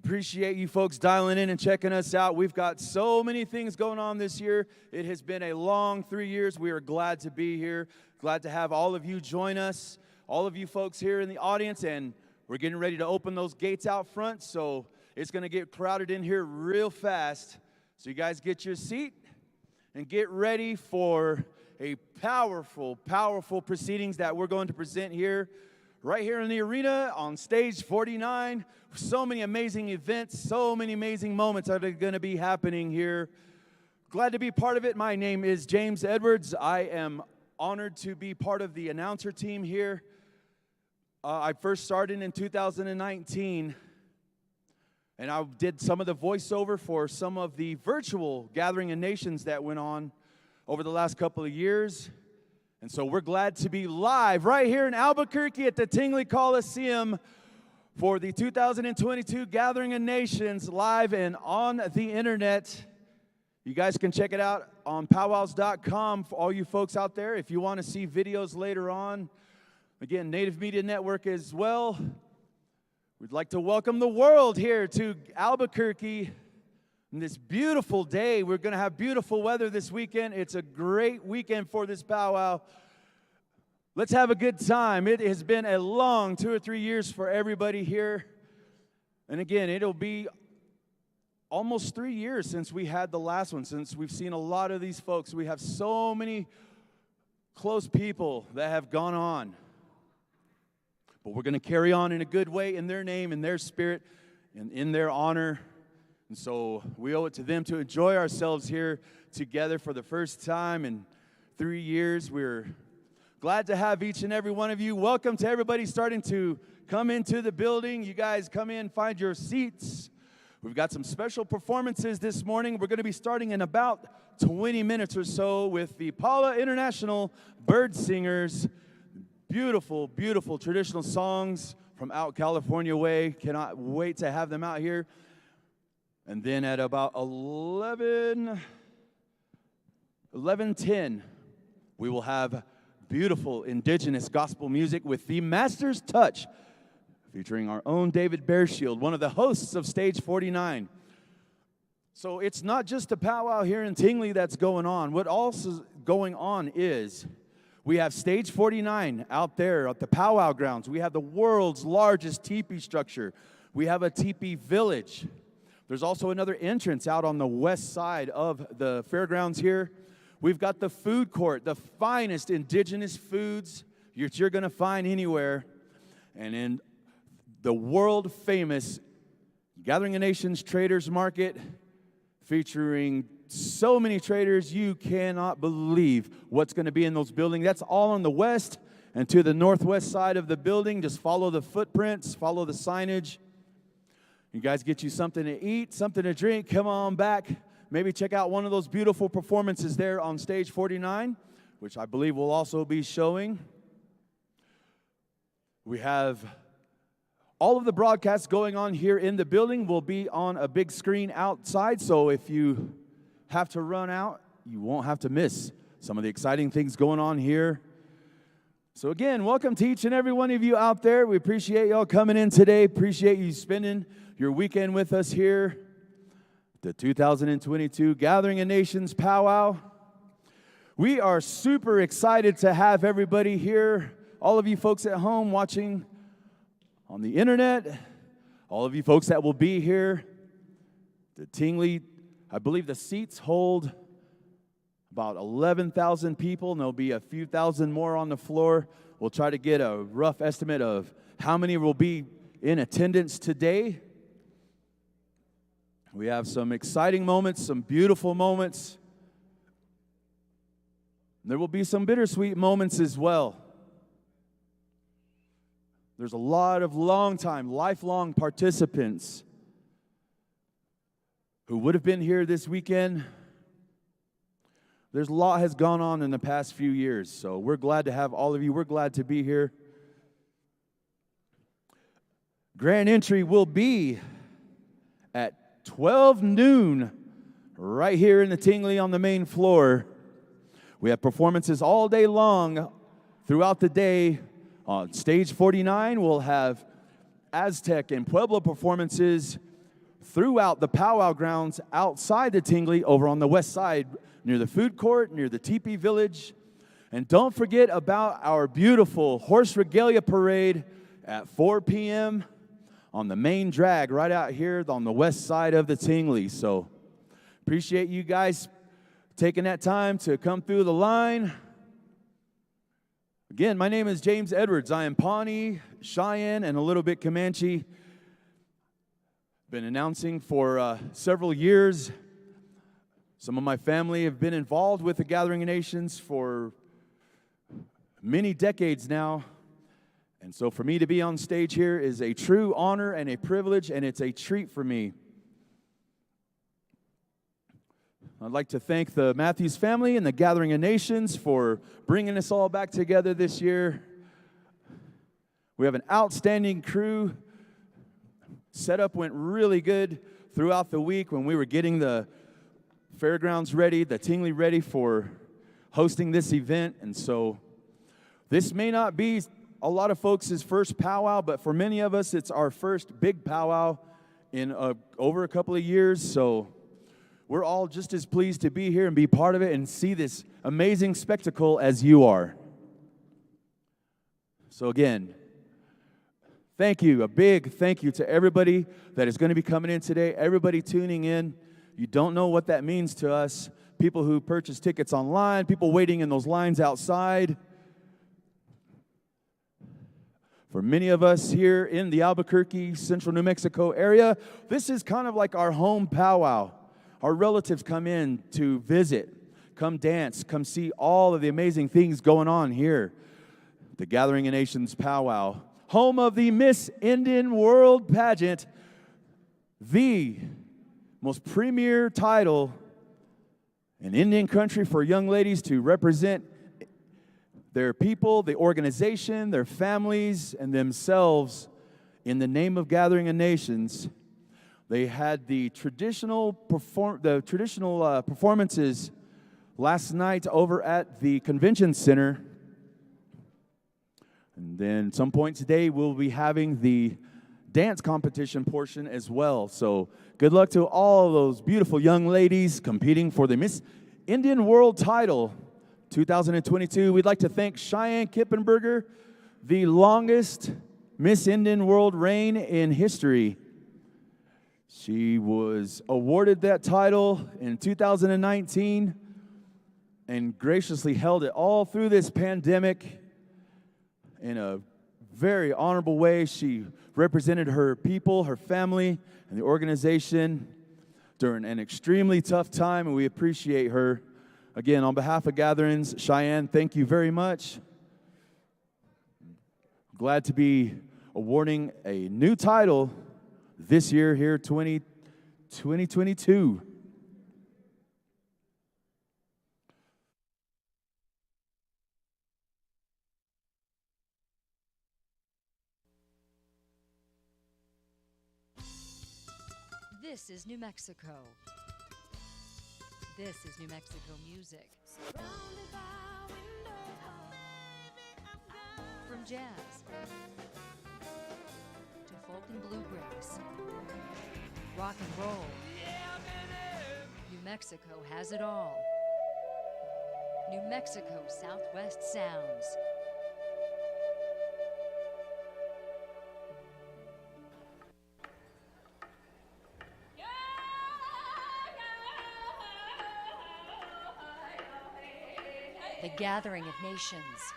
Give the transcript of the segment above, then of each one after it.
appreciate you folks dialing in and checking us out. We've got so many things going on this year. It has been a long 3 years. We are glad to be here. Glad to have all of you join us, all of you folks here in the audience, and we're getting ready to open those gates out front, so it's going to get crowded in here real fast. So you guys get your seat and get ready for a powerful, powerful proceedings that we're going to present here, right here in the arena on stage 49. So many amazing events, so many amazing moments that are going to be happening here. Glad to be part of it. My name is James Edwards. I am honored to be part of the announcer team here. I first started in 2019, and I did some of the voiceover for some of the virtual Gathering of Nations that went on over the last couple of years. And so we're glad to be live right here in Albuquerque at the Tingley Coliseum for the 2022 Gathering of Nations, live and on the internet. You guys can check it out on powwows.com for all you folks out there if you want to see videos later on. Again, Native Media Network as well. We'd like to welcome the world here to Albuquerque on this beautiful day. We're going to have beautiful weather this weekend. It's a great weekend for this powwow. Let's have a good time. It has been a long 2 or 3 years for everybody here. And again, it'll be almost 3 years since we had the last one, since we've seen a lot of these folks. We have so many close people that have gone on. But we're going to carry on in a good way in their name, in their spirit, and in their honor. And so we owe it to them to enjoy ourselves here together for the first time in 3 years. We're glad to have each and every one of you. Welcome to everybody starting to come into the building. You guys come in, find your seats. We've got some special performances this morning. We're going to be starting in about 20 minutes or so with the Powwow International Bird Singers. Beautiful, beautiful traditional songs from out California way. Cannot wait to have them out here. And then at about 11:10, we will have beautiful Indigenous gospel music with the Master's Touch, featuring our own David Bearshield, one of the hosts of Stage 49. So it's not just the powwow here in Tingley that's going on. What also is going on is we have Stage 49 out there at the powwow grounds. We have the world's largest teepee structure. We have a teepee village. There's also another entrance out on the west side of the fairgrounds here. We've got the food court, the finest indigenous foods you're going to find anywhere. And in the world-famous Gathering of Nations Traders Market, featuring so many traders, you cannot believe what's going to be in those buildings. That's all on the west and to the northwest side of the building. Just follow the footprints, follow the signage. You guys get you something to eat, something to drink. Come on back. Maybe check out one of those beautiful performances there on Stage 49, which I believe will also be showing. We have all of the broadcasts going on here in the building will be on a big screen outside, so if you have to run out, you won't have to miss some of the exciting things going on here. So again, welcome to each and every one of you out there. We appreciate y'all coming in today. Appreciate you spending your weekend with us here. The 2022 Gathering of Nations Powwow. We are super excited to have everybody here. All of you folks at home watching on the internet. All of you folks that will be here. The Tingley, I believe the seats hold about 11,000 people, and there'll be a few thousand more on the floor. We'll try to get a rough estimate of how many will be in attendance today. We have some exciting moments, some beautiful moments. There will be some bittersweet moments as well. There's a lot of long-time, lifelong participants who would have been here this weekend. There's a lot has gone on in the past few years, so we're glad to have all of you. We're glad to be here. Grand entry will be at 12 noon right here in the Tingley on the main floor. We have performances all day long throughout the day. On Stage 49, we'll have Aztec and Pueblo performances throughout the powwow grounds outside the Tingley over on the west side, near the food court, near the teepee village. And don't forget about our beautiful horse regalia parade at 4 p.m. on the main drag right out here on the west side of the Tingley. So appreciate you guys taking that time to come through the line. Again, my name is James Edwards. I am Pawnee, Cheyenne, and a little bit Comanche. Been announcing for several years. Some of my family have been involved with the Gathering of Nations for many decades now. And so for me to be on stage here is a true honor and a privilege, and it's a treat for me. I'd like to thank the Matthews family and the Gathering of Nations for bringing us all back together this year. We have an outstanding crew. Setup went really good throughout the week when we were getting the fairgrounds ready, the Tingley ready for hosting this event. And so this may not be a lot of folks' first powwow, but for many of us, it's our first big powwow in over a couple of years. So we're all just as pleased to be here and be part of it and see this amazing spectacle as you are. So again, thank you, a big thank you to everybody that is going to be coming in today, everybody tuning in. You don't know what that means to us. People who purchase tickets online, people waiting in those lines outside. For many of us here in the Albuquerque, central New Mexico area, this is kind of like our home powwow. Our relatives come in to visit, come dance, come see all of the amazing things going on here. The Gathering of Nations Powwow, home of the Miss Indian World Pageant, the most premier title in Indian country for young ladies to represent their people, the organization, their families, and themselves in the name of Gathering of Nations. They had the traditional performances last night over at the convention center. And then at some point today, we'll be having the dance competition portion as well. So good luck to all of those beautiful young ladies competing for the Miss Indian World title 2022. We'd like to thank Cheyenne Kippenberger, the longest Miss Indian World reign in history. She was awarded that title in 2019 and graciously held it all through this pandemic in a very honorable way. She represented her people, her family, and the organization during an extremely tough time, and we appreciate her. Again, on behalf of Gatherings, Cheyenne, thank you very much. Glad to be awarding a new title this year here, 2022. This is New Mexico. This is New Mexico music. From jazz to folk and bluegrass, rock and roll. New Mexico has it all. New Mexico Southwest Sounds. The Gathering of Nations.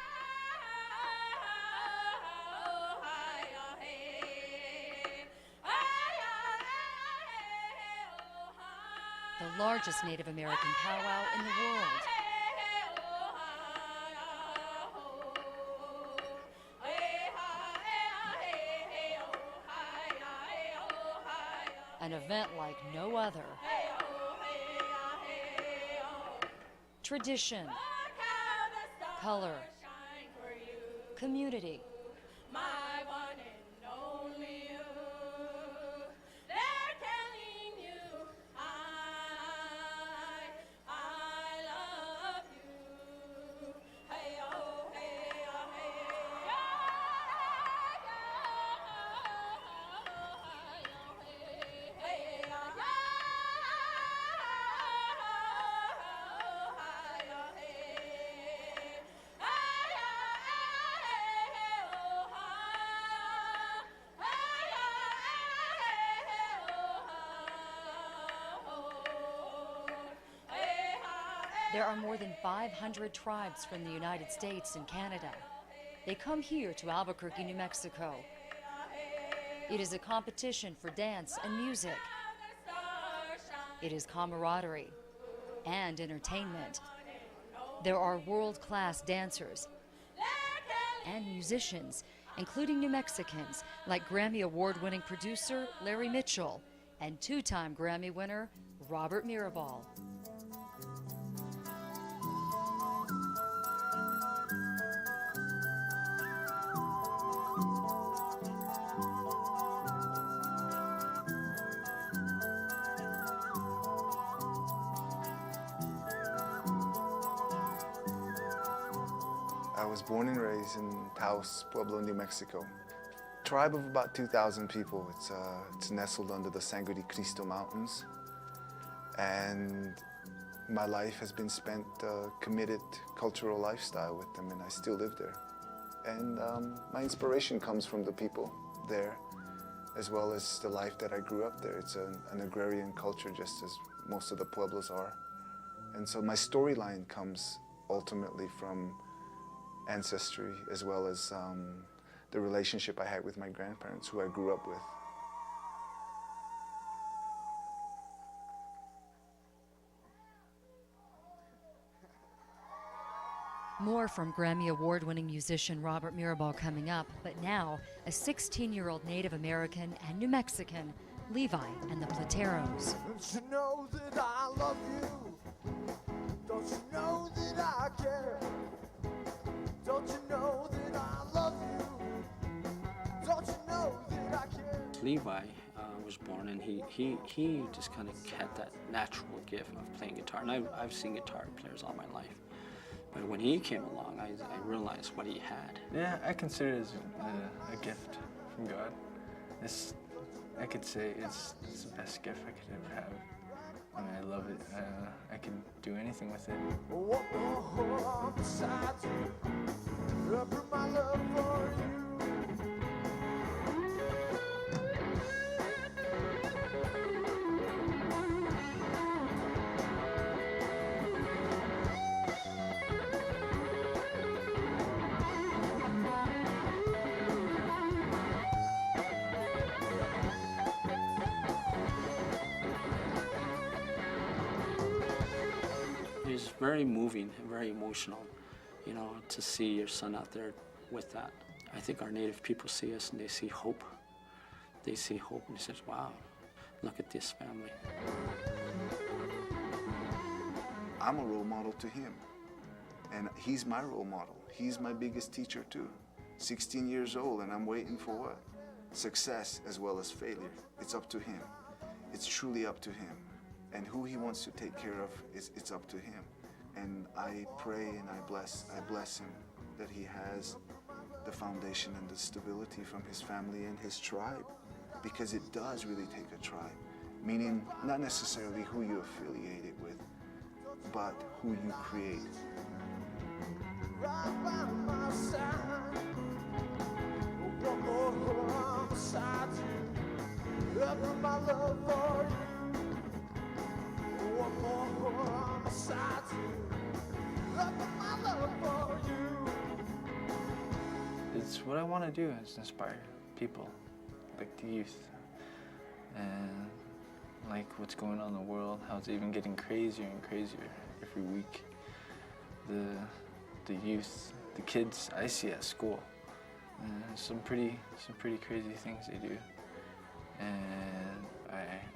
The largest Native American powwow in the world. An event like no other. Tradition. Color, community, my one and only you. They're telling you I love you. Hey oh, hey oh, hey. There are more than 500 tribes from the United States and Canada. They come here to Albuquerque, New Mexico. It is a competition for dance and music. It is camaraderie and entertainment. There are world-class dancers and musicians, including New Mexicans like Grammy Award-winning producer Larry Mitchell and two-time Grammy winner Robert Mirabal. I was born and raised in Taos, Pueblo, New Mexico. Tribe of about 2,000 people. It's nestled under the Sangre de Cristo Mountains. And my life has been spent committed cultural lifestyle with them, and I still live there. And my inspiration comes from the people there, as well as the life that I grew up there. It's an agrarian culture, just as most of the Pueblos are. And so my storyline comes ultimately from ancestry, as well as the relationship I had with my grandparents, who I grew up with. More from Grammy Award-winning musician Robert Mirabal coming up, but now a 16-year-old Native American and New Mexican, Levi and the Plateros. Don't you know that I love you? Don't you know that I care? Don't you know that I love you? Don't you know that I care? Levi was born, and he just kind of had that natural gift of playing guitar. And I've seen guitar players all my life. But when he came along, I realized what he had. Yeah, I consider it as a gift from God. I could say it's the best gift I could ever have. I mean, I love it. I can do anything with it. What more besides you? Up my love for you. It's very moving and very emotional, you know, to see your son out there with that. I think our Native people see us and they see hope. They see hope and they say, wow, look at this family. I'm a role model to him, and he's my role model. He's my biggest teacher too. 16 years old, and I'm waiting for what? Success as well as failure. It's up to him. It's truly up to him. And who he wants to take care of, it's up to him. And I pray and I bless him that he has the foundation and the stability from his family and his tribe, because it does really take a tribe, meaning not necessarily who you're affiliated with, but who you create. Right by my side. One more beside you. Up my love for you. One more beside you. Up my love for you. It's what I want to do, is inspire people, like the youth, and like what's going on in the world, how it's even getting crazier and crazier every week. The youth, the kids I see at school, some pretty crazy things they do, and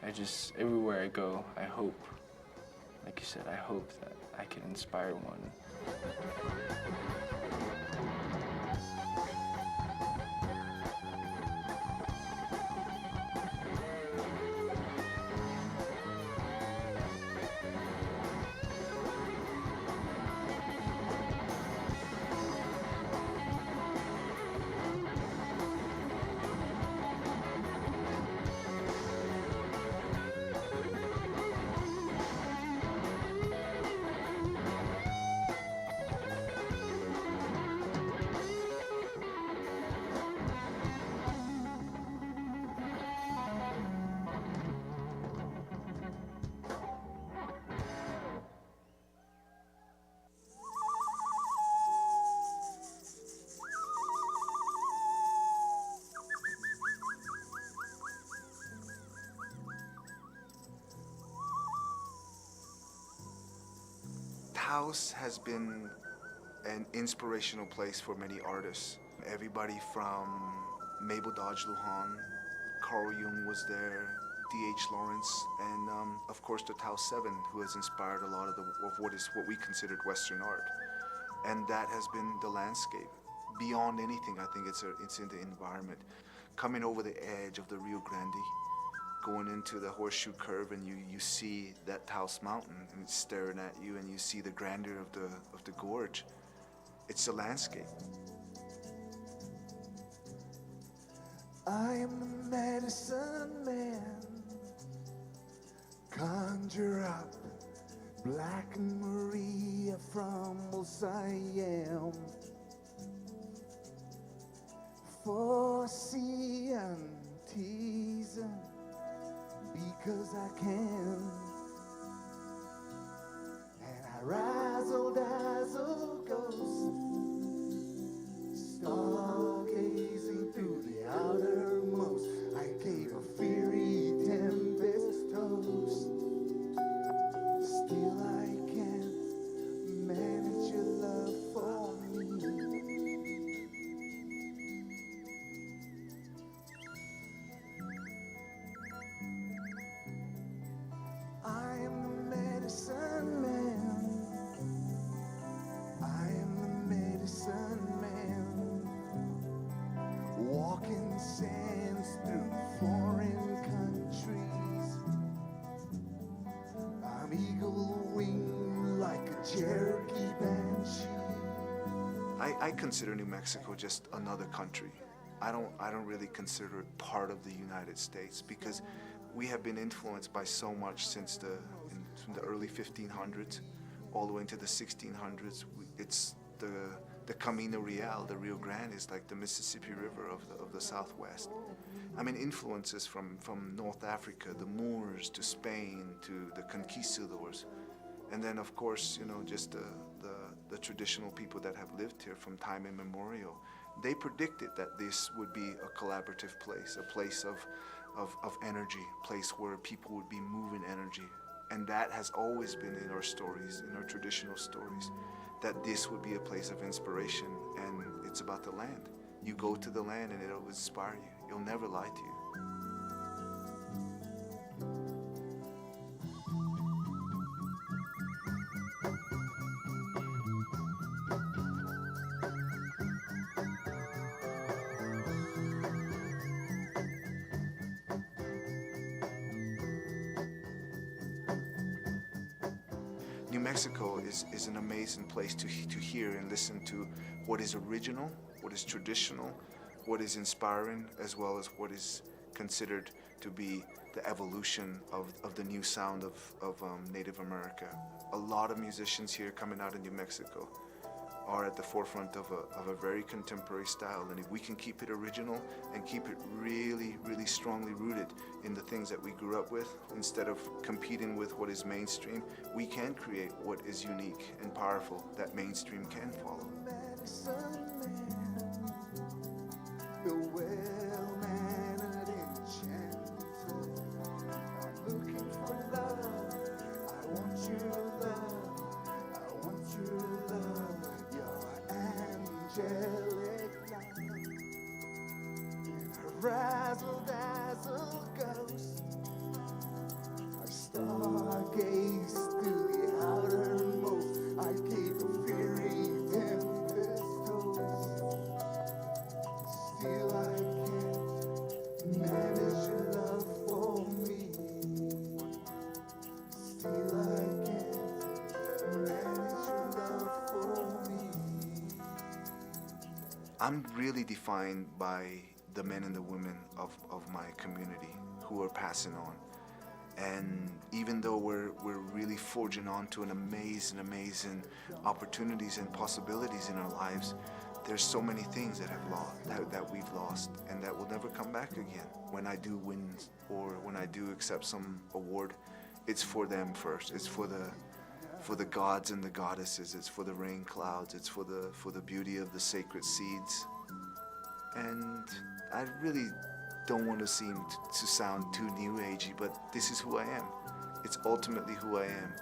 I just, everywhere I go, I hope, like you said, I hope that I can inspire one. Taos has been an inspirational place for many artists. Everybody from Mabel Dodge Lujan, Carl Jung was there, D.H. Lawrence, and of course the Taos 7, who has inspired a lot of what we considered Western art. And that has been the landscape. Beyond anything, I think it's in the environment. Coming over the edge of the Rio Grande, going into the horseshoe curve, and you see that Taos Mountain, and it's staring at you, and you see the grandeur of the gorge. It's the landscape. I am the medicine man. Conjure up Black Maria from Siam. For seeing, teasing, because I can. And I razzle dazzle ghost, stargazing through the outermost. I gave a fiery tempest toast. Still I can't manage your love for me. I am the medicine man. I am the medicine man. Walking sands through foreign countries. I'm eagle winged like a Cherokee banshee. I consider New Mexico just another country. I don't really consider it part of the United States, because we have been influenced by so much since from the early 1500s all the way into the 1600s. It's the Camino Real, the Rio Grande, is like the Mississippi River of the Southwest. I mean, influences from North Africa, the Moors, to Spain, to the conquistadors. And then, of course, just the traditional people that have lived here from time immemorial. They predicted that this would be a collaborative place, a place of energy, a place where people would be moving energy. And that has always been in our stories, in our traditional stories, that this would be a place of inspiration, and it's about the land. You go to the land and it'll inspire you. It'll never lie to you. New Mexico is an amazing place to hear and listen to what is original, what is traditional, what is inspiring, as well as what is considered to be the evolution of the new sound of Native America. A lot of musicians here coming out of New Mexico are at the forefront of a very contemporary style, and if we can keep it original and keep it really, really strongly rooted in the things that we grew up with, instead of competing with what is mainstream, we can create what is unique and powerful that mainstream can follow. Medicine man, the well-mannered enchanter. I'm looking for love. I want your love. I want your love. Your angelic light. In a razzle-dazzle ghost, I stargaze through the outermost. I gave a fiery tempest toast. Still I can't manage your love for me. Still I can't manage your love for me. I'm really defined by the men and the women of my community who are passing on. And even though we're really forging on to an amazing opportunities and possibilities in our lives, there's so many things that we've lost and that will never come back again. When I do win or when I do accept some award, it's for them first. It's for the gods and the goddesses. It's for the rain clouds. It's for the beauty of the sacred seeds. And I really don't want to seem to sound too new agey, but this is who I am. It's ultimately who I am.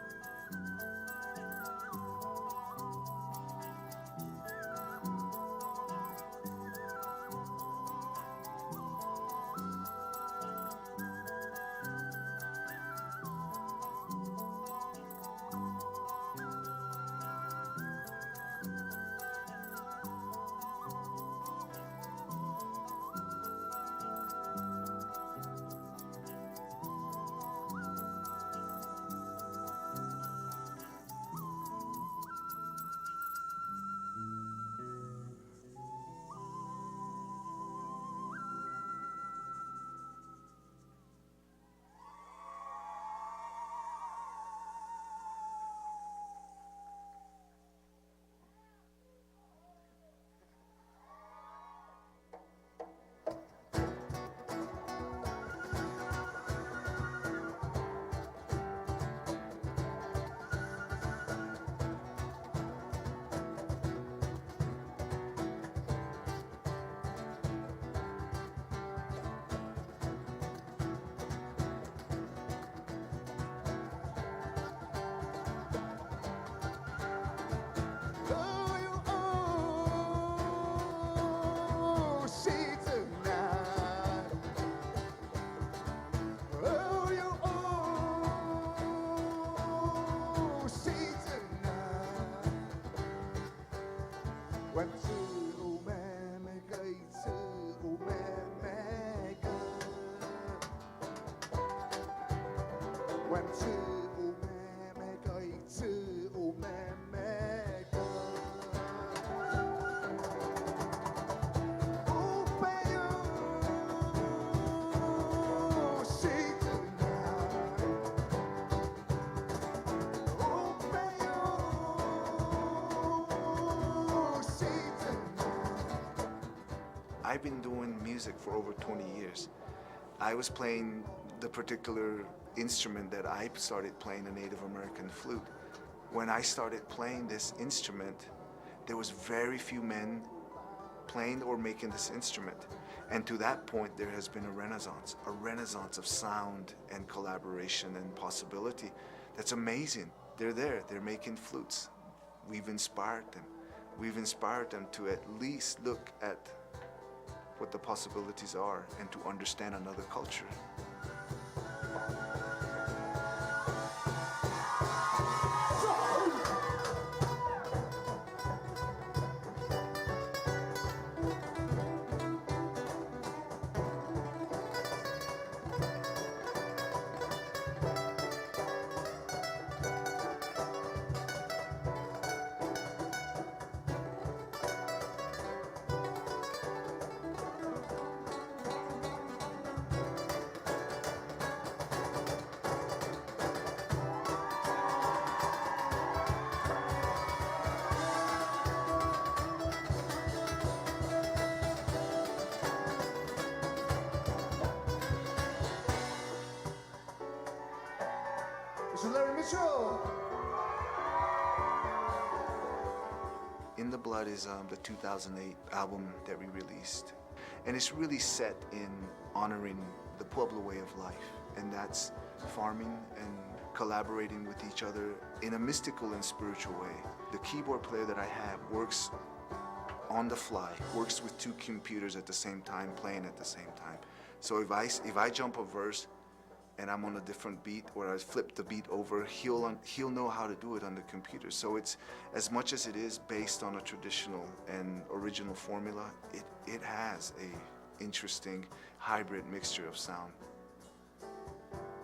I've been doing music for over 20 years. I was playing the particular instrument that I started playing, a Native American flute. When I started playing this instrument, there was very few men playing or making this instrument. And to that point, there has been a renaissance of sound and collaboration and possibility. That's amazing. They're there, they're making flutes. We've inspired them. We've inspired them to at least look at what the possibilities are and to understand another culture. In the Blood is the 2008 album that we released. And it's really set in honoring the Pueblo way of life. And that's farming and collaborating with each other in a mystical and spiritual way. The keyboard player that I have works on the fly, works with two computers at the same time, playing at the same time. So if I jump a verse and I'm on a different beat, or I flip the beat over, he'll know how to do it on the computer. So it's, as much as it is based on a traditional and original formula, it has a interesting hybrid mixture of sound.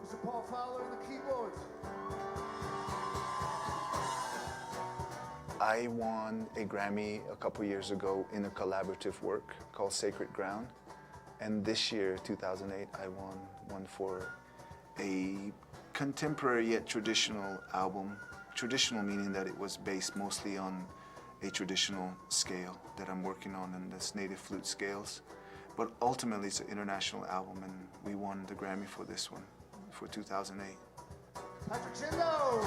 Mr. Paul Fowler on the keyboards. I won a Grammy a couple years ago in a collaborative work called Sacred Ground. And this year, 2008, I won one for a contemporary yet traditional album. Traditional meaning that it was based mostly on a traditional scale that I'm working on, and that's native flute scales. But ultimately it's an international album, and we won the Grammy for this one, for 2008. Patrick Shindo.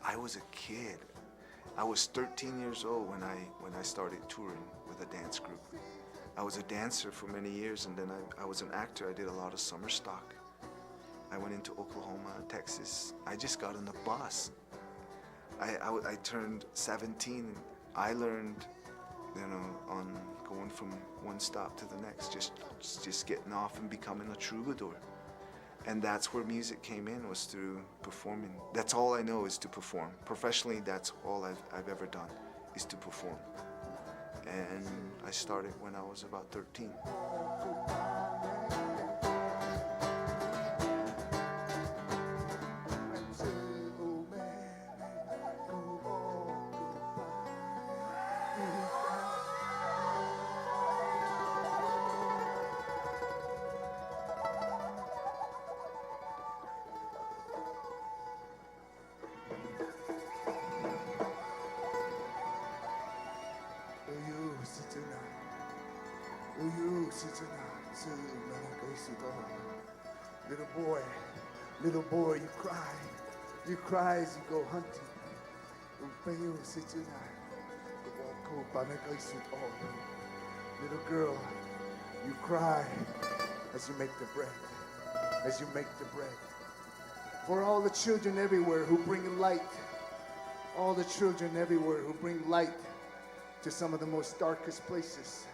I was a kid. I was 13 years old when I started touring with a dance group. I was a dancer for many years, and then I was an actor. I did a lot of summer stock. I went into Oklahoma, Texas. I just got on the bus. I turned 17. I learned, you know, on going from one stop to the next, just getting off and becoming a troubadour. And that's where music came in, was through performing. That's all I know is to perform. Professionally, that's all I've ever done, is to perform. And I started when I was about 13. Little boy, you cry. You cry as you go hunting. Little girl, you cry as you make the bread. As you make the bread. For all the children everywhere who bring light. All the children everywhere who bring light to some of the most darkest places.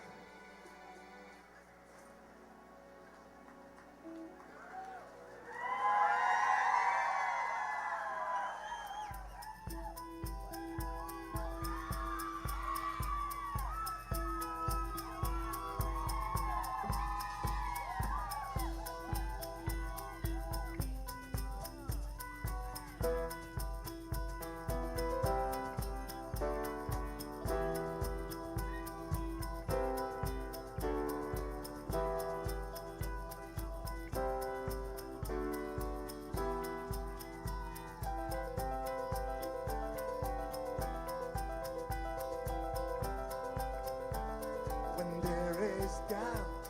Doubt,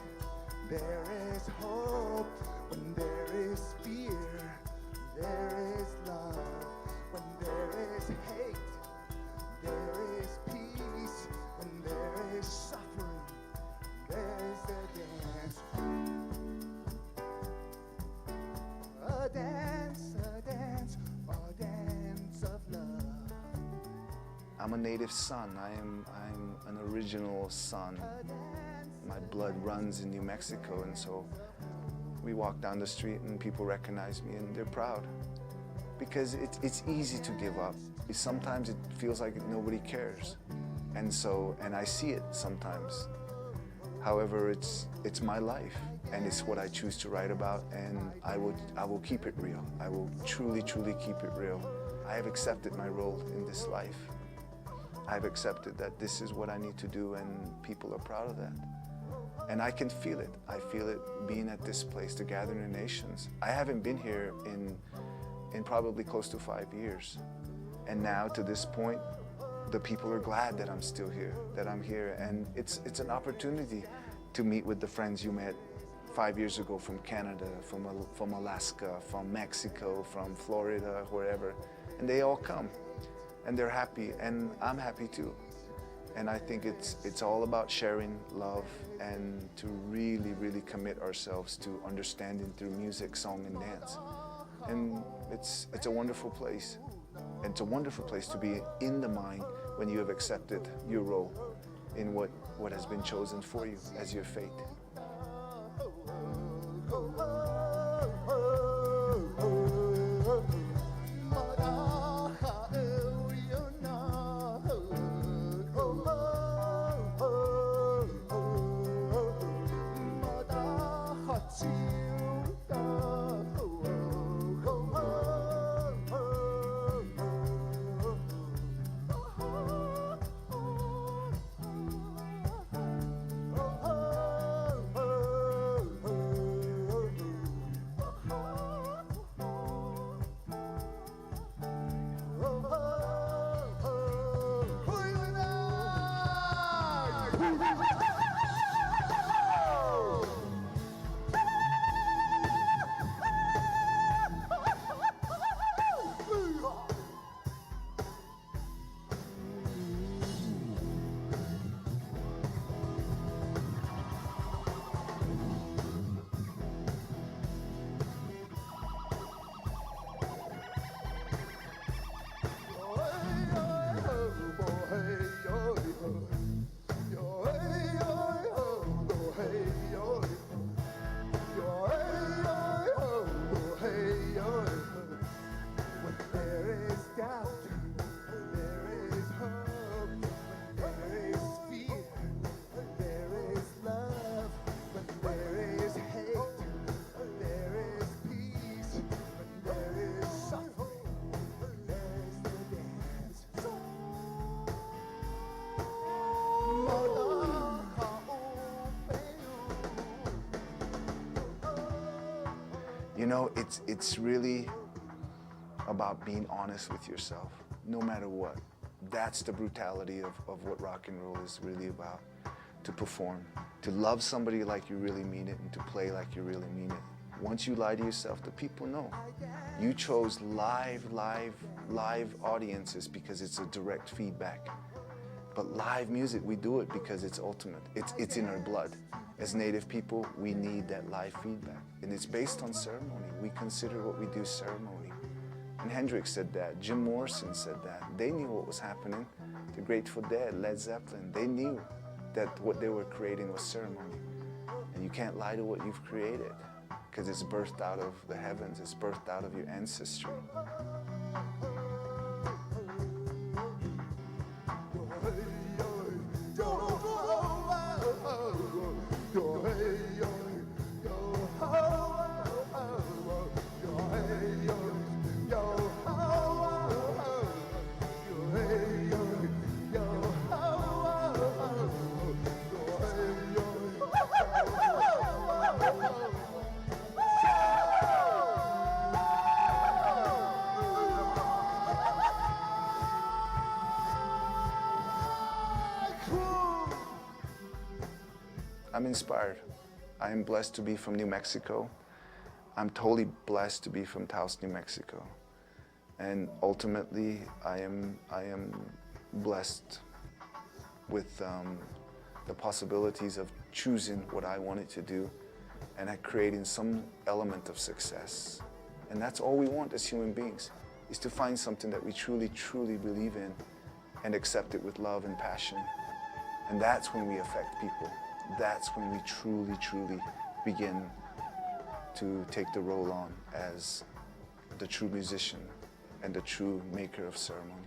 there is hope. When there is fear, there is love. When there is hate, there is peace. When there is suffering, there is a dance. A dance, a dance, a dance of love. I'm a native son. I'm an original son. My blood runs in New Mexico, and so we walk down the street and people recognize me and they're proud. Because it's easy to give up. Sometimes it feels like nobody cares. And I see it sometimes. However, it's my life, and it's what I choose to write about, and I will keep it real. I will truly, truly keep it real. I have accepted my role in this life. I've accepted that this is what I need to do, and people are proud of that. And I can feel it. I feel it being at this place, the Gathering of Nations. I haven't been here in probably close to 5 years. And now to this point, the people are glad that I'm still here, that I'm here. And it's an opportunity to meet with the friends you met 5 years ago from Canada, from Alaska, from Mexico, from Florida, wherever. And they all come, and they're happy, and I'm happy too. And I think it's all about sharing love and to really, really commit ourselves to understanding through music, song, and dance. And it's a wonderful place. And it's a wonderful place to be in the mind when you have accepted your role in what has been chosen for you as your fate. You know, it's really about being honest with yourself, no matter what. That's the brutality of what rock and roll is really about. To perform, to love somebody like you really mean it, and to play like you really mean it. Once you lie to yourself, the people know. You chose live audiences because it's a direct feedback. But live music, we do it because it's ultimate. It's in our blood. As Native people, we need that live feedback. And it's based on ceremony. We consider what we do ceremony. And Hendrix said that, Jim Morrison said that. They knew what was happening. The Grateful Dead, Led Zeppelin, they knew that what they were creating was ceremony. And you can't lie to what you've created, because it's birthed out of the heavens, it's birthed out of your ancestry. I'm inspired. I am blessed to be from New Mexico. I'm totally blessed to be from Taos, New Mexico. And ultimately, I am blessed with the possibilities of choosing what I wanted to do and at creating some element of success. And that's all we want as human beings, is to find something that we truly, truly believe in and accept it with love and passion. And that's when we affect people. That's when we truly, truly begin to take the role on as the true musician and the true maker of ceremony.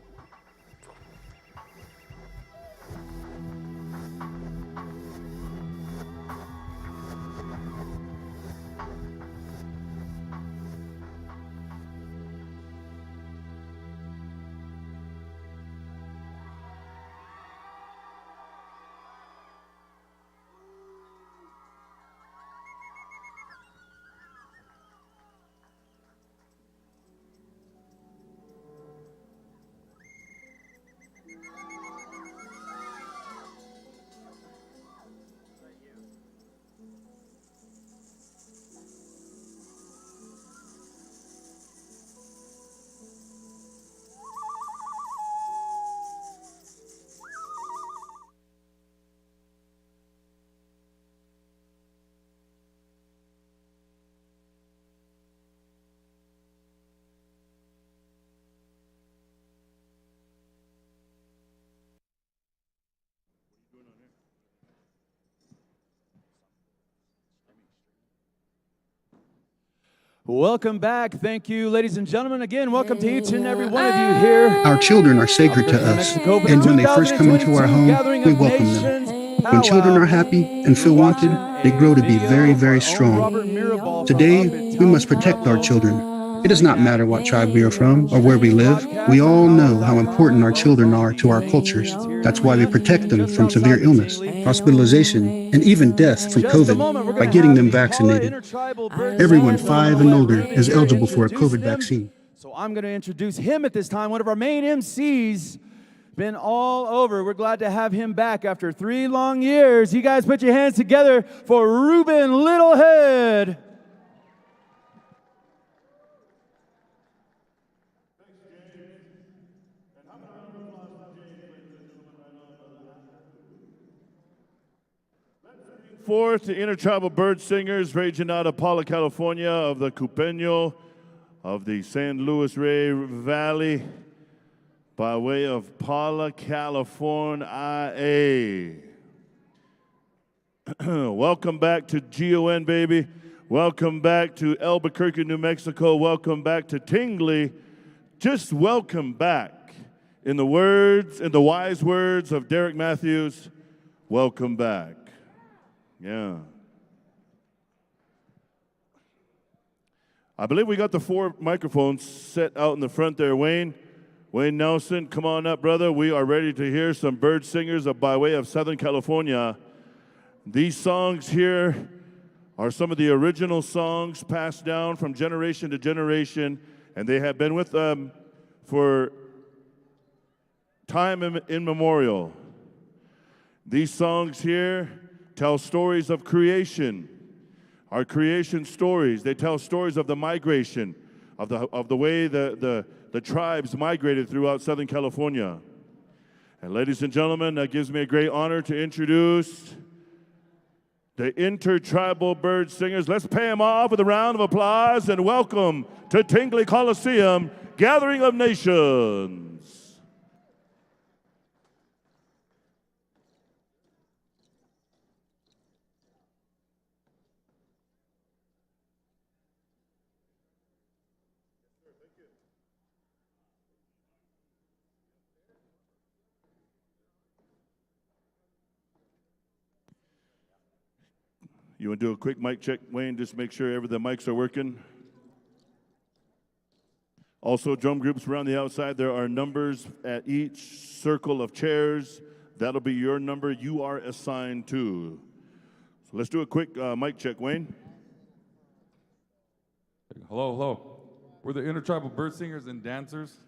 Welcome back. Thank you, ladies and gentlemen. Again, welcome to each and every one of you here. Our children are sacred to us, and when they first come into our home, we welcome them. When children are happy and feel wanted, they grow to be very, very strong. Today, we must protect our children. It does not matter what tribe we are from or where we live. We all know how important our children are to our cultures. That's why we protect them from severe illness, hospitalization, and even death from COVID by getting them vaccinated. Everyone 5 and older is eligible for a COVID vaccine. So I'm going to introduce him at this time, one of our main MCs. Been all over. We're glad to have him back after 3 long years. You guys put your hands together for Ruben Littlehead. Forth, the Intertribal bird singers raging out of Paula, California, of the Cupeño, of the San Luis Rey Valley, by way of Paula, California. Welcome back to GON, baby. Welcome back to Albuquerque, New Mexico. Welcome back to Tingley. Just welcome back. In the wise words of Derek Matthews, welcome back. Yeah. I believe we got the 4 microphones set out in the front there. Wayne Nelson, come on up, brother. We are ready to hear some bird singers by way of Southern California. These songs here are some of the original songs passed down from generation to generation, and they have been with them for time immemorial. These songs here tell stories of creation, our creation stories. They tell stories of the migration, of the way the tribes migrated throughout Southern California. And ladies and gentlemen, that gives me a great honor to introduce the Intertribal Bird Singers. Let's pay them off with a round of applause and welcome to Tingley Coliseum, Gathering of Nations. You want to do a quick mic check, Wayne? Just make sure the mics are working. Also, drum groups around the outside, there are numbers at each circle of chairs. That'll be your number you are assigned to. So let's do a quick mic check, Wayne. Hello, hello. We're the Intertribal Bird Singers and Dancers.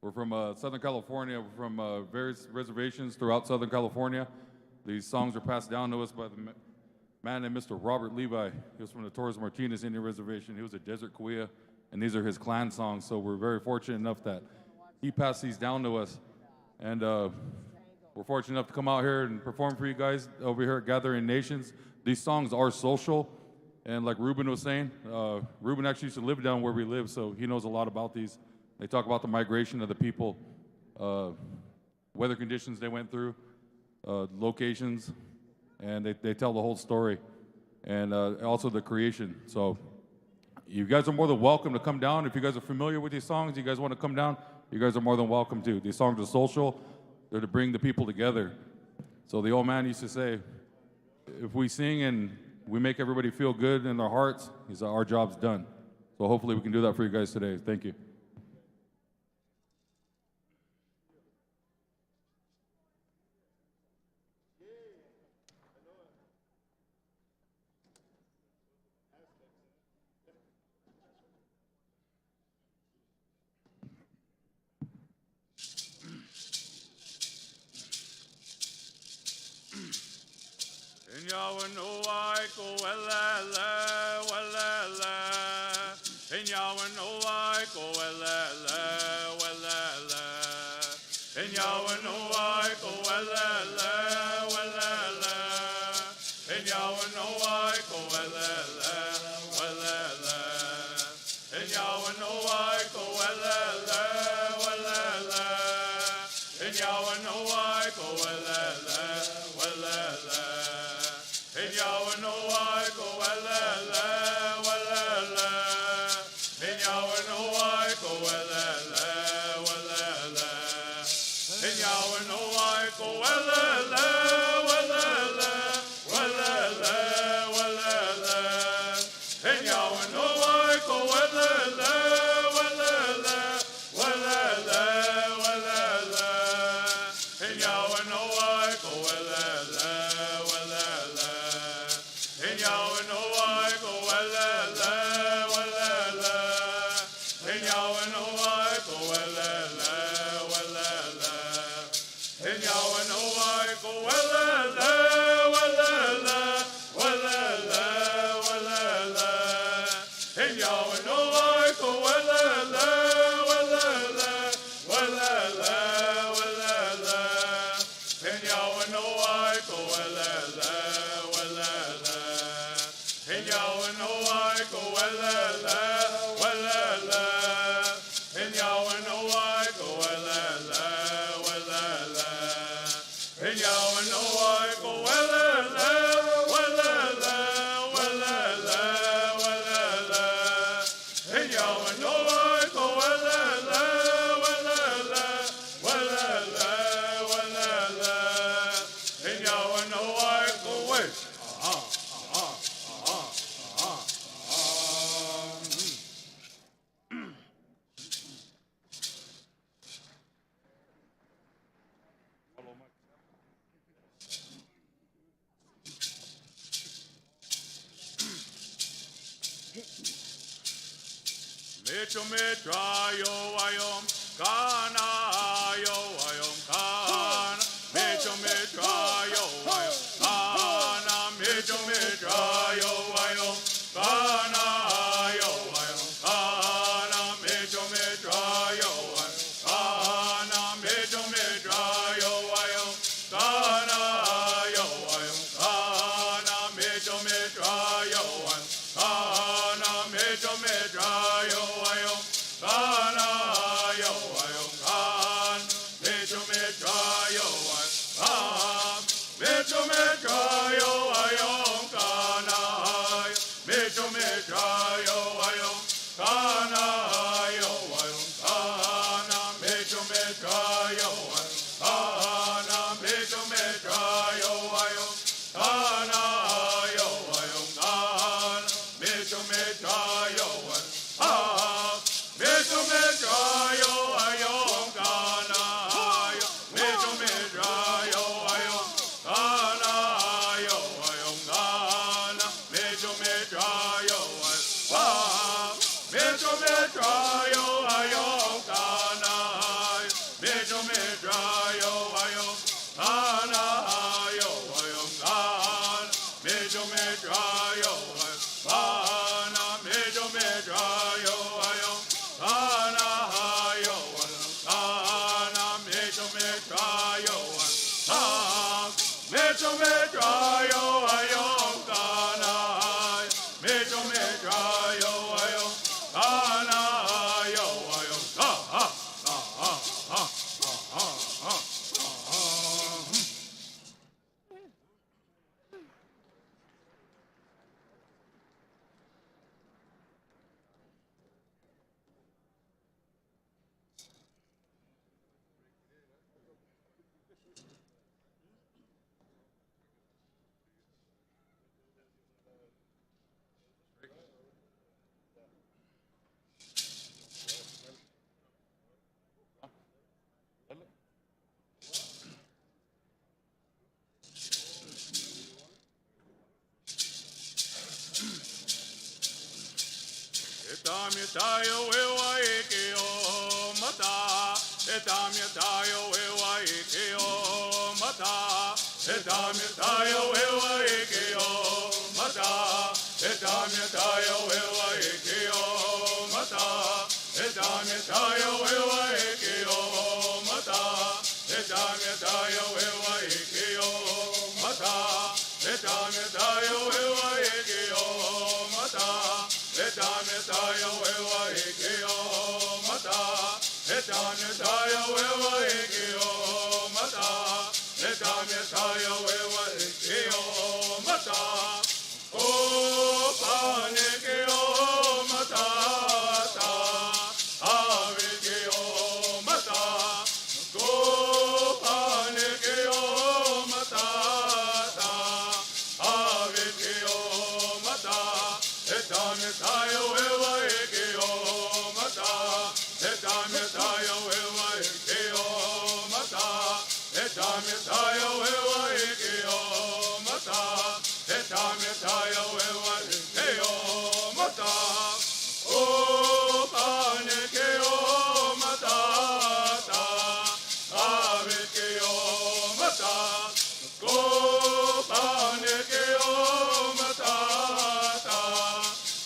We're from Southern California. We're from various reservations throughout Southern California. These songs are passed down to us by the man named Mr. Robert Levi. He was from the Torres Martinez Indian Reservation. He was a Desert Cahuilla, and these are his clan songs. So we're very fortunate enough that he passed these down to us. And we're fortunate enough to come out here and perform for you guys over here at Gathering Nations. These songs are social. And like Ruben was saying, Ruben actually used to live down where we live, so he knows a lot about these. They talk about the migration of the people, weather conditions they went through, locations, and they tell the whole story, and also the creation. So you guys are more than welcome to come down. If you guys are familiar with these songs, you guys want to come down, you guys are more than welcome to. These songs are social. They're to bring the people together. So the old man used to say, if we sing and we make everybody feel good in their hearts, he said, our job's done. So hopefully we can do that for you guys today. Thank you. Mecho metrayo ayom kana yo ayom kana. Mecho metrayo ayom kana. Mecho metrayo ayom kana yo ayom kana. Mecho metrayo ayom kana. Mecho metrayo ayom kana yo ayom kana. Mecho metrayo ayom kana. Mecho metrayo ayom kana yo ayom kana. Mecho metrayo ayom Mecho metrayo ayom kana. Mecho metrayo ayom kana yo ayom kana. Mecho metrayo ayom kana. Mecho metrayo ayom kana yo ayom kana. Mecho metrayo ayom Mecho metrayo ayom kana. Mecho metrayo ayom kana yo ayom kana. Mecho metrayo Mecho metrayo ayom kana. Mecho metrayo ayom kana yo ayom kana. Mecho metrayo kana. Mecho metrayo ayom kana yo ayom kana. Mecho metrayo Mecho metrayo ayom kana. Mecho metrayo ayom kana yo ayom Etamitayo wewa ikeo mata. Etamitayo wewa ikeo mata. Etamitayo wewa ikeo mata. Etamitayo wewa ikeo mata. Etamitayo wewa ikeo mata. Etamitayo wewa ikeo mata. Etamitayo wewa ikeo mata. Etamitayo wewa ikeo mata. Etamitayo wewa ikeo mata. Etamitayo wewa ikeo mata. O panekeo mata. Avikeo mata. Go panekeo mata. Avikeo mata. Etamitayo wewa ikeo mata. Etamitayo wewa ikeo mata. Etamitayo wewa ikeo mata. Etamitayo wewa ikeo mata. O panekeo mata. Avikeo mata. Go panekeo mata.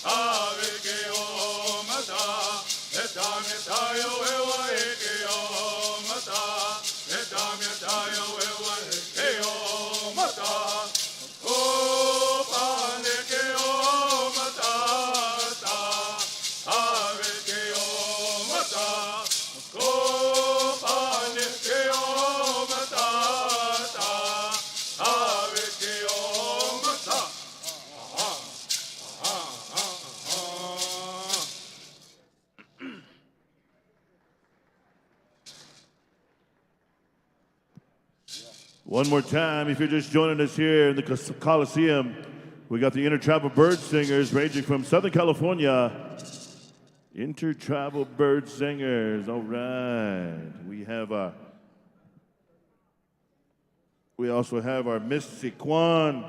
Avikeo mata. Etamitayo wewa ikeo mata. Etamitayo wewa ikeo mata. O panekeo mata. Avikeo mata. Go panekeo mata. Avikeo mata. One more time, if you're just joining us here in the Coliseum, we got the Intertribal Bird Singers ranging from Southern California. Intertribal Bird Singers, all right. We also have our Miss Siquan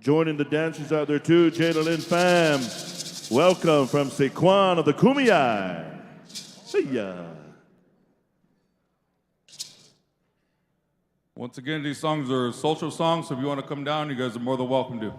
joining the dancers out there too, Jada Lynn Pham. Welcome from Sequan of the Kumeyaay. See ya. Once again, these songs are social songs, so if you want to come down, you guys are more than welcome to.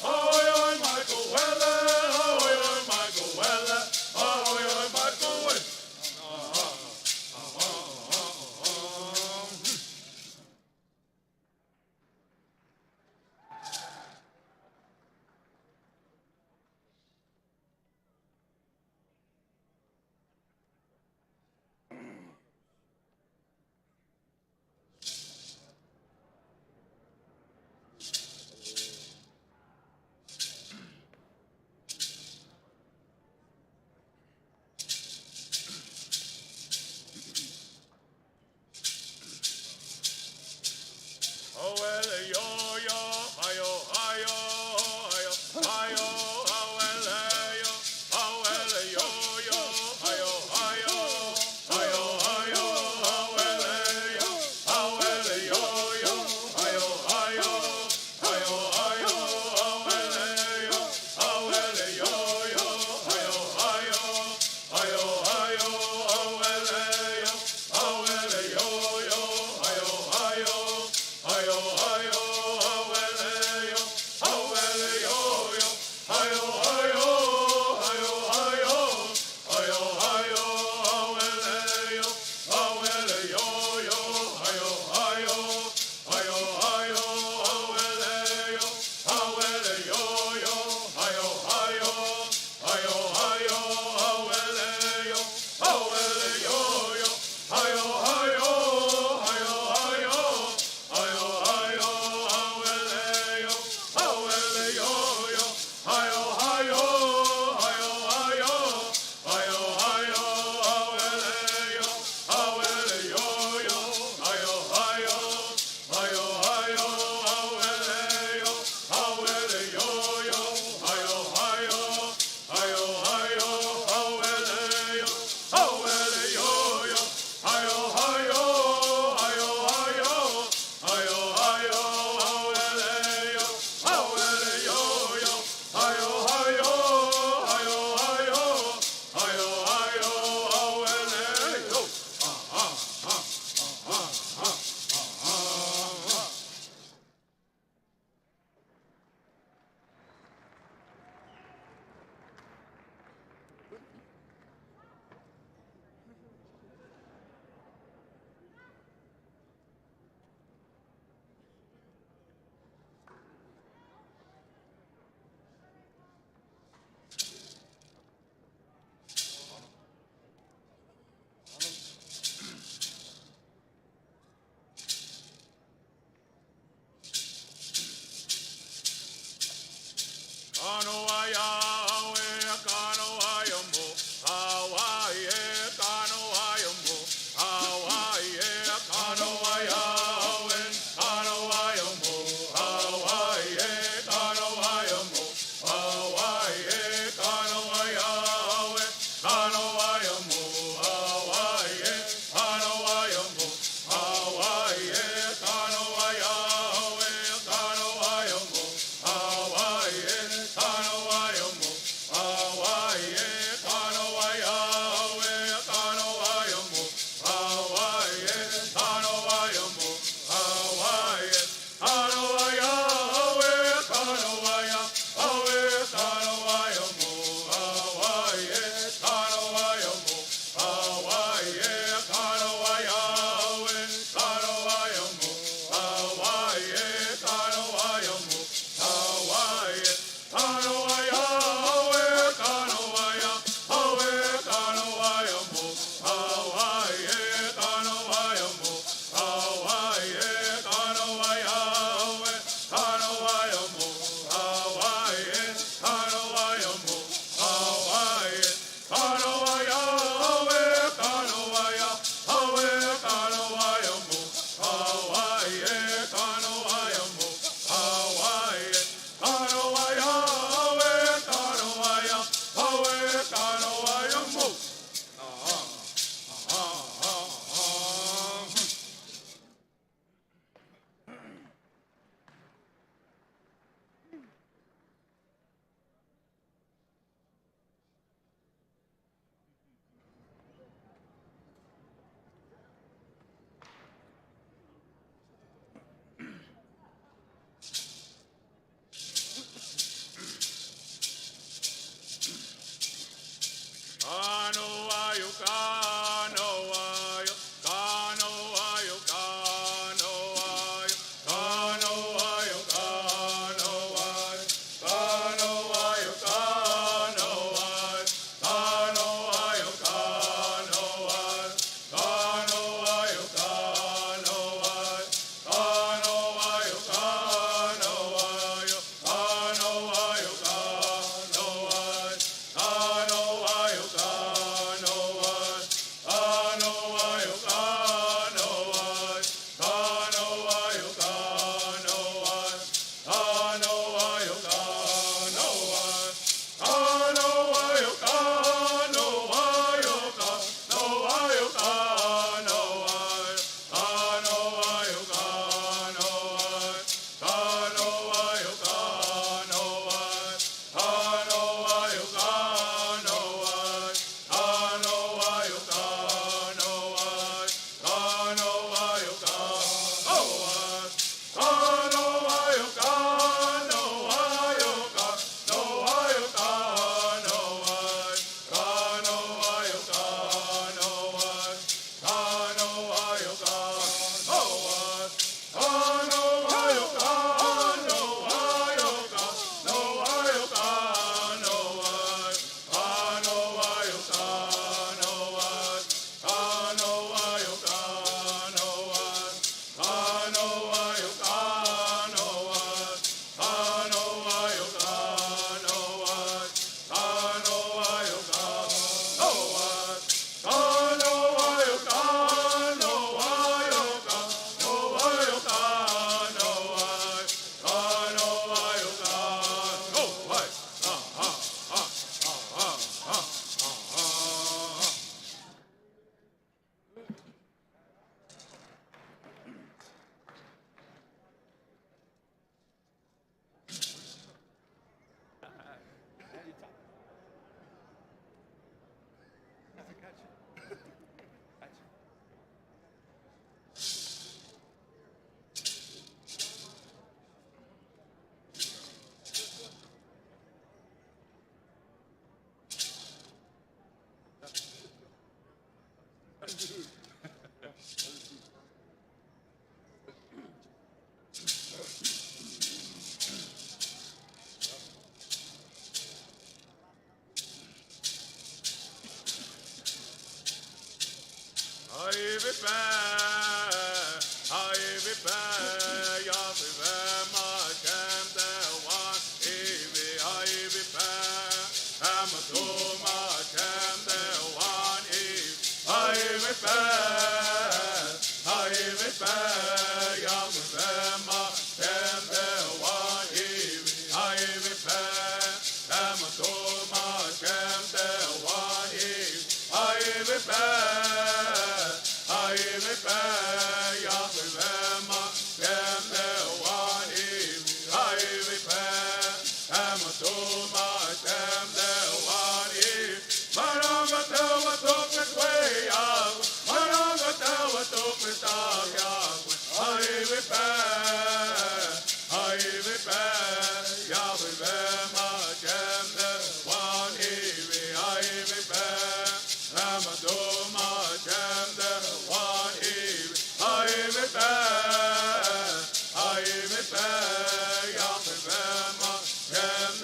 Oh,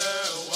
I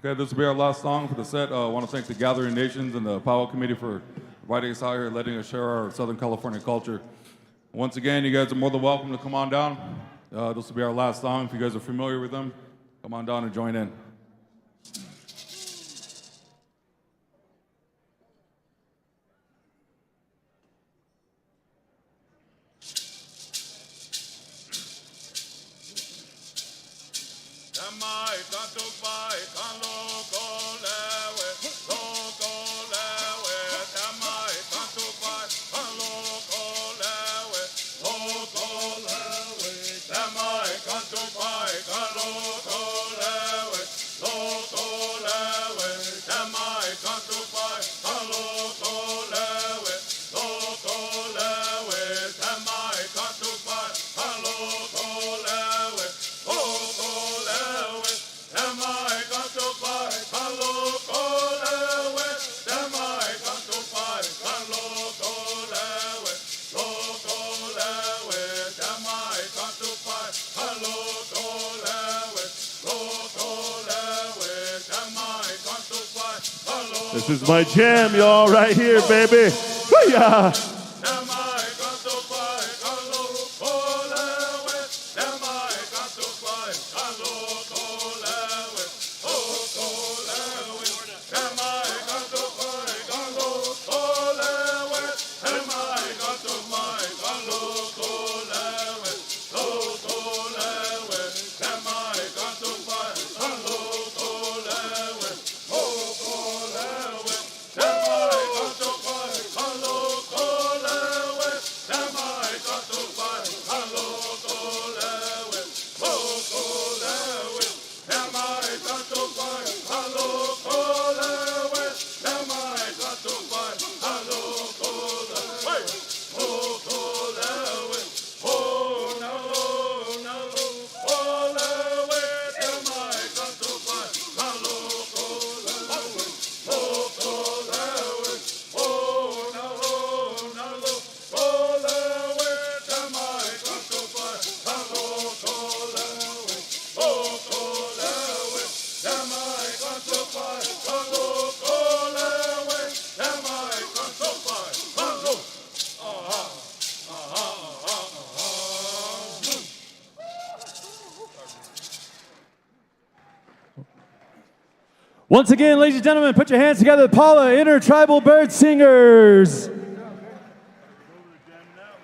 Okay, this will be our last song for the set. I want to thank the Gathering Nations and the Powwow Committee for inviting us out here and letting us share our Southern California culture. Once again, you guys are more than welcome to come on down. This will be our last song. If you guys are familiar with them, come on down and join in. This is my jam, y'all, right here, baby. Hoo-yah. Oh! Once again, ladies and gentlemen, put your hands together, Paula, Intertribal Bird Singers.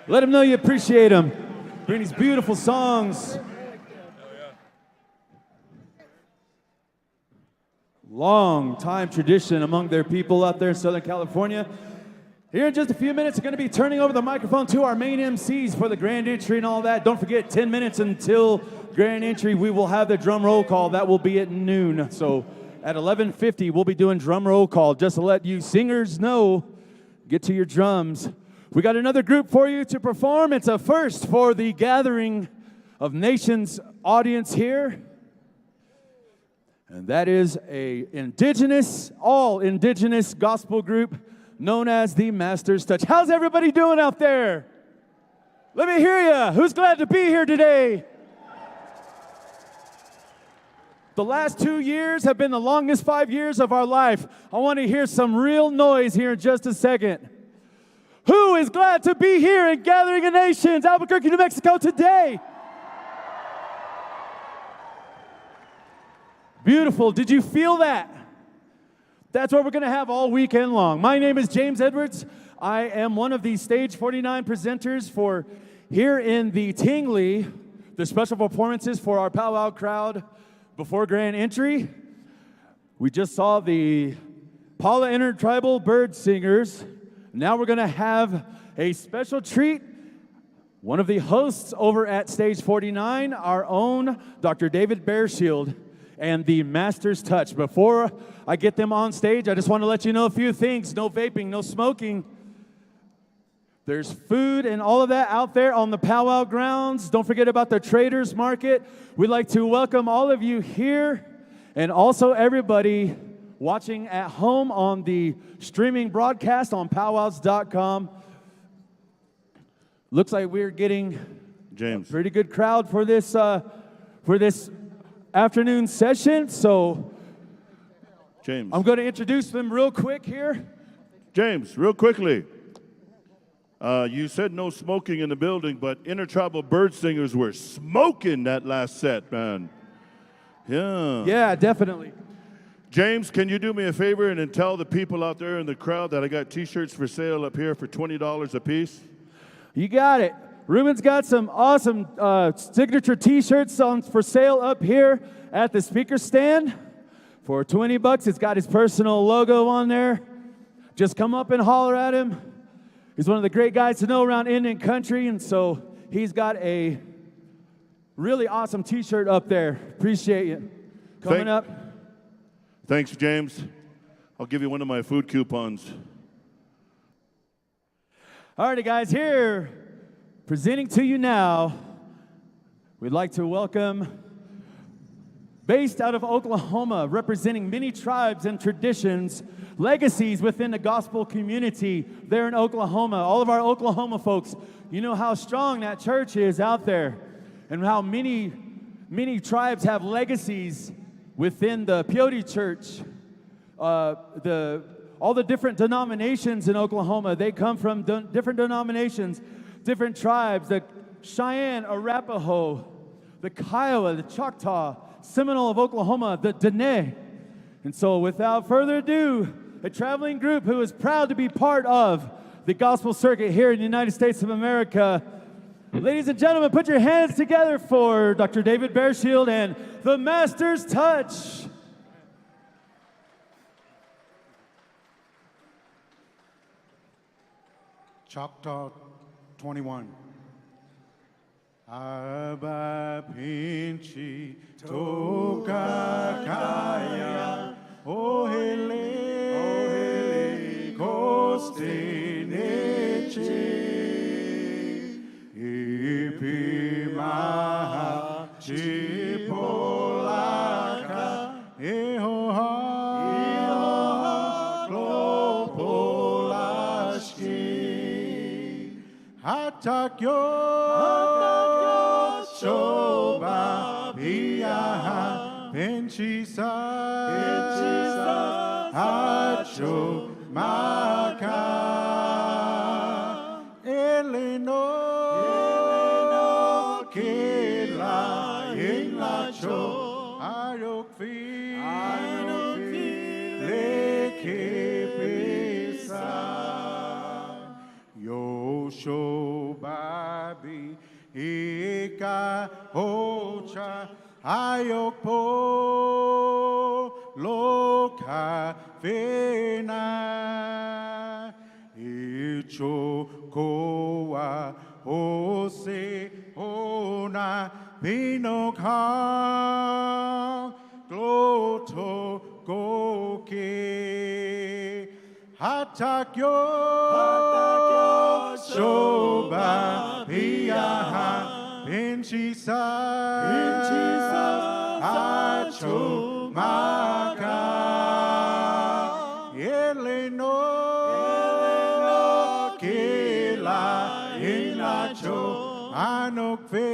Let them know you appreciate them. Bring these beautiful songs. Long time tradition among their people out there in Southern California. Here in just a few minutes, we're going to be turning over the microphone to our main MCs for the grand entry and all that. Don't forget, 10 minutes until grand entry, we will have the drum roll call. That will be at noon. So at 11:50, we'll be doing drum roll call. Just to let you singers know, get to your drums. We got another group for you to perform. It's a first for the Gathering of Nations audience here. And that is a Indigenous, all Indigenous gospel group known as the Master's Touch. How's everybody doing out there? Let me hear you. Who's glad to be here today? The last 2 years have been the longest 5 years of our life. I want to hear some real noise here in just a second. Who is glad to be here in Gathering of Nations, Albuquerque, New Mexico today? Beautiful. Did you feel that? That's what we're going to have all weekend long. My name is James Edwards. I am one of the Stage 49 presenters for here in the Tingley, the special performances for our Powwow crowd before grand entry. We just saw the Paula Intertribal Bird Singers. Now we're going to have a special treat. One of the hosts over at Stage 49, our own Dr. David Bearshield, and the Master's Touch. Before I get them on stage, I just want to let you know a few things. No vaping, no smoking. There's food and all of that out there on the Powwow grounds. Don't forget about the Traders Market. We'd like to welcome all of you here and also everybody watching at home on the streaming broadcast on powwows.com. Looks like we're getting James. a pretty good crowd for this afternoon session. So James. I'm going to introduce them real quick here. James, real quickly. You said no smoking in the building, but Intertribal Bird Singers were smoking that last set, man. Yeah. Yeah, definitely. James, can you do me a favor and then tell the people out there in the crowd that I got T-shirts for sale up here for $20 a piece? You got it. Ruben's got some awesome signature T-shirts for sale up here at the speaker stand for $20. It's got his personal logo on there. Just come up and holler at him. He's one of the great guys to know around Indian country, and so he's got a really awesome T-shirt up there. Appreciate you. Coming up. Thanks, James. I'll give you one of my food coupons. All righty, guys, here, presenting to you now, we'd like to welcome, based out of Oklahoma, representing many tribes and traditions, legacies within the gospel community there in Oklahoma. All of our Oklahoma folks, you know how strong that church is out there and how many tribes have legacies within the Peyote Church. All the different denominations in Oklahoma, they come from different denominations, different tribes, the Cheyenne, Arapaho, the Kiowa, the Choctaw, Seminole of Oklahoma, the Dene. And so without further ado, a traveling group who is proud to be part of the gospel circuit here in the United States of America. Ladies and gentlemen, put your hands together for Dr. David Bearshield and the Master's Touch. Choctaw 21. Aba pinchi toka kaya ohele koste neche ipi maha chipolaka ehoha klopolashki hatakyo Shoba Piyaha Penchisa Hacho Maka Eleno Kela Inlacho Ayokfi babi ika hocha ayokpo loka vena icho koa ose ona vinokha gloto goke hatakyo shoba piyaha pinchisa acho maka eleno kila inacho anokve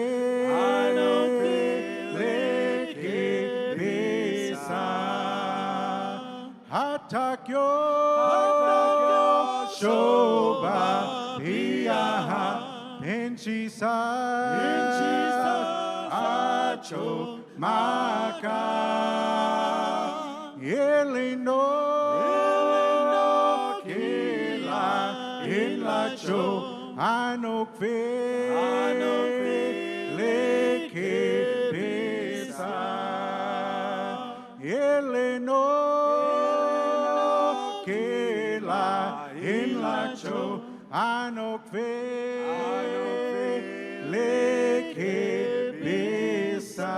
leke pesa hatakyo shoba piyaha pinchisa acho maka eleno kila inacho anokve leke pesa eleno kila inacho anokve leke pesa.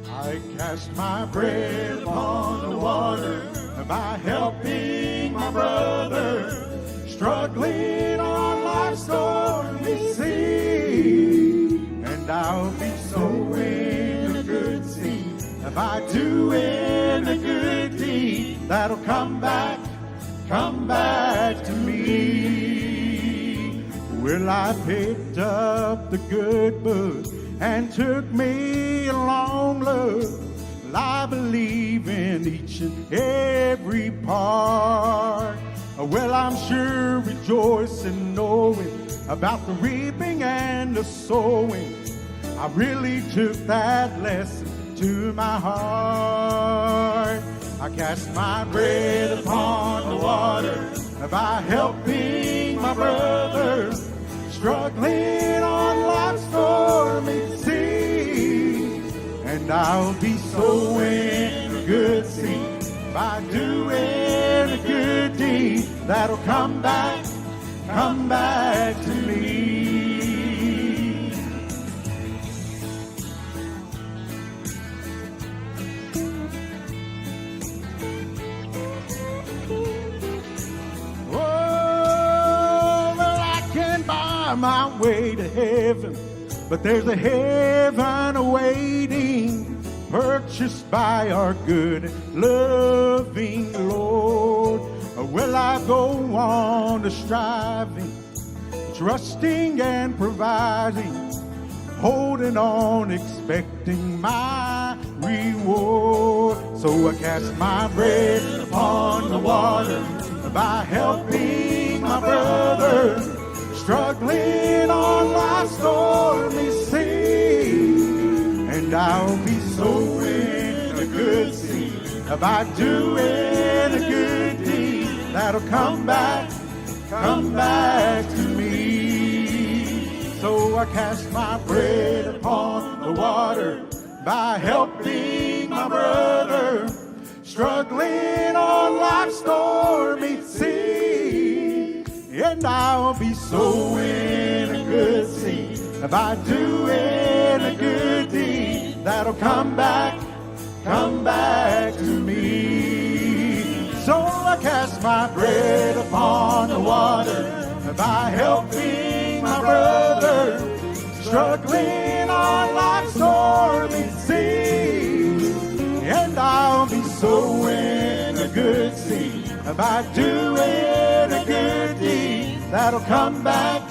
I cast my bread upon the water by helping my brother struggling on life's stormy sea. And I'll be sowing a good seed by doing a good deed that'll come back to me. Well, I picked up the good book and took me a long look. Well, I believe in each and every part. Well, I'm sure rejoicing, knowing about the reaping and the sowing. I really took that lesson to my heart. I cast my bread upon the water by helping my brother struggling on life's stormy sea. And I'll be sowing a good seed by doing a good deed that'll come back to me. My way to heaven, but there's a heaven awaiting, purchased by our good and loving Lord. Well, I go on to striving, trusting and providing, holding on, expecting my reward. So I cast my bread upon the water by helping my brother struggling on life's stormy sea. And I'll be sowing a good seed by doing a good deed that'll come back to me. So I cast my bread upon the water by helping my brother struggling on life's stormy sea. And I'll be sowing a good seed by doing a good deed that'll come back to me. So I cast my bread upon the water by helping my brother struggling on life's stormy sea. And I'll be sowing a good seed by doing a good deed that'll come back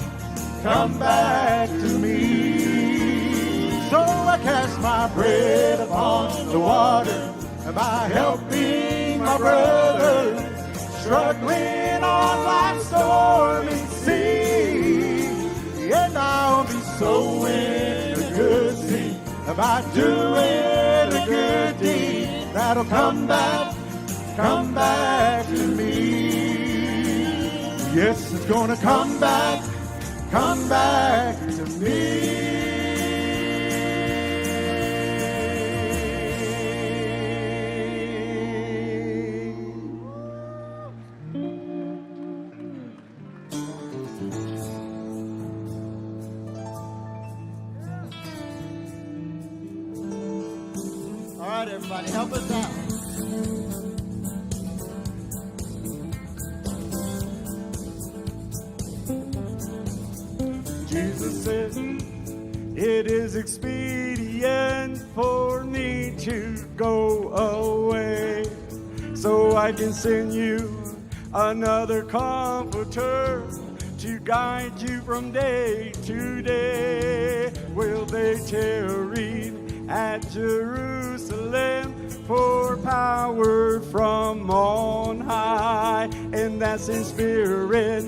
to me. So I cast my bread upon the water by helping my brother struggling on life's stormy sea. And I'll be sowing a good seed by doing a good deed that'll come back to me. Yes, it's gonna come back to me. All right, everybody, help us out. Jesus said, it is expedient for me to go away, so I can send you another comforter to guide you from day to day. Will they tarry at Jerusalem for power from on high? And that's in spirit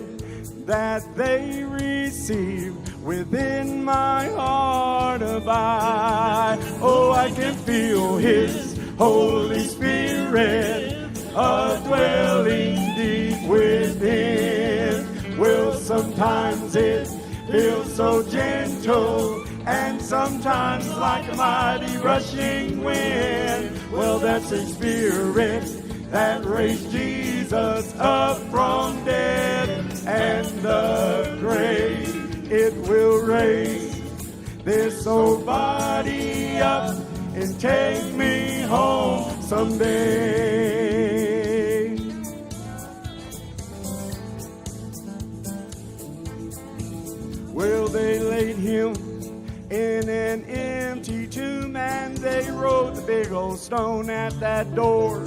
that they receive within my heart abide. Oh, I can feel His Holy Spirit dwelling deep within. Well, sometimes it feels so gentle, and sometimes like a mighty rushing wind. Well, that's His Spirit that raised Jesus up from dead, and the grave, it will raise this old body up and take me home someday. Well, they laid Him in an empty tomb, and they rolled the big old stone at that door.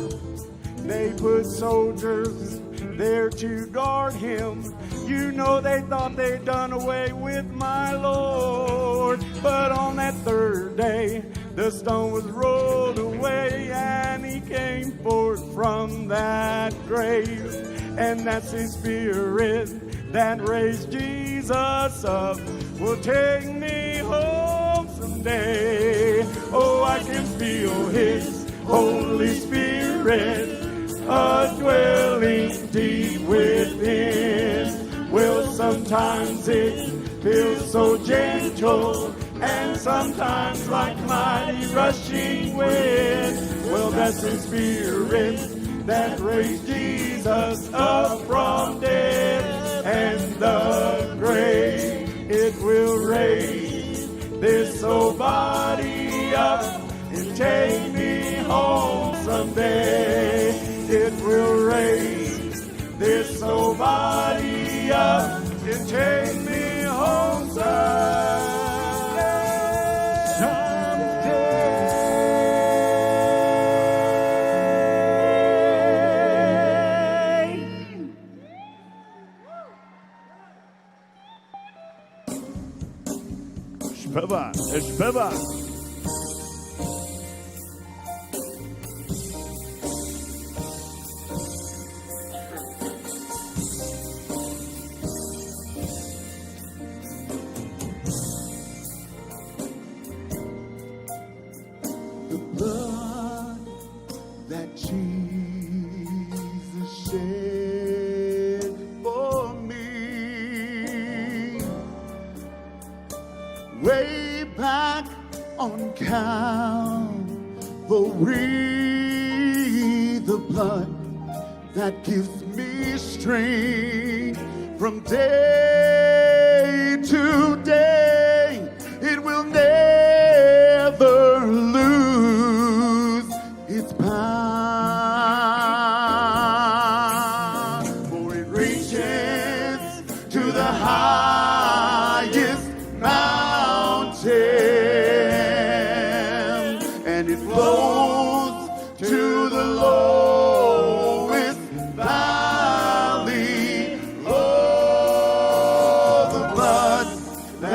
They put soldiers there to guard Him. You know, they thought they'd done away with my Lord. But on that third day, the stone was rolled away, and He came forth from that grave. And that's His Spirit that raised Jesus up, will take me home someday. Oh, I can feel His Holy Spirit dwelling deep within. Well, sometimes it feels so gentle, and sometimes like mighty rushing wind. Well, that's His Spirit that raised Jesus up from dead, and the grave, it will raise this old body up and take me home someday. It will raise this old body up and take me home someday. Śpiewa, śpiewa. The blood that Jesus shed for me way back on Calvary, the blood that gives me strength from day to day. It will never lose its power, for it reaches to the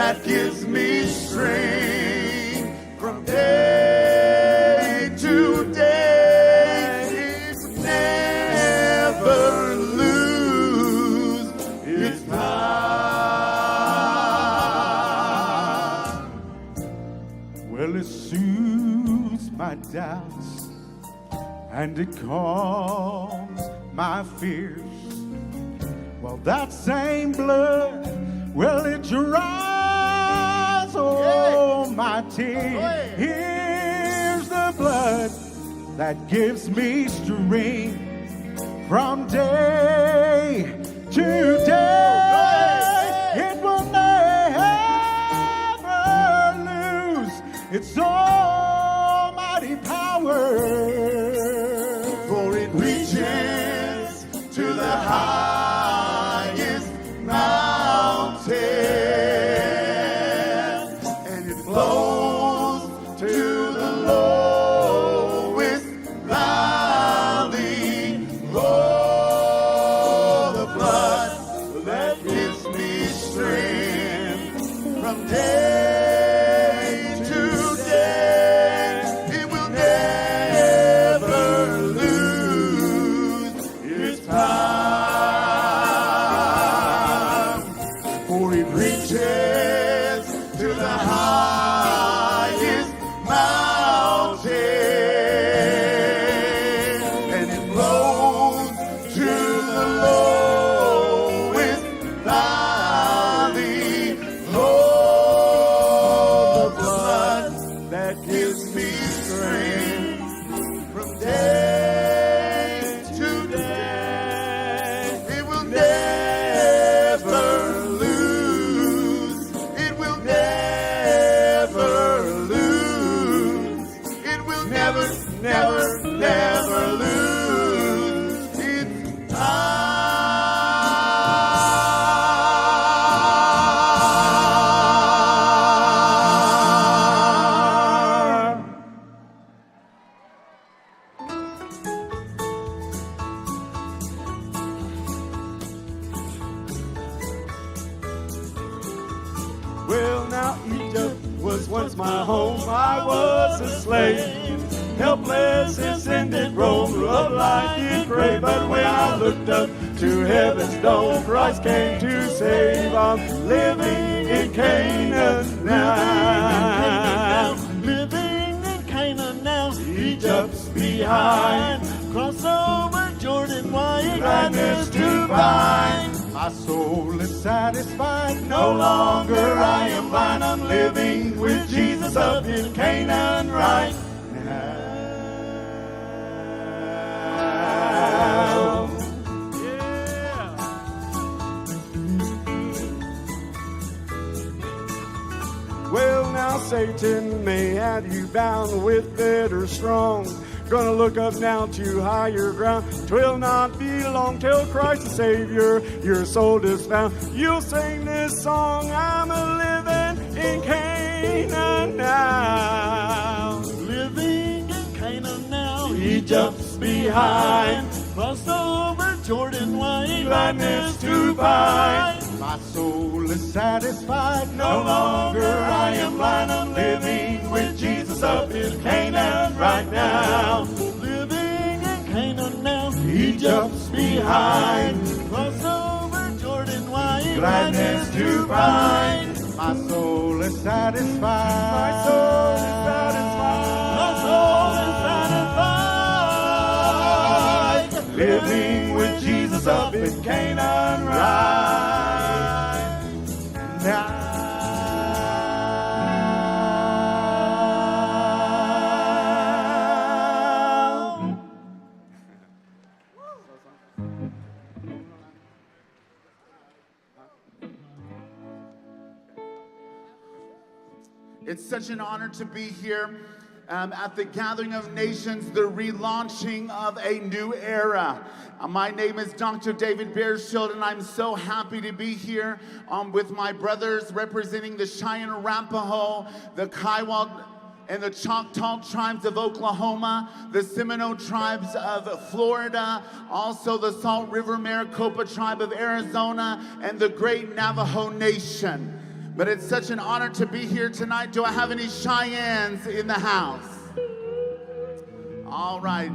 that gives me strength from day to day. It never lose its power. Well, it soothes my doubts and it calms my fears. Well, that same blood, well, it dries all my tears. Here's the blood that gives me strength from day to day. It will never lose its almighty power. For it reaches to the highest mountain, and it flows to the lowest valley. Oh, the blood that gives me strength from day to day. It will never lose its power. For it reaches to the highest mountain, and it flows to the lowest valley. Oh, the blood that gives me strength from day to day. It will never lose. It will never lose. It will never, never, never lose its power. Well, now Egypt was once my home. I was a slave, helpless and sin did roam. Love life did pray, but when I looked up to heaven's dome, Christ came to save. I'm living in Canaan now. Living in Canaan now. Egypt's behind. Cross over Jordan wide, gladness to find. My soul is satisfied, no longer I am blind. I'm living with Jesus up in Canaan right now. Yeah. Well, now Satan may have you bound with bitter strong. Gonna look up now to higher ground. 'Twill not be long till Christ the Savior your soul is found. You'll sing this song, I'm a living in Canaan now. Living in Canaan now. Egypt's behind. Crossed over Jordan wide, gladness to find. My soul is satisfied, no longer I am blind. I'm living with Jesus up in Canaan right now. Living in Canaan now. Egypt's behind. Cross over Jordan wide, gladness to find. My soul is satisfied. My soul is satisfied. My soul is satisfied. Living with Jesus up in Canaan right now. It's such an honor to be here at the Gathering of Nations, the relaunching of a new era. My name is Dr. David Bearshield, and I'm so happy to be here with my brothers representing the Cheyenne Arapaho, the Kiowa, and the Choctaw tribes of Oklahoma, the Seminole tribes of Florida, also the Salt River Maricopa tribe of Arizona, and the great Navajo Nation. But it's such an honor to be here tonight. Do I have any Cheyennes in the house? All right.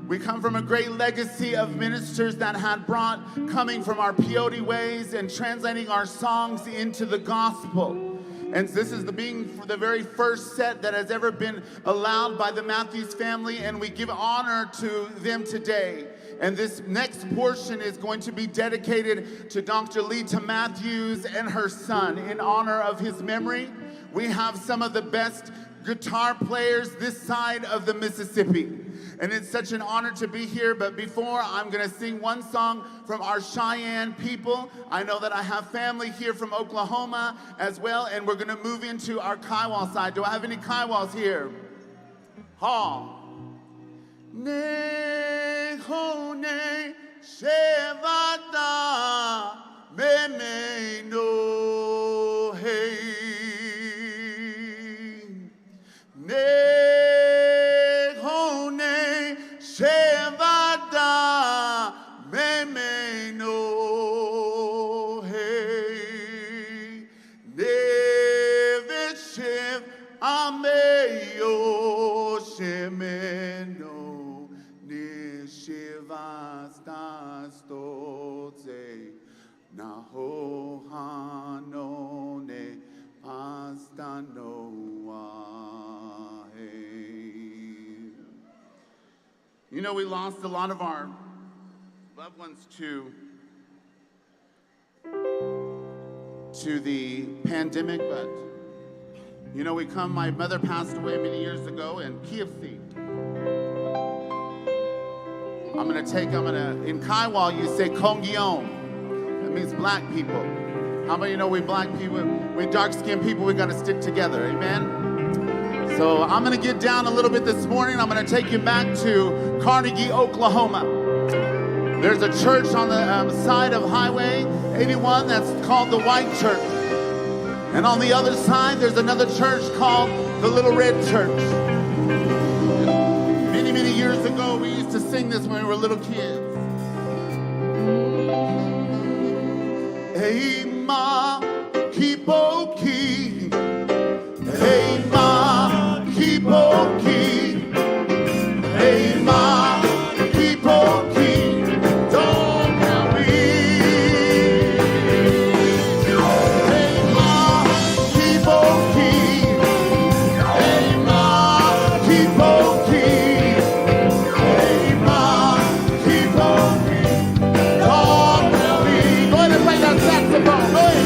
We come from a great legacy of ministers that had brought coming from our peyote ways and translating our songs into the gospel. And this is being the very first set that has ever been allowed by the Matthews family, and we give honor to them today. And this next portion is going to be dedicated to Dr. Lita Matthews and her son in honor of his memory. We have some of the best guitar players this side of the Mississippi. And it's such an honor to be here. But before, I'm going to sing one song from our Cheyenne people. I know that I have family here from Oklahoma as well, and we're going to move into our Kiowa side. Do I have any Kiowas here? Ha. Ne hone shevata me no hey. Ne hone shevada me no hey. Ne vishev ameyo shemeno ne shivastas totse na ho hanone pasta noa. You know, we lost a lot of our loved ones to the pandemic, but you know, my mother passed away many years ago in KFC. In Kiowa, you say Kongyeon. That means black people. How about you know we black people, we dark-skinned people, we gotta stick together, amen? So I'm gonna get down a little bit this morning. I'm gonna take you back to Carnegie, Oklahoma. There's a church on the side of Highway 81 that's called the White Church. And on the other side, there's another church called the Little Red Church. Many, many years ago, we used to sing this when we were little kids. Hey, Ma, keep okay. Hey, Ma, keep okay. Hey, Ma, keep okay. Don't tell me. Hey, Ma, keep okay. Hey, Ma, keep okay. Hey, Ma, keep okay. Don't tell me. Go ahead and play that saxophone. Go ahead.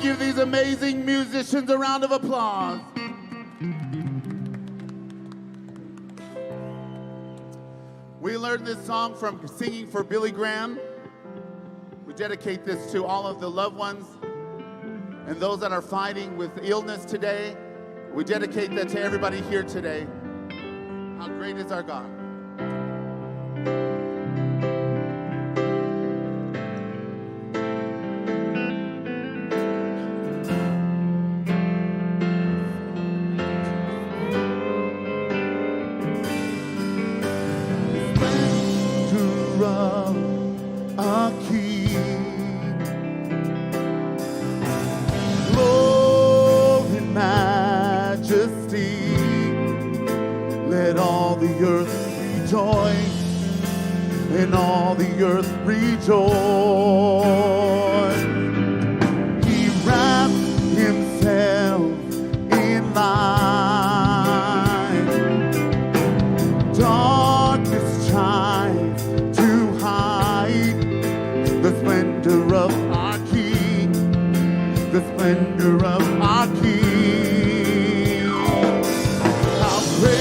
give these amazing musicians a round of applause. We learned this song from singing for Billy Graham. We dedicate this to all of the loved ones and those that are fighting with illness today. We dedicate that to everybody here today. How great is our God? And all the earth rejoice. He wrapped himself in light. Darkness tries to hide the splendor of our King, the splendor of our King. How great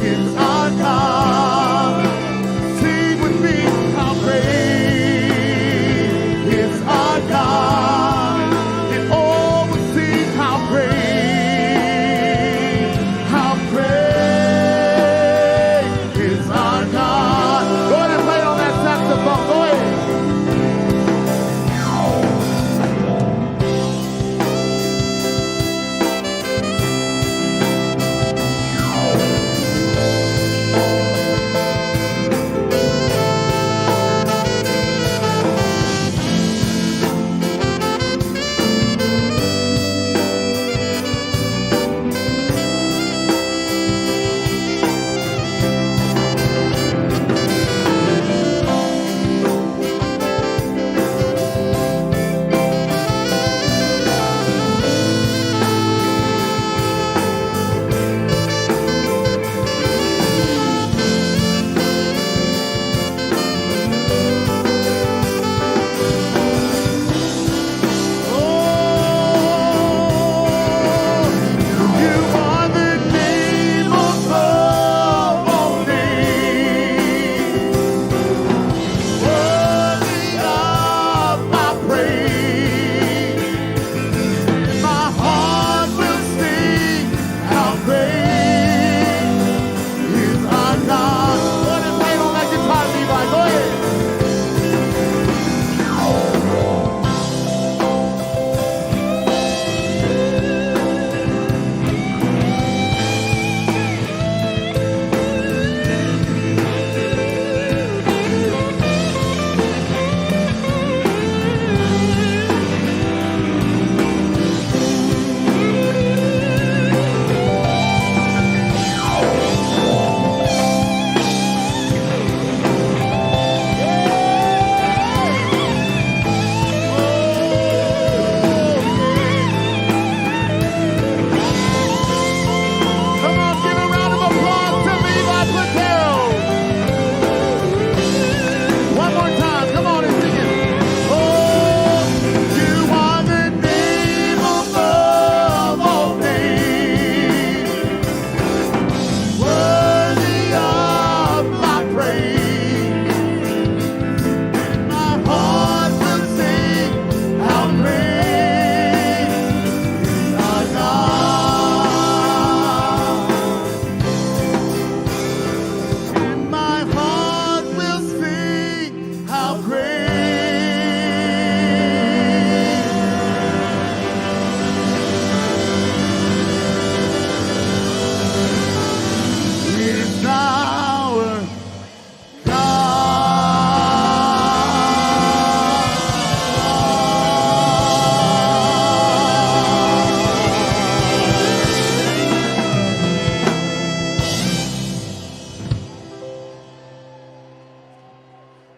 is our God!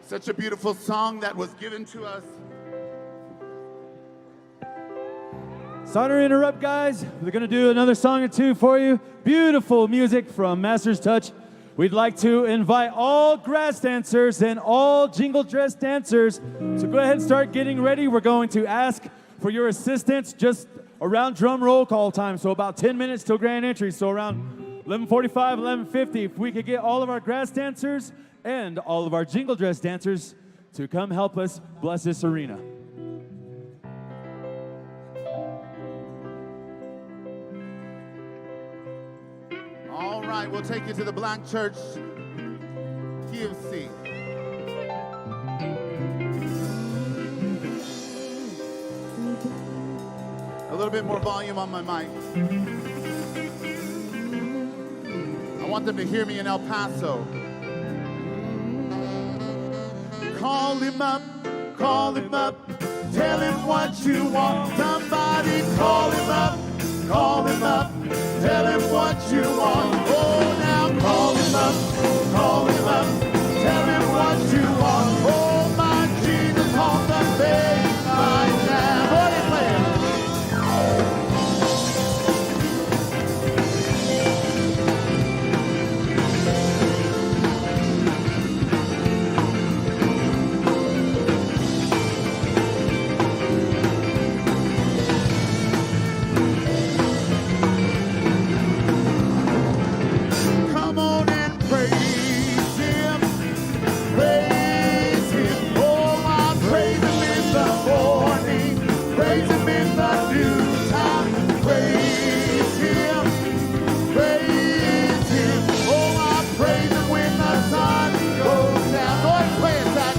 Such a beautiful song that was given to us. Sorry to interrupt, guys. We're going to do another song or two for you. Beautiful music from Master's Touch. We'd like to invite all grass dancers and all jingle dress dancers to go ahead and start getting ready. We're going to ask for your assistance just around drum roll call time, so about 10 minutes till grand entry, so around 11:45, 11:50. If we could get all of our grass dancers and all of our jingle dress dancers to come help us bless this arena. All right, we'll take you to the Black Church, key of C. A little bit more volume on my mic. I want them to hear me in El Paso. Call him up, tell him what you want. Somebody call him up, tell him what you want. Oh, now call him up, tell him what you want. Oh, my Jesus on the bass right now. What are you playing? Come on and praise him. Praise him. Oh, I praise him in the morning. Praise him in the noontime. Praise him. Praise him. Oh, I praise him when the sun goes down. Go ahead and play it, Zach.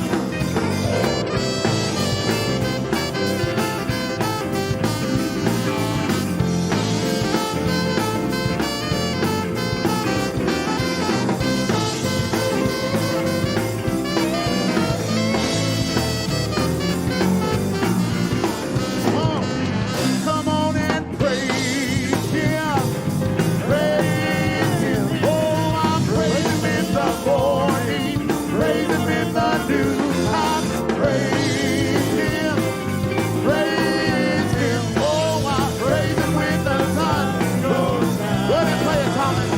Come on and praise him. Praise him. Oh, I praise him in the morning. Praise him in the noontime. Praise him. Praise him. Oh, I praise him when the sun goes down. Go ahead and play it, Thomas.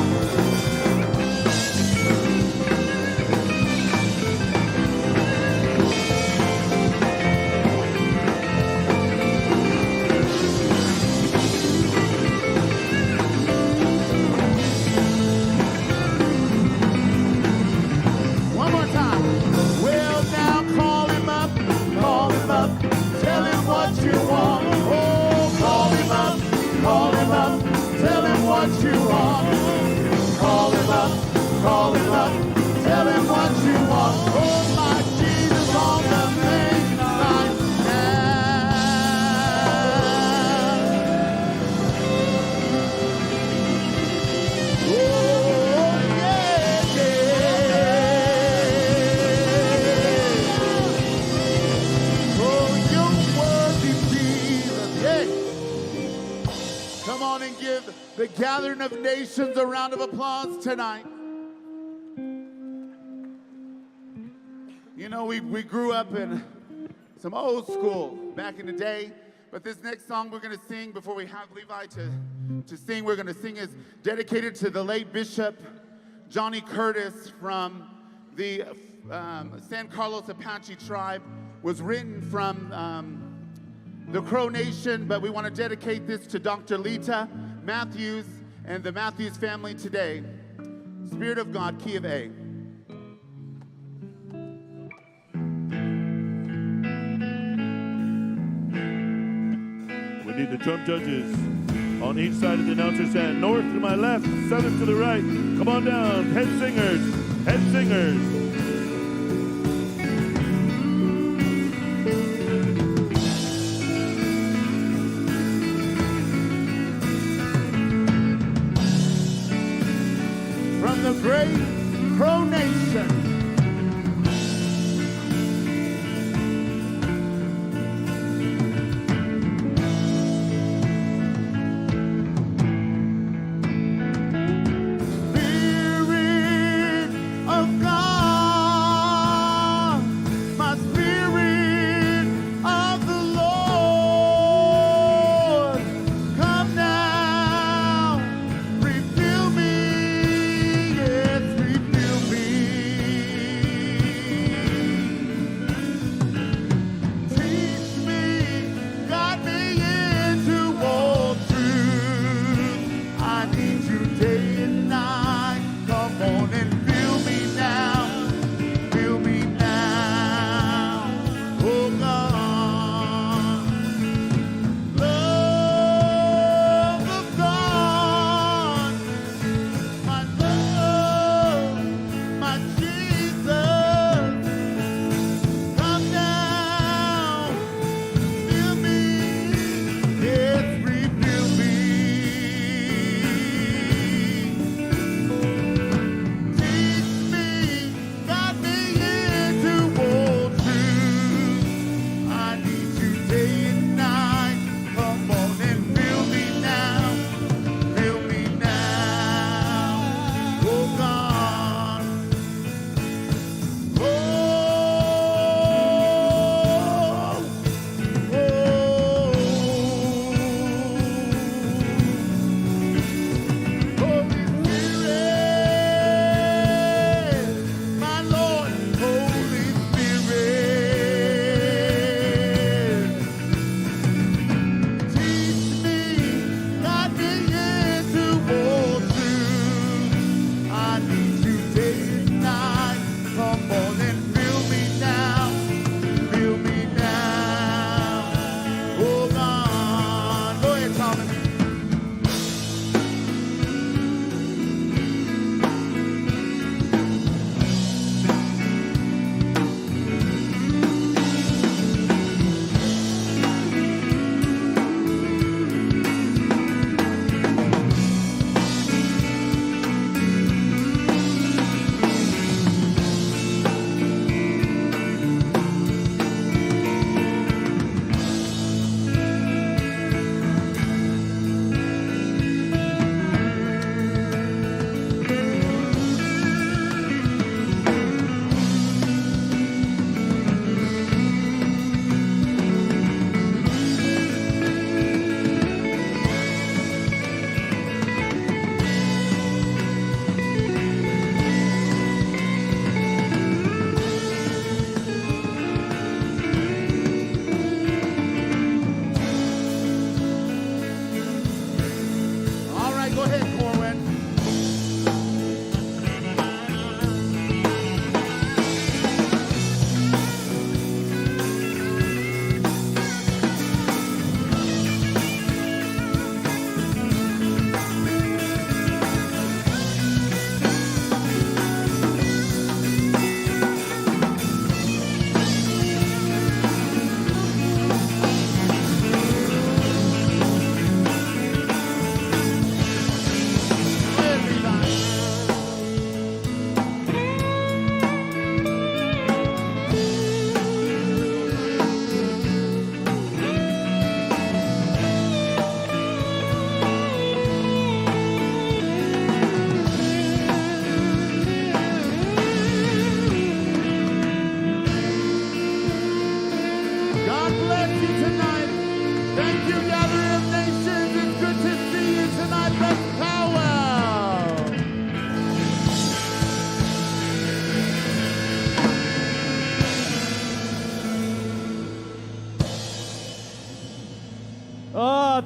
One more time. Well, now call him up, tell him what you want. Oh, call him up, tell him what you want. Call him up, tell him what you want. Oh, my Jesus on the main line now. Oh, yeah, oh, you're worthy, Jesus. Yeah. Come on and give the gathering of nations a round of applause tonight. You know, we grew up in some old school back in the day, but this next song we're going to sing before we have Levi to sing, we're going to sing is dedicated to the late Bishop Johnny Curtis from the San Carlos Apache tribe. Was written from the Crow Nation, but we want to dedicate this to Dr. Lita Matthews and the Matthews family today. Spirit of God, key of A. We need the drum judges on each side of the announcer stand. North to my left, southern to the right. Come on down, head singers, head singers. From the great Crow Nation. Spirit of God, my spirit of the Lord, come now, refill me, yes, refill me.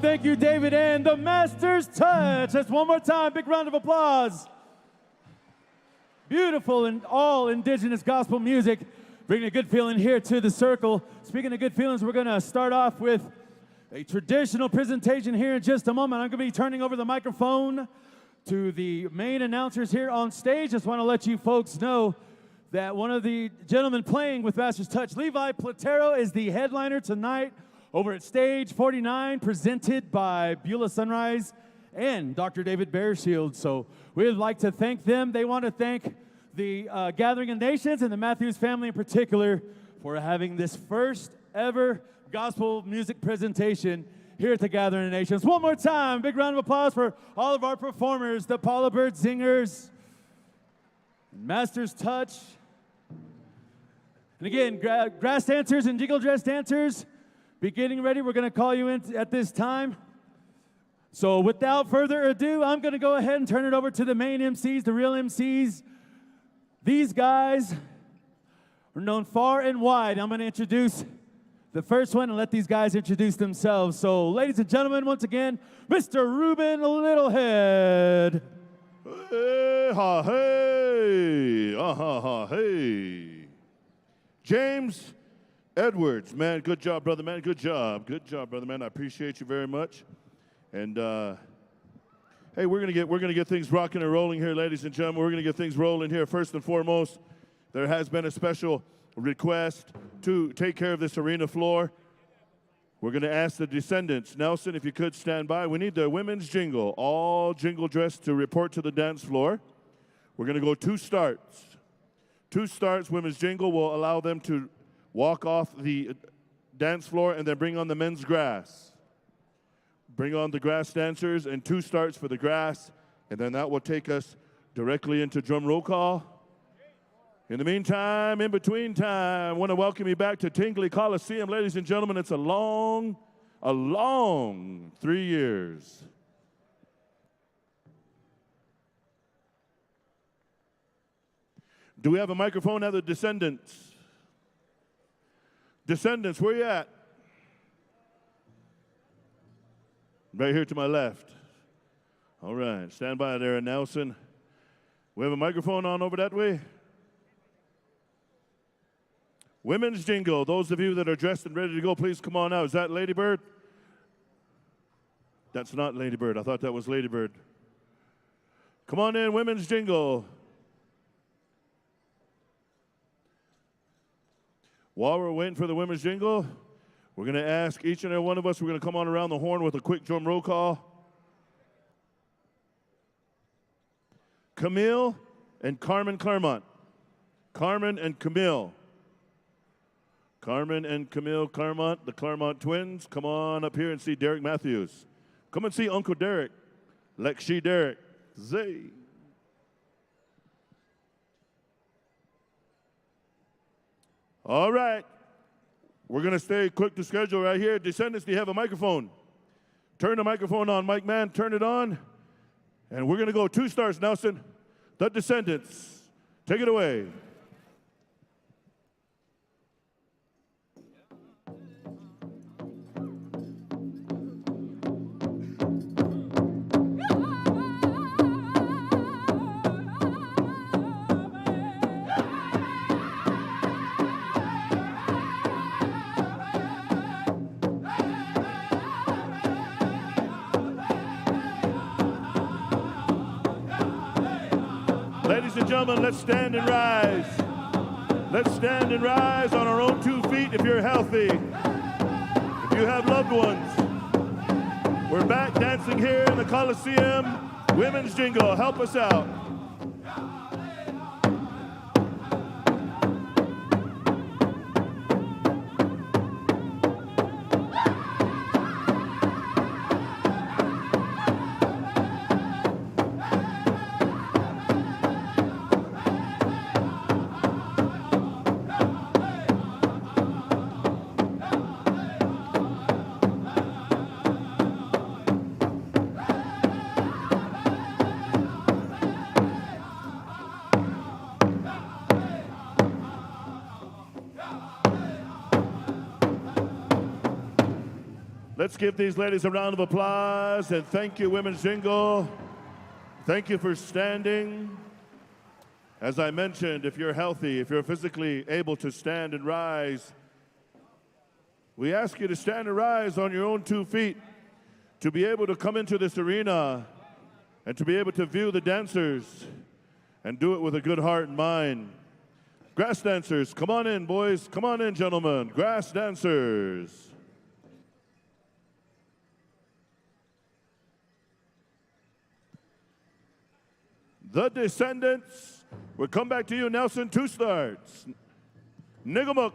Thank you, David, and the Master's Touch. That's one more time. Big round of applause. Beautiful and all Indigenous gospel music. Bringing a good feeling here to the circle. Speaking of good feelings, we're going to start off with a traditional presentation here in just a moment. I'm going to be turning over the microphone to the main announcers here on stage. Just want to let you folks know that one of the gentlemen playing with Master's Touch, Levi Platero, is the headliner tonight over at stage 49, presented by Beulah Sunrise and Dr. David Bearshield. So we'd like to thank them. They want to thank the Gathering of Nations and the Matthews family in particular for having this first ever gospel music presentation here at the Gathering of Nations. One more time, big round of applause for all of our performers, the Paula Bird Singers, Master's Touch, and again, grass dancers and jiggle dress dancers, be getting ready. We're going to call you in at this time. So without further ado, I'm going to go ahead and turn it over to the main MCs, the real MCs. These guys are known far and wide. I'm going to introduce the first one and let these guys introduce themselves. So, ladies and gentlemen, once again, Mr. Ruben Littlehead. Hey, ha, hey, ha, hey. James Edwards, man, good job, brother, man, good job, brother, man. I appreciate you very much. And hey, we're gonna get things rocking and rolling here, ladies and gentlemen. We're gonna get things rolling here. First and foremost, there has been a special request to take care of this arena floor. We're gonna ask the descendants. Nelson, if you could stand by. We need the women's jingle, all jingle dressed, to report to the dance floor. We're gonna go 2 starts. 2 starts, women's jingle will allow them to walk off the dance floor and then bring on the men's grass. Bring on the grass dancers, and 2 starts for the grass, and then that will take us directly into drum roll call. In the meantime, in between time, I want to welcome you back to Tingley Coliseum. Ladies and gentlemen, it's a long 3 years. Do we have a microphone at the descendants? Descendants, where you at? Right here to my left. All right, stand by there, Nelson. We have a microphone on over that way. Women's jingle. Those of you that are dressed and ready to go, please come on out. Is that Lady Bird? That's not Lady Bird. I thought that was Lady Bird. Come on in, women's jingle. While we're waiting for the women's jingle, we're going to ask each and every one of us, we're going to come on around the horn with a quick drum roll call. Camille and Carmen Claremont. Carmen and Camille. Carmen and Camille Claremont, the Claremont twins. Come on up here and see Derek Matthews. Come and see Uncle Derek. Lexi Derek. Zay. All right. We're going to stay quick to schedule right here. Descendants, do you have a microphone? Turn the microphone on, Mike Man. Turn it on. And we're going to go 2 starts, Nelson. The Descendants. Take it away. Ladies and gentlemen, let's stand and rise. Let's stand and rise on our own 2 feet if you're healthy. If you have loved ones. We're back dancing here in the Coliseum. Women's jingle, help us out. Let's give these ladies a round of applause, and thank you, Women's Jingle. Thank you for standing. As I mentioned, if you're healthy, if you're physically able to stand and rise, we ask you to stand and rise on your own 2 feet to be able to come into this arena and to be able to view the dancers and do it with a good heart and mind. Grass dancers, come on in, boys. Come on in, gentlemen. Grass dancers. The Descendants. We'll come back to you, Nelson. 2 starts. Niggamook.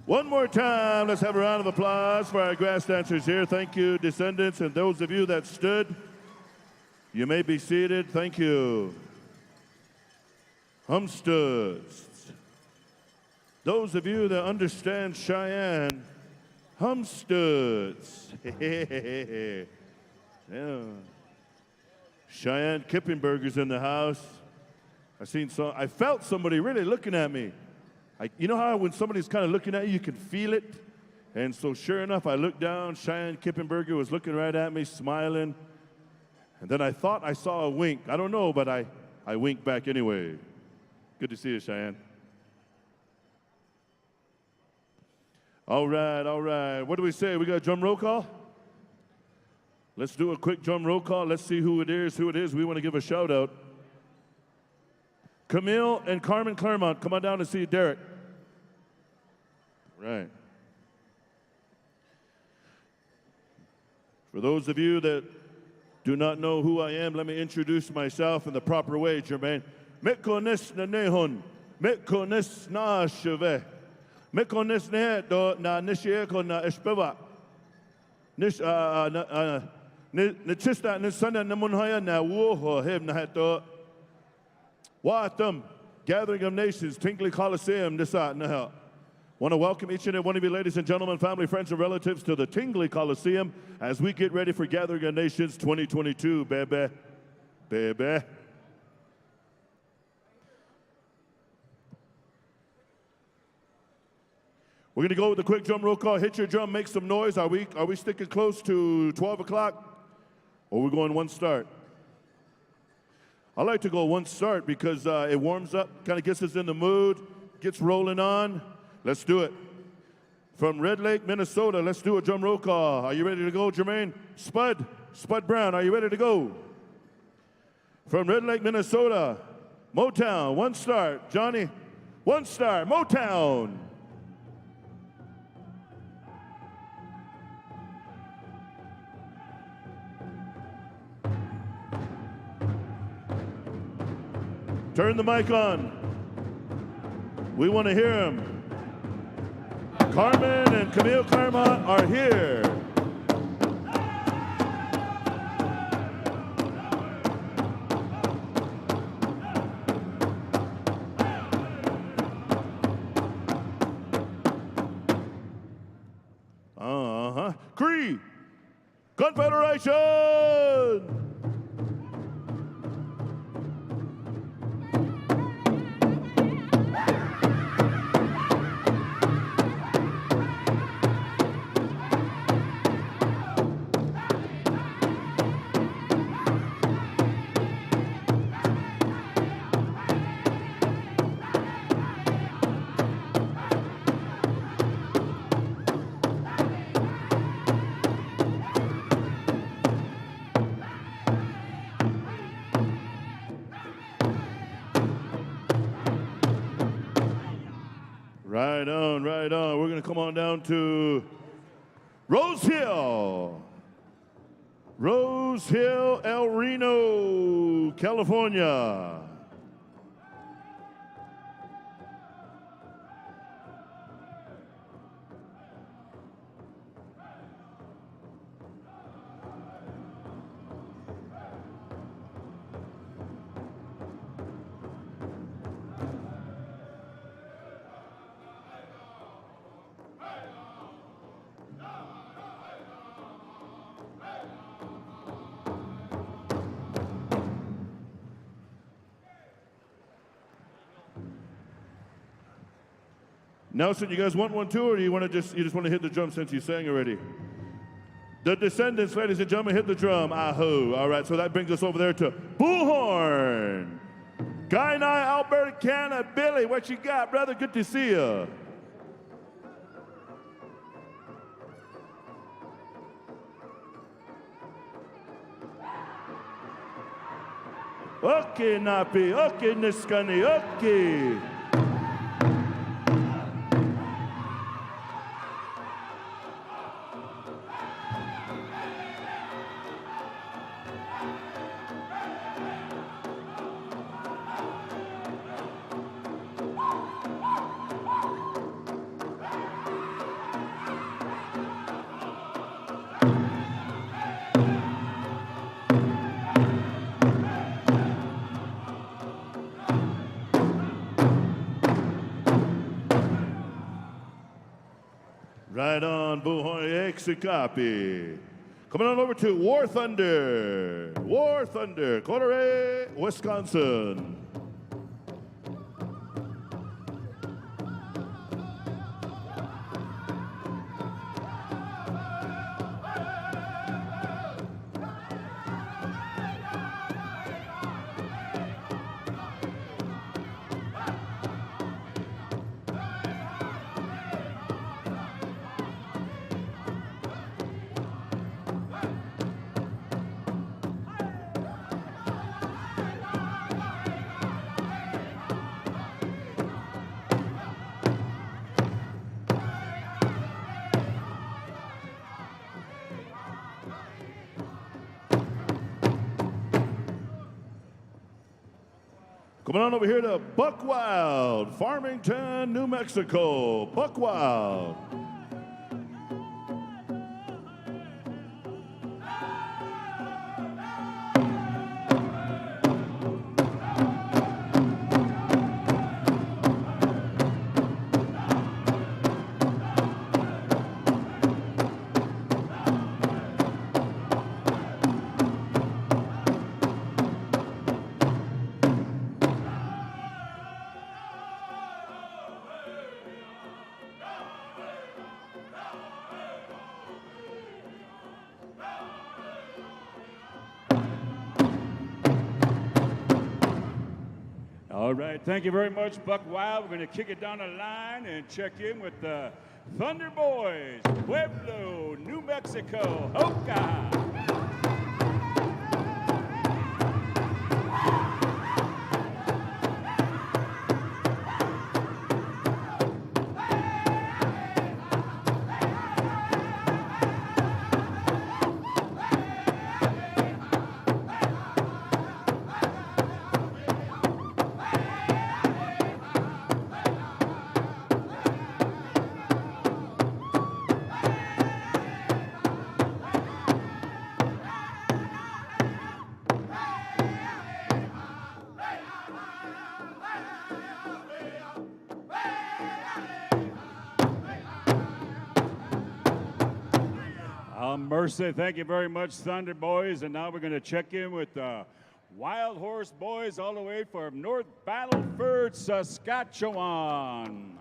One more time, let's have a round of applause for our grass dancers here. Thank you, Descendants, and those of you that stood, you may be seated. Thank you. Humstuds. Those of you that understand Cheyenne, Humstuds. Yeah. Cheyenne Kippenberger's in the house. I felt somebody really looking at me. You know how when somebody's kind of looking at you, you can feel it? And so sure enough, I looked down. Cheyenne Kippenberger was looking right at me, smiling. And then I thought I saw a wink. I don't know, but I winked back anyway. Good to see you, Cheyenne. All right, all right. What do we say? We got a drum roll call? Let's do a quick drum roll call. Let's see who it is. We want to give a shout out. Camille and Carmen Claremont, come on down to see Derek. Right. For those of you that do not know who I am, let me introduce myself in the proper way, Jermaine. Mekonis na nehon, mekonis na sheve, mekonis ne do na nishieko na espeva, nish na chista nisana na munhaya na wuho heb na hato. Watam, Gathering of Nations, Tingley Coliseum, Nisa Naha. Want to welcome each and every one of you, ladies and gentlemen, family, friends, and relatives, to the Tingley Coliseum as we get ready for Gathering of Nations 2022, baby. Baby. We're going to go with a quick drum roll call. Hit your drum, make some noise. Are we sticking close to 12 o'clock? Or are we going one start? I like to go one start because it warms up, kind of gets us in the mood, gets rolling on. Let's do it. From Red Lake, Minnesota, let's do a drum roll call. Are you ready to go, Jermaine? Spud Brown, are you ready to go? From Red Lake, Minnesota, Motown, one start. Johnny, one star, Motown. Turn the mic on. We want to hear him. Carmen and Camille Claremont are here. Cree Confederation. Right on. We're going to come on down to Rose Hill. Rose Hill, El Reno, California. Nelson, you guys want one too, or do you want to you just want to hit the drum since you sang already? The Descendants, ladies and gentlemen, hit the drum. Aho. All right, so that brings us over there to Bullhorn. Guy and I, Alberta, Canada. Billy, what you got, brother? Good to see you. Okay, Napi. Okay, Niskani. Okay. Right on, Bullhorn, Exikapi. Coming on over to War Thunder. War Thunder, Colorado, Wisconsin. Coming on over here to Buck Wild, Farmington, New Mexico. Buck Wild. All right, thank you very much, Buck Wild. We're going to kick it down the line and check in with the Thunder Boys, Pueblo, New Mexico, Hoka. Mercy, thank you very much, Thunder Boys. And now we're going to check in with the Wild Horse Boys all the way from North Battleford, Saskatchewan.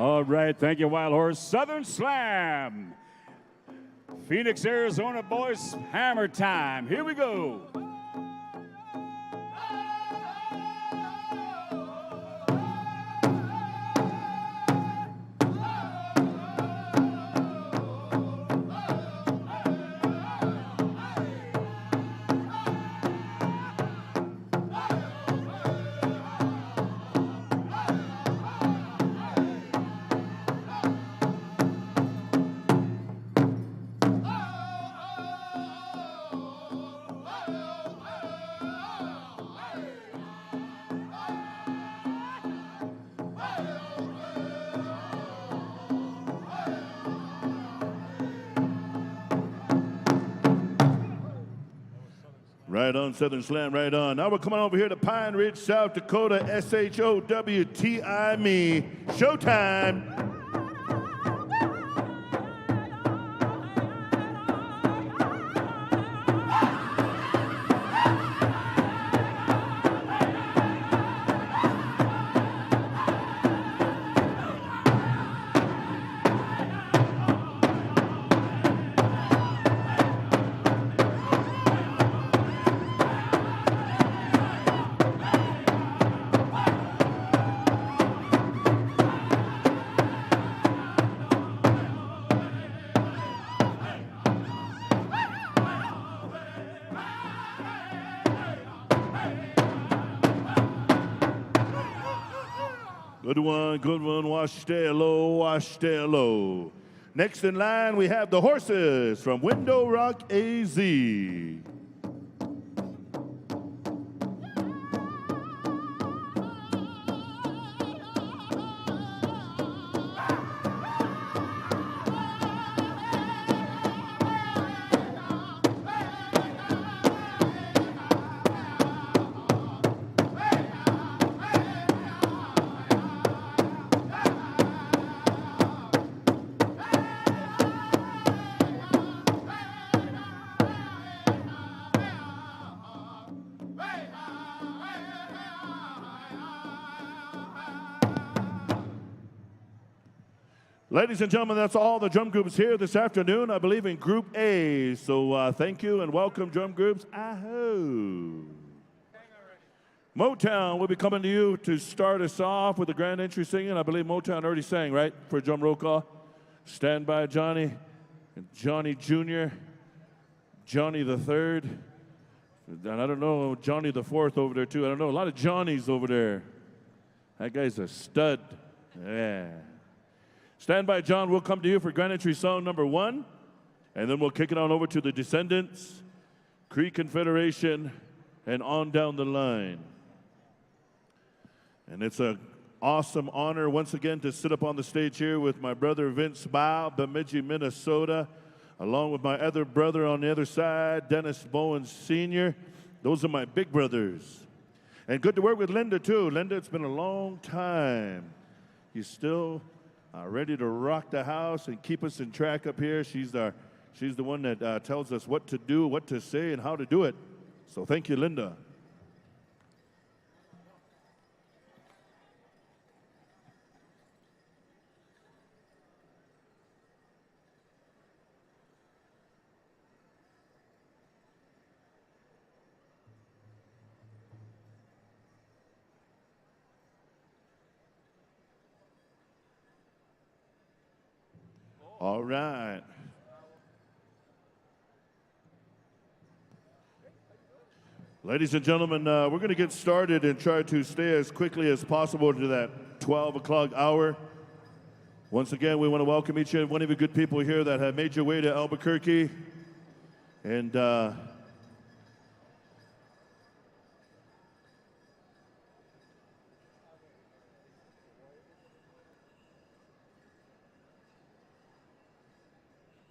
All right, thank you, Wild Horse. Southern Slam. Phoenix, Arizona boys, hammer time. Here we go. Right on, Southern Slam, right on. Now we're coming over here to Pine Ridge, South Dakota, SHOWTIME. Showtime. Good one, wash low, wash low. Next in line, we have the horses from Window Rock, AZ. Ladies and gentlemen, that's all the drum groups here this afternoon, I believe in Group A. So thank you and welcome, drum groups. Aho! Motown will be coming to you to start us off with the grand entry singing. I believe Motown already sang, right, for a drum roll call. Stand by Johnny, Johnny Jr., Johnny the Third, and I don't know, Johnny the Fourth over there too. I don't know, a lot of Johnnies over there. That guy's a stud. Yeah. Stand by, John. We'll come to you for Grand Entry song number 1, and then we'll kick it on over to the Descendants, Cree Confederation, and on down the line. And it's an awesome honor once again to sit up on the stage here with my brother Vince Bao, Bemidji, Minnesota, along with my other brother on the other side, Dennis Bowen Sr. Those are my big brothers. And good to work with Linda, too. Linda, it's been a long time. You still ready to rock the house and keep us in track up here. She's the one that tells us what to do, what to say, and how to do it. So thank you, Linda. All right. Ladies and gentlemen, we're going to get started and try to stay as quickly as possible to that 12 o'clock hour. Once again, we want to welcome each and one of you good people here that have made your way to Albuquerque. And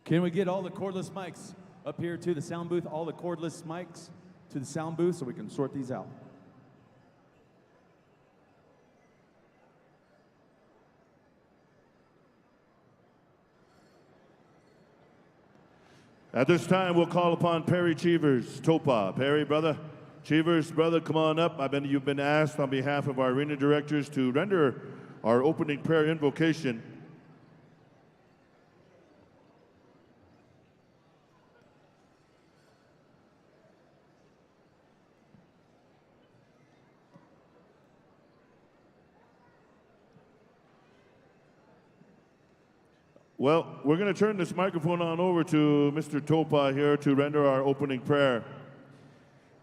can we get all the cordless mics up here to the sound booth? All the cordless mics to the sound booth so we can sort these out. At this time, we'll call upon Perry Cheevers, Topa. Perry, brother. Cheevers, brother, come on up. You've been asked on behalf of our arena directors to render our opening prayer invocation. Well, we're going to turn this microphone on over to Mr. Topa here to render our opening prayer.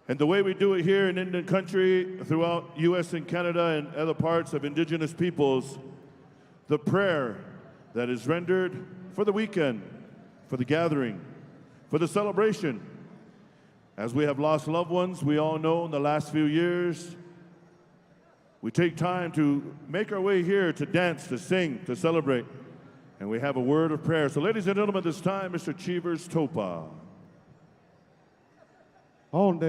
And the way we do it here in Indian country, throughout U.S. and Canada and other parts of Indigenous peoples, the prayer that is rendered for the weekend, for the gathering, for the celebration. As we have lost loved ones, we all know in the last few years, we take time to make our way here to dance, to sing, to celebrate. And we have a word of prayer. So ladies and gentlemen, this time, Mr. Cheevers Topa. Our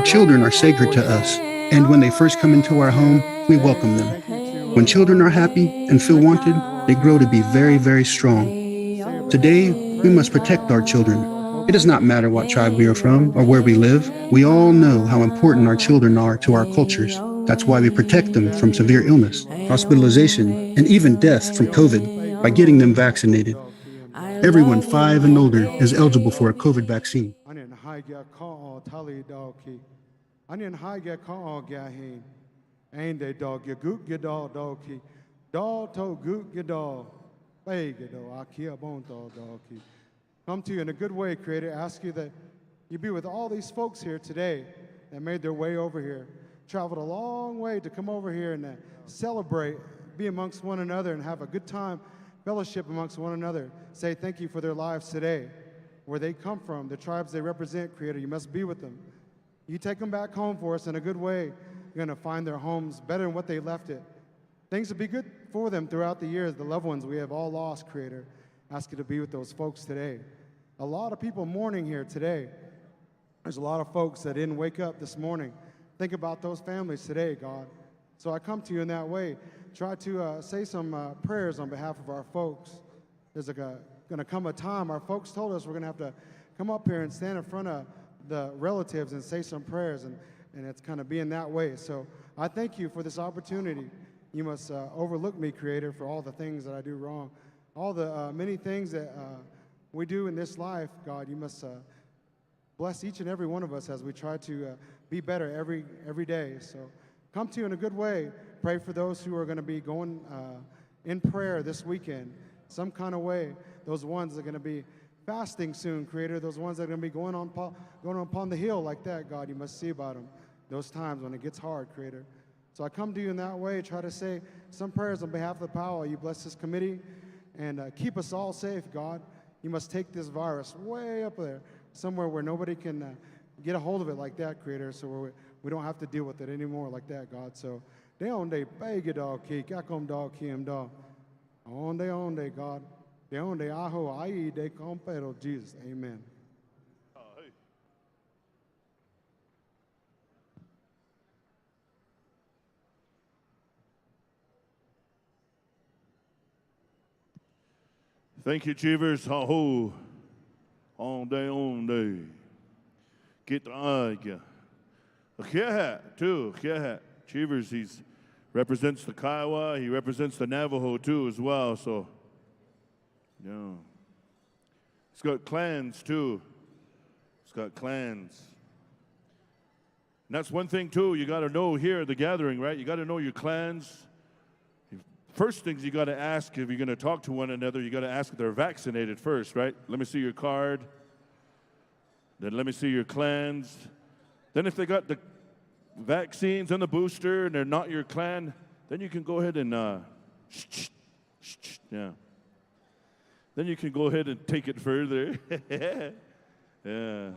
children are sacred to us, and when they first come into our home, we welcome them. When children are happy and feel wanted, they grow to be very, very strong. Today, we must protect our children. It does not matter what tribe we are from or where we live. We all know how important our children are to our cultures. That's why we protect them from severe illness, hospitalization, and even death from COVID by getting them vaccinated. Everyone 5 and older is eligible for a COVID vaccine. Come to you in a good way, Creator. Ask you that you be with all these folks here today that made their way over here, traveled a long way to come over here and celebrate, be amongst one another and have a good time, fellowship amongst one another. Say thank you for their lives today, where they come from, the tribes they represent, Creator. You must be with them. You take them back home for us in a good way. You're going to find their homes better than what they left it. Things will be good for them throughout the years, the loved ones we have all lost, Creator. Ask you to be with those folks today. A lot of people mourning here today. There's a lot of folks that didn't wake up this morning. Think about those families today, God. So I come to you in that way. Try to say some prayers on behalf of our folks. There's going to come a time, our folks told us we're going to have to come up here and stand in front of the relatives and say some prayers, and it's kind of being that way. So I thank you for this opportunity. You must overlook me, Creator, for all the things that I do wrong. All the many things that we do in this life, God, you must bless each and every one of us as we try to be better every day. So come to you in a good way. Pray for those who are going to be going in prayer this weekend, some kind of way. Those ones that are going to be fasting soon, Creator. Those ones that are going to be going upon the hill like that, God, you must see about them. Those times when it gets hard, Creator. So I come to you in that way, try to say some prayers on behalf of the Powwow. You bless this committee and keep us all safe, God. You must take this virus way up there, somewhere where nobody can get a hold of it like that, Creator, so we don't have to deal with it anymore like that, God. So, de onde pege dog ki, kakom dog kim dog. Onde, God. De onde aho ai de compero, Jesus. Amen. Thank you, Cheevers. Ho-ho. Onde. Get the eye. Too. Cheevers, he represents the Kiowa. He represents the Navajo, too, as well. So, yeah. He's got clans, too. He's got clans. And that's one thing, too, you got to know here at the gathering, right? You got to know your clans. First things you got to ask if you're going to talk to one another, you got to ask if they're vaccinated first, right? Let me see your card. Then let me see your clans. Then if they got the vaccines and the booster and they're not your clan, then you can go ahead and, yeah. Then you can go ahead and take it further. Yeah.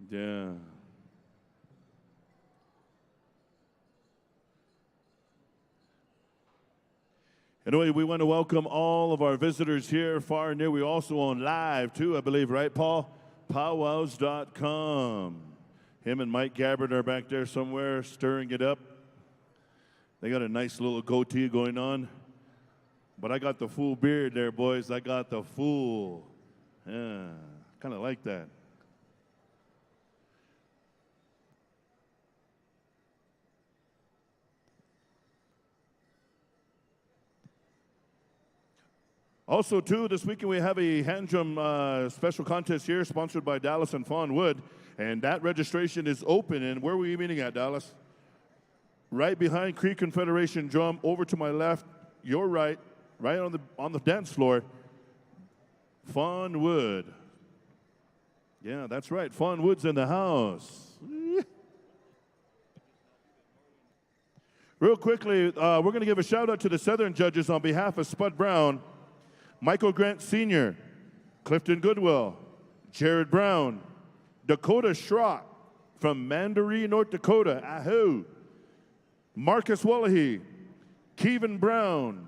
Yeah. Anyway, we want to welcome all of our visitors here, far and near. We're also on live, too, I believe, right, Paul? Powwows.com. Him and Mike Gabbard are back there somewhere stirring it up. They got a nice little goatee going on. But I got the full beard there, boys. I got the full. Yeah, kind of like that. Also, too, this weekend we have a hand drum special contest here sponsored by Dallas and Fawn Wood, and that registration is open. And where are we meeting at, Dallas? Right behind Cree Confederation Drum, over to my left, your right on the dance floor, Fawn Wood. Yeah, that's right, Fawn Wood's in the house. Real quickly, we're going to give a shout out to the Southern judges on behalf of Spud Brown, Michael Grant Sr., Clifton Goodwill, Jared Brown, Dakota Schrock from Mandaree, North Dakota, Aho, Marcus Wallahy, Kevin Brown,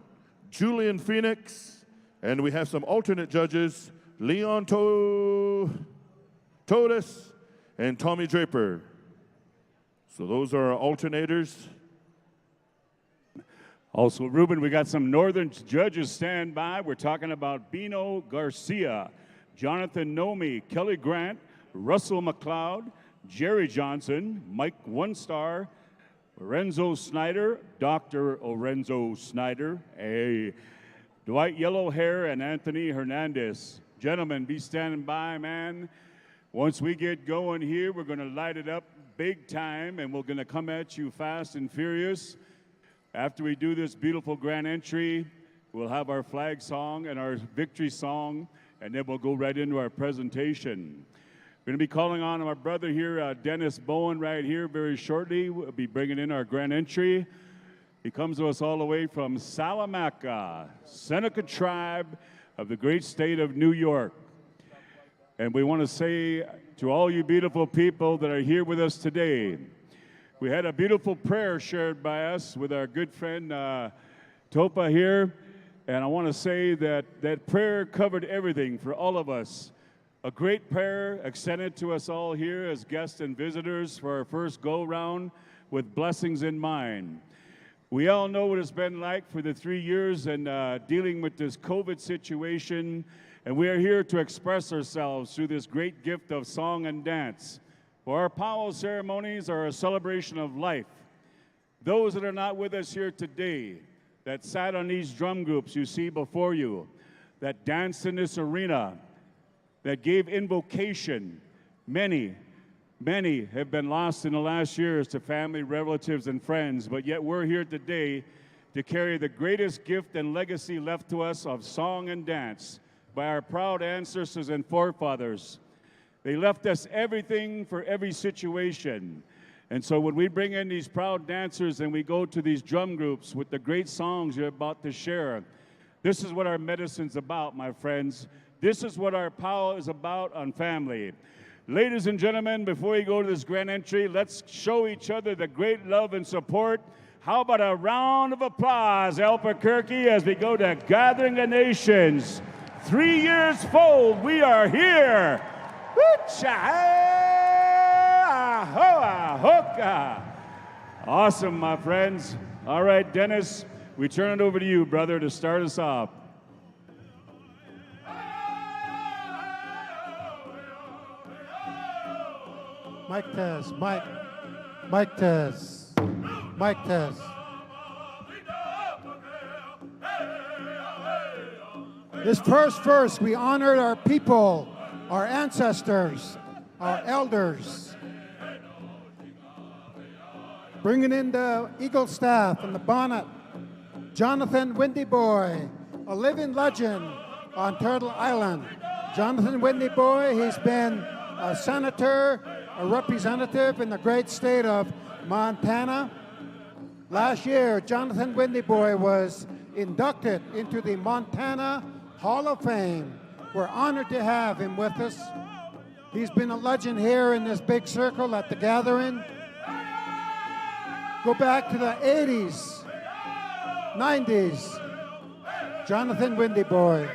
Julian Phoenix, and we have some alternate judges, Leon Todes and Tommy Draper. So those are our alternators. Also, Ruben, we got some northern judges stand by. We're talking about Bino Garcia, Jonathan Nomi, Kelly Grant, Russell McLeod, Jerry Johnson, Mike One Star, Lorenzo Snyder, Dr. Lorenzo Snyder, Dwight Yellowhair, and Anthony Hernandez. Gentlemen, be standing by, man. Once we get going here, we're going to light it up big time, and we're going to come at you fast and furious. After we do this beautiful grand entry, we'll have our flag song and our victory song, and then we'll go right into our presentation. We're going to be calling on our brother here, Dennis Bowen, right here very shortly. We'll be bringing in our grand entry. He comes to us all the way from Salamanca, Seneca tribe of the great state of New York. And we want to say to all you beautiful people that are here with us today, we had a beautiful prayer shared by us with our good friend Topa here, and I want to say that that prayer covered everything for all of us. A great prayer extended to us all here as guests and visitors for our first go-round with blessings in mind. We all know what it's been like for the 3 years and dealing with this COVID situation, and we are here to express ourselves through this great gift of song and dance. For our powwow ceremonies are a celebration of life. Those that are not with us here today, that sat on these drum groups you see before you, that danced in this arena, that gave invocation, many have been lost in the last years to family, relatives, and friends, but yet we're here today to carry the greatest gift and legacy left to us of song and dance by our proud ancestors and forefathers. They left us everything for every situation. And so when we bring in these proud dancers and we go to these drum groups with the great songs you're about to share, this is what our medicine's about, my friends. This is what our powwow is about on family. Ladies and gentlemen, before we go to this grand entry, let's show each other the great love and support. How about a round of applause, Albuquerque, as we go to Gathering of Nations. 3 years fold, we are here. Awesome, my friends. All right, Dennis, we turn it over to you, brother, to start us off. Mic test, mic test, mic test. This first verse, we honored our people, our ancestors, our elders. Bringing in the eagle staff and the bonnet, Jonathan Windy Boy, a living legend on Turtle Island. Jonathan Windy Boy, he's been a senator, a representative in the great state of Montana. Last year, Jonathan Windy Boy was inducted into the Montana Hall of Fame. We're honored to have him with us. He's been a legend here in this big circle at the gathering. Go back to the 80s, 90s. Jonathan Windy Boy.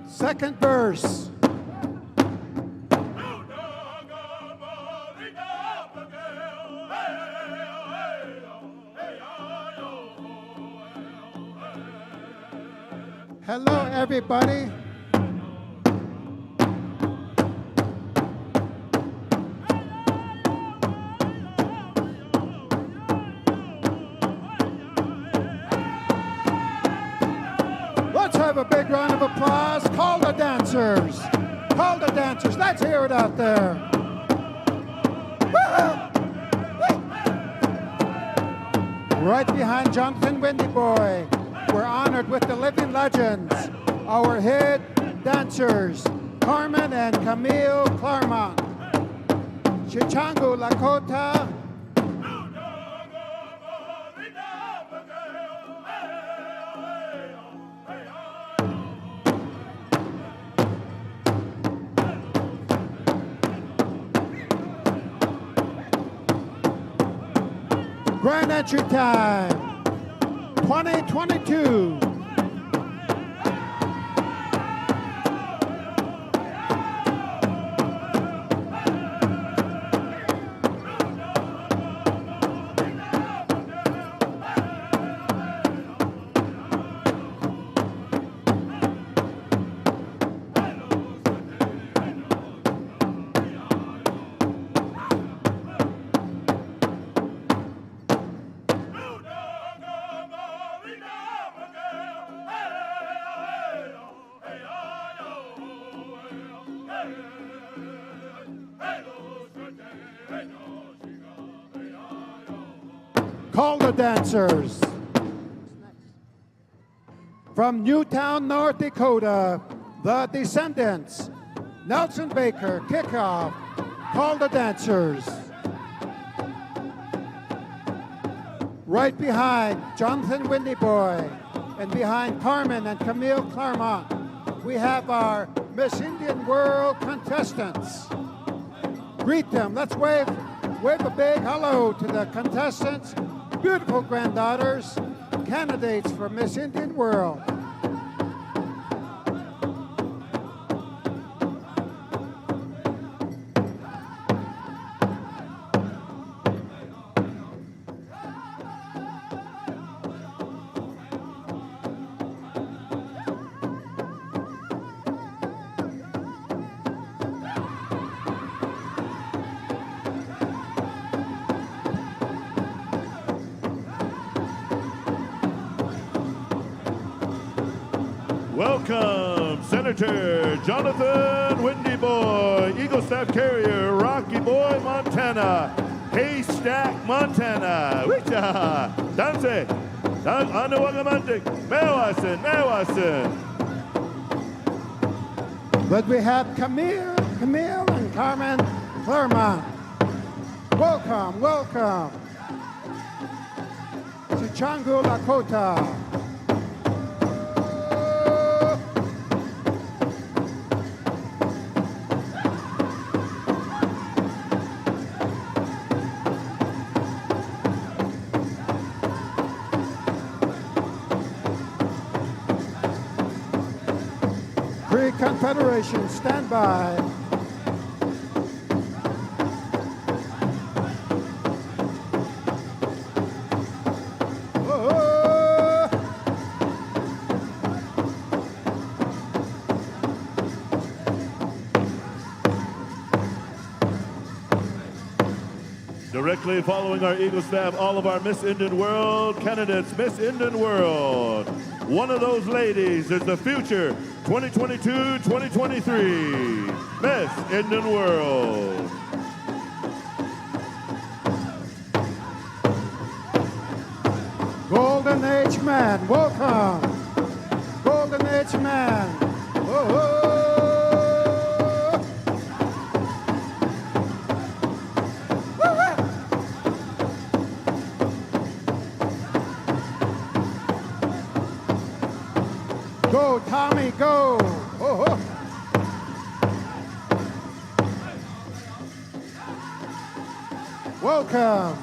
Second verse. Hello, everybody. Let's have a big round of applause. Call the dancers. Call the dancers. Let's hear it out there. Right behind Jonathan Windy Boy, we're honored with the living legends, our head dancers, Carmen and Camille Claremont, Chichangu Lakota, Grand entry time, 2022. Call the dancers. From Newtown, North Dakota, the Descendants, Nelson Baker, kickoff. Call the dancers. Right behind Jonathan Windy Boy and behind Carmen and Camille Claremont, we have our Miss Indian World contestants. Greet them. Let's wave a big hello to the contestants, beautiful granddaughters, candidates for Miss Indian World. Welcome, Senator Jonathan Windy Boy, Eagle Staff Carrier, Rocky Boy, Montana, Haystack, Montana. Wicha, Dance, Anawagamantik, Mewasin. But we have Camille and Carmen Claremont. Welcome. Chichangu Lakota. Confederation, stand by. Directly following our Eagle Staff, all of our Miss Indian World candidates, Miss Indian World. One of those ladies is the future 2022-2023 Miss Indian World. Golden Age Man, welcome. Golden Age Man. Whoa. Go, Tommy, go. Oh. Welcome.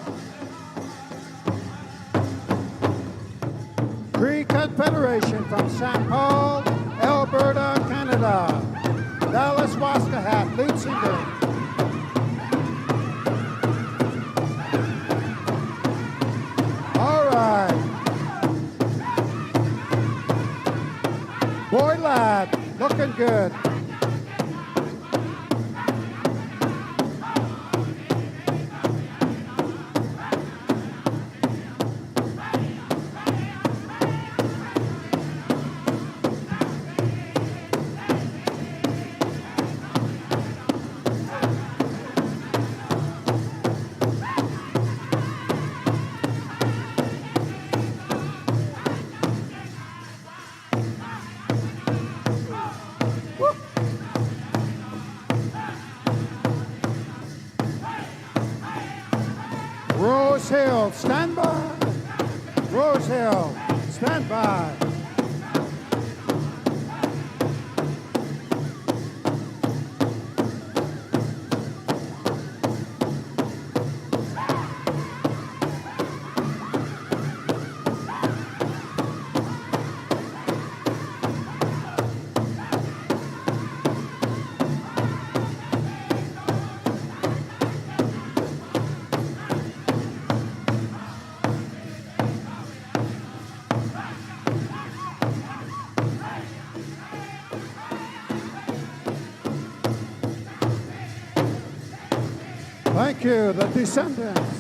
Cree Confederation from St. Paul, Alberta, Canada. Dallas Waskahat, lead singer. All right. Looking good. Rose Hill, stand by. Rose Hill, stand by. Thank you, the Descendants.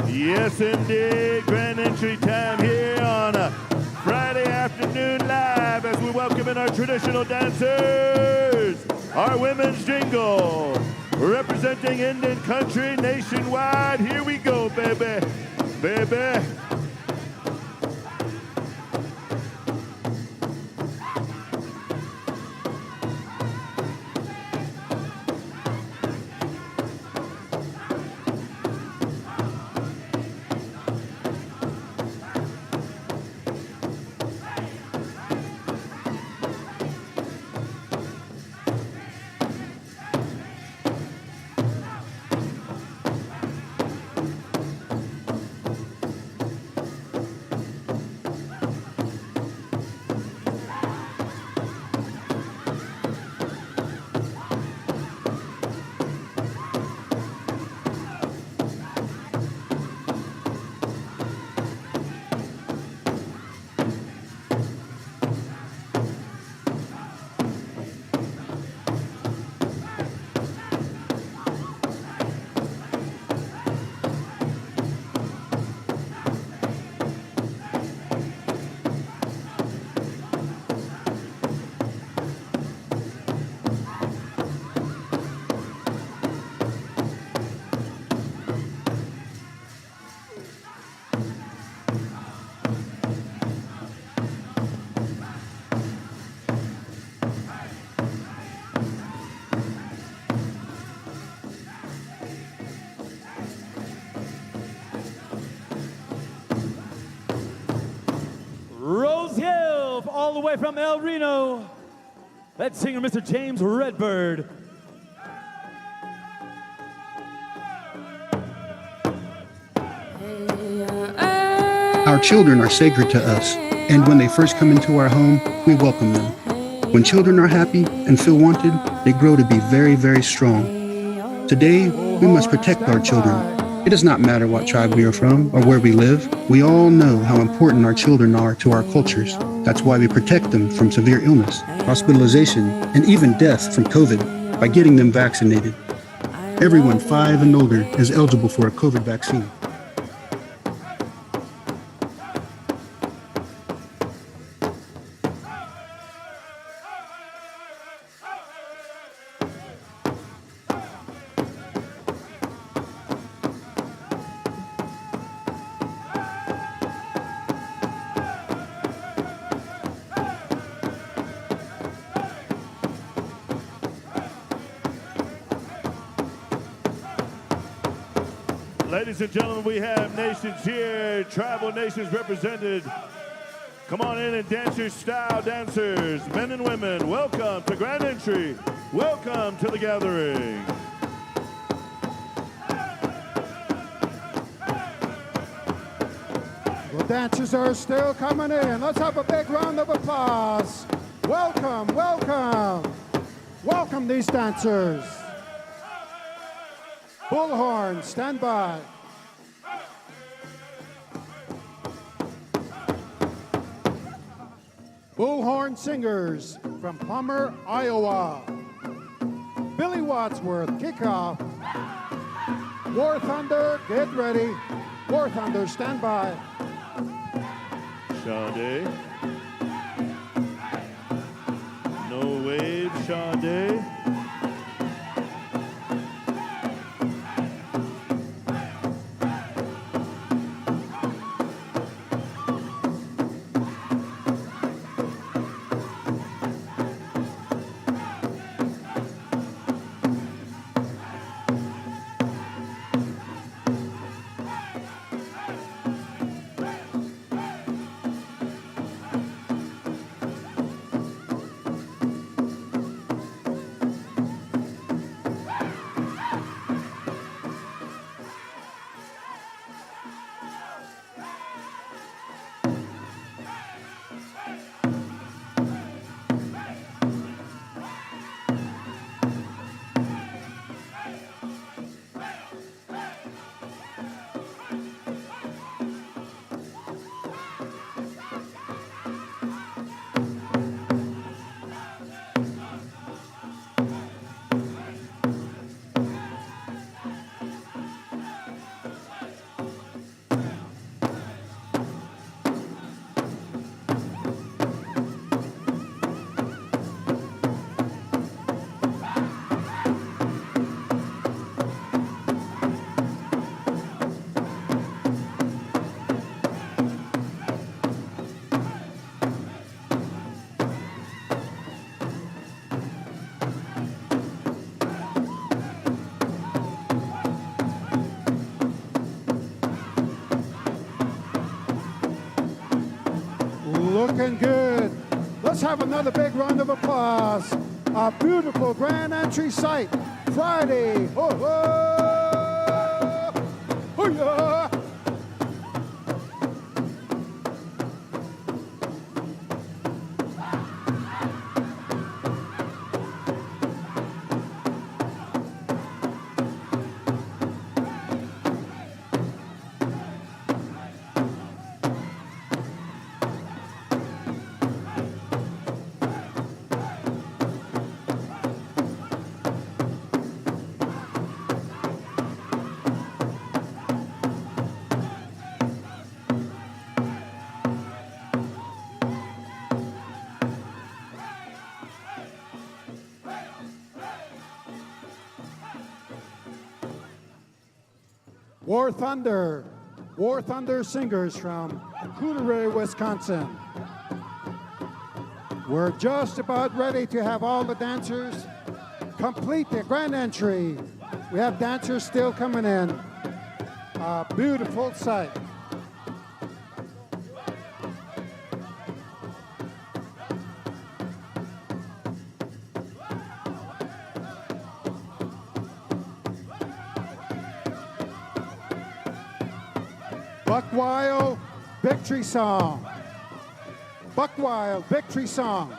Yes, indeed. Grand entry time here on a Friday afternoon live as we welcome in our traditional dancers, our women's jingle, representing Indian country nationwide. Here we go, baby, baby. Rose Hill, all the way from El Reno. That singer, Mr. James Redbird. Our children are sacred to us, and when they first come into our home, we welcome them. When children are happy and feel wanted, they grow to be very, very strong. Today, we must protect our children. It does not matter what tribe we are from or where we live. We all know how important our children are to our cultures. That's why we protect them from severe illness, hospitalization, and even death from COVID by getting them vaccinated. Everyone 5 and older is eligible for a COVID vaccine. Ladies and gentlemen, we have nations here, tribal nations represented. Come on in and dance your style, dancers, men and women. Welcome to Grand Entry. Welcome to the gathering. The dancers are still coming in. Let's have a big round of applause. Welcome, welcome. Welcome these dancers. Bullhorn, stand by. Bullhorn singers from Plummer, Iowa. Billy Wadsworth, kickoff. War Thunder, get ready. War Thunder, stand by. Sade. No wave, Sade. Looking good. Let's have another big round of applause. A beautiful Grand Entry site. Friday. Ho ho! Hoo-yah! War Thunder singers from Coolidge, Wisconsin. We're just about ready to have all the dancers complete the Grand Entry. We have dancers still coming in. A beautiful sight. Buckwild Victory Song. Buckwild Victory Song.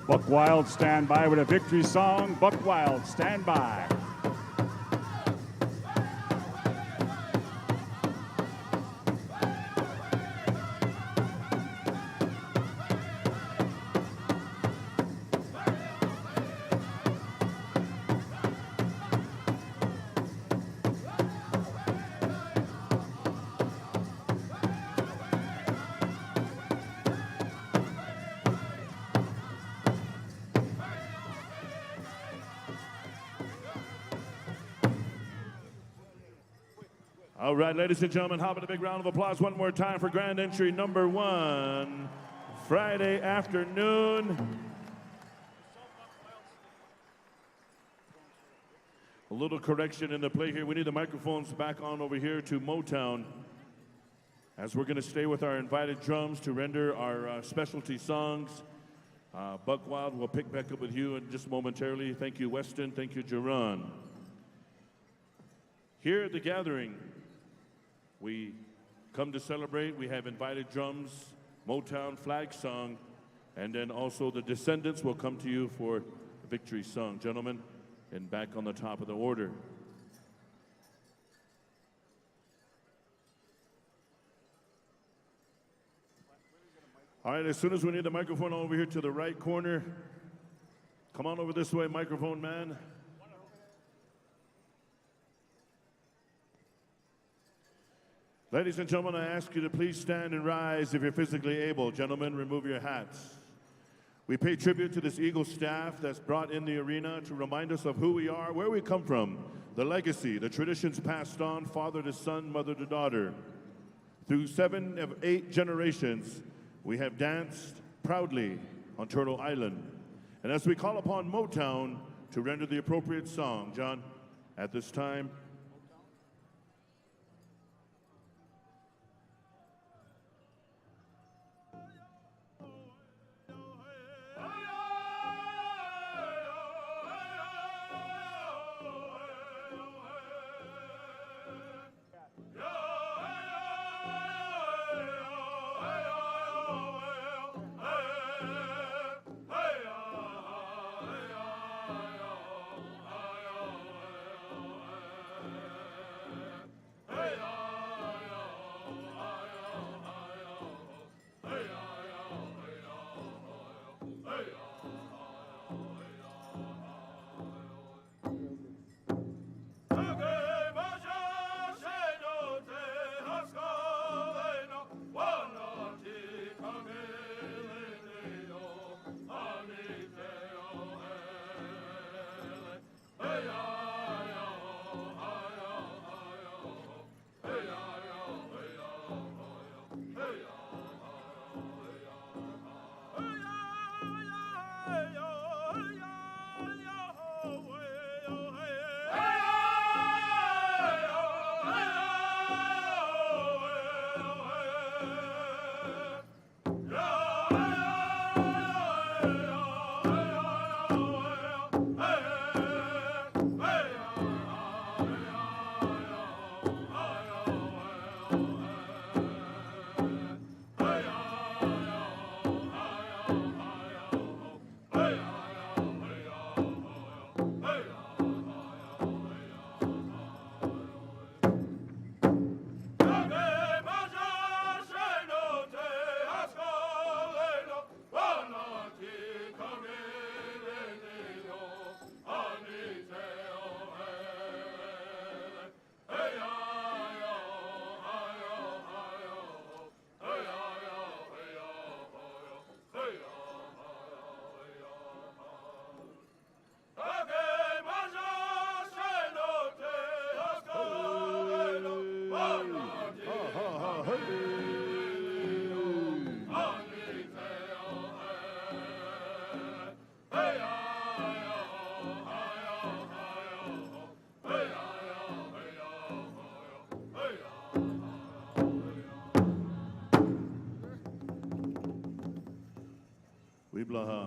Buck Wild, stand by with a victory song. Buck Wild, stand by. All right, ladies and gentlemen, how about a big round of applause one more time for grand entry number 1, Friday afternoon. A little correction in the play here. We need the microphones back on over here to Motown, as we're going to stay with our invited drums to render our specialty songs. Buck Wild will pick back up with you in just momentarily. Thank you, Weston. Thank you, Jerron. Here at the gathering, we come to celebrate. We have invited drums, Motown flag song, and then also the Descendants will come to you for the victory song. Gentlemen, and back on the top of the order. All right, as soon as we need the microphone over here to the right corner, come on over this way, microphone man. Ladies and gentlemen, I ask you to please stand and rise if you're physically able. Gentlemen, remove your hats. We pay tribute to this Eagle staff that's brought in the arena to remind us of who we are, where we come from, the legacy, the traditions passed on, father to son, mother to daughter. Through 7 of 8 generations, we have danced proudly on Turtle Island. And as we call upon Motown to render the appropriate song, John, at this time,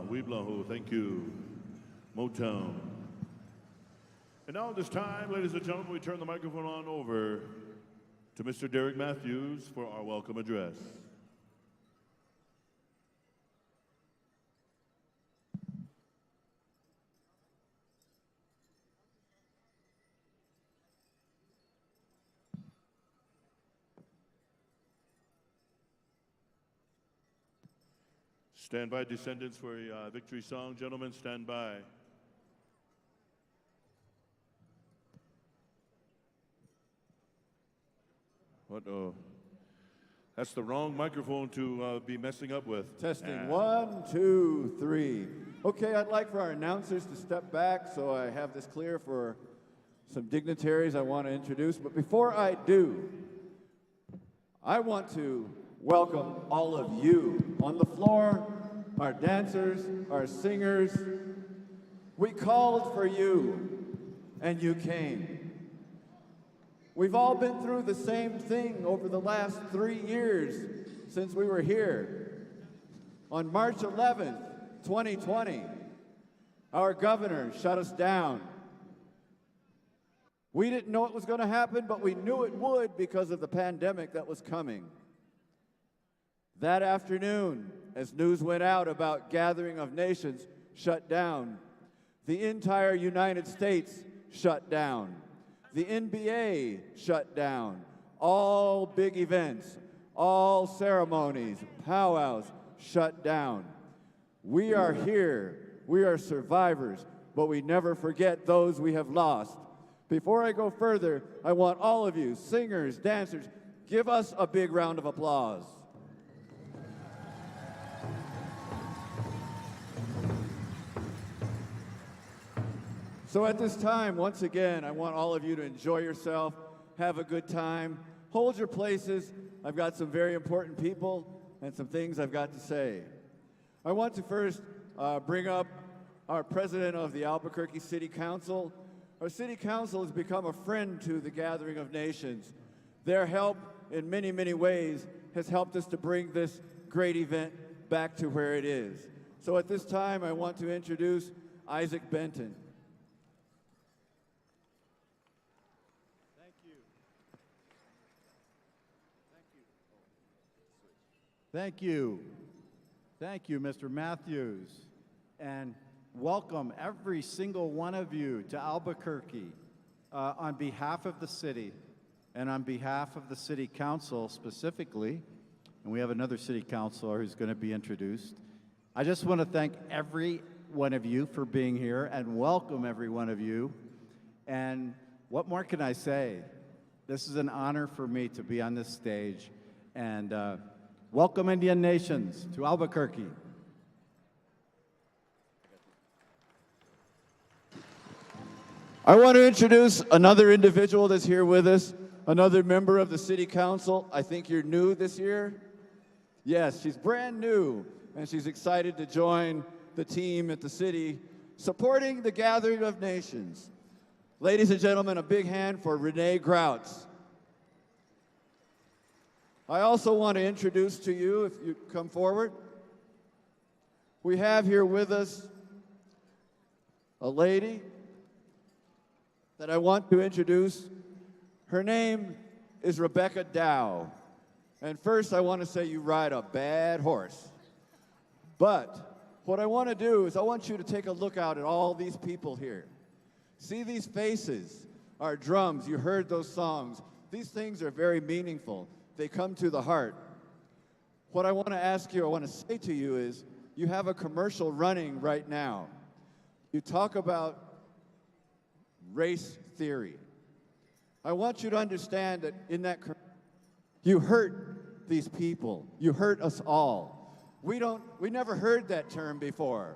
Weeblahu, thank you, Motown. And now at this time, ladies and gentlemen, we turn the microphone on over to Mr. Derek Matthews for our welcome address. Stand by, descendants, for a victory song. Gentlemen, stand by. What? That's the wrong microphone to be messing up with. Testing, 1, 2, 3. Okay, I'd like for our announcers to step back so I have this clear for some dignitaries I want to introduce. But before I do, I want to welcome all of you on the floor, our dancers, our singers. We called for you, and you came. We've all been through the same thing over the last 3 years since we were here. On March 11th, 2020, our governor shut us down. We didn't know it was going to happen, but we knew it would because of the pandemic that was coming. That afternoon, as news went out about Gathering of Nations shut down, the entire United States shut down. The NBA shut down. All big events, all ceremonies, powwows shut down. We are here. We are survivors, but we never forget those we have lost. Before I go further, I want all of you, singers, dancers, give us a big round of applause. So at this time, once again, I want all of you to enjoy yourself, have a good time, hold your places. I've got some very important people and some things I've got to say. I want to first bring up our president of the Albuquerque City Council. Our City Council has become a friend to the Gathering of Nations. Their help in many, many ways has helped us to bring this great event back to where it is. So at this time, I want to introduce Isaac Benton. Thank you. Thank you, Mr. Matthews. And welcome every single one of you to Albuquerque on behalf of the city and on behalf of the City Council specifically. And we have another City Councilor who's going to be introduced. I just want to thank every one of you for being here and welcome every one of you. And what more can I say? This is an honor for me to be on this stage. And welcome Indian Nations to Albuquerque. I want to introduce another individual that's here with us, another member of the City Council. I think you're new this year. Yes, she's brand new, and she's excited to join the team at the city, supporting the Gathering of Nations. Ladies and gentlemen, a big hand for Renee Grouts. I also want to introduce to you, if you come forward, we have here with us a lady that I want to introduce. Her name is Rebecca Dow. And first I want to say you ride a bad horse. But what I want to do is I want you to take a look out at all these people here. See these faces, our drums, you heard those songs. These things are very meaningful. They come to the heart. What I want to ask you, I want to say to you is, you have a commercial running right now. You talk about race theory. I want you to understand that in that, you hurt these people. You hurt us all. We never heard that term before.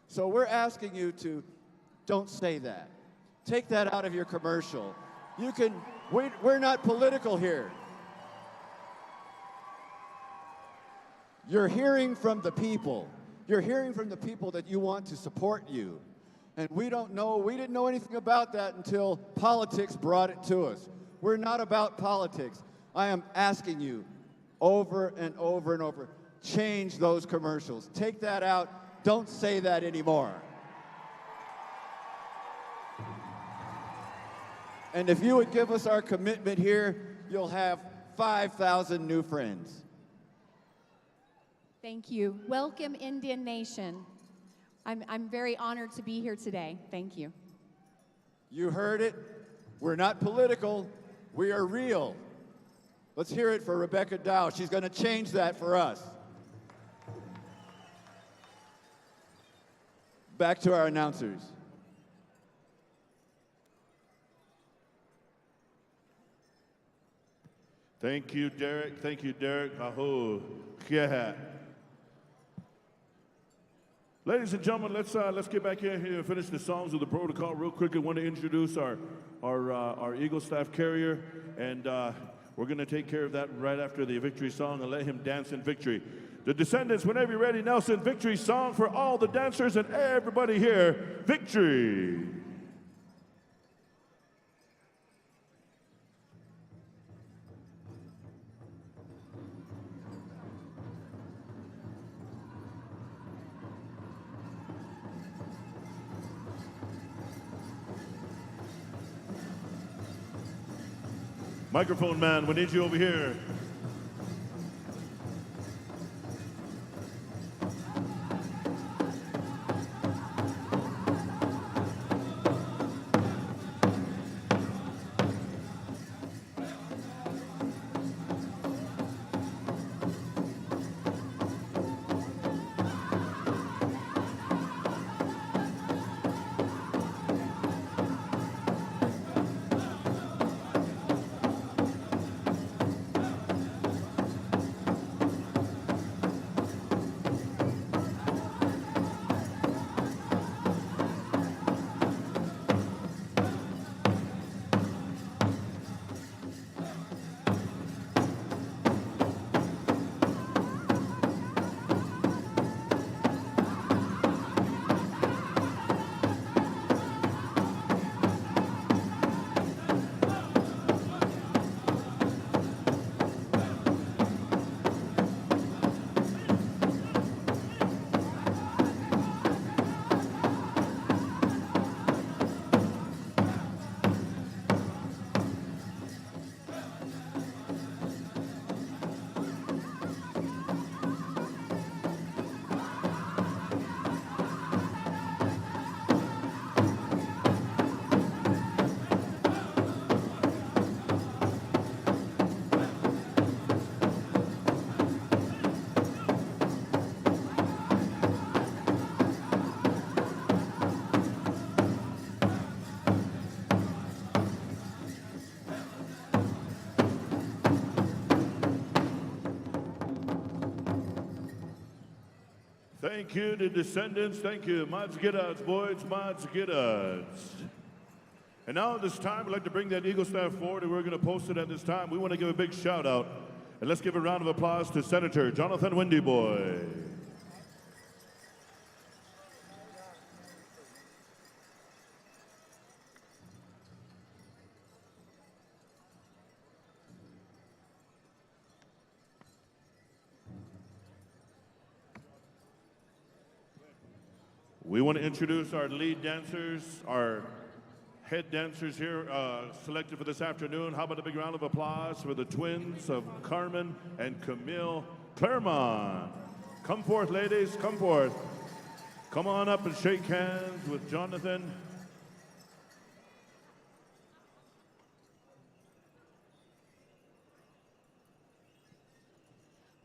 So we're asking you to, don't say that. Take that out of your commercial. We're not political here. You're hearing from the people. You're hearing from the people that you want to support you. And we didn't know anything about that until politics brought it to us. We're not about politics. I am asking you over and over and over, change those commercials. Take that out. Don't say that anymore. And if you would give us our commitment here, you'll have 5,000 new friends. Thank you. Welcome, Indian Nation. I'm very honored to be here today. Thank you. You heard it. We're not political. We are real. Let's hear it for Rebecca Dow. She's going to change that for us. back to our announcers. Thank you, Derek. Thank you, Derek. Aho. Yeah. Ladies and gentlemen, let's get back in here and finish the songs of the protocol real quick. I want to introduce our Eagle Staff Carrier, and we're going to take care of that right after the victory song and let him dance in victory. The Descendants, whenever you're ready, Nelson, victory song for all the dancers and everybody here. Victory. Microphone man, we need you over here. Thank you, the Descendants. Thank you. Mods get us, boys. Mods get us. And now at this time, we'd like to bring that Eagle Staff forward, and we're going to post it at this time. We want to give a big shout out, and let's give a round of applause to Senator Jonathan Windy Boy. We want to introduce our lead dancers, our head dancers here selected for this afternoon. How about a big round of applause for the twins of Carmen and Camille Claremont. Come forth, ladies, come forth. Come on up and shake hands with Jonathan.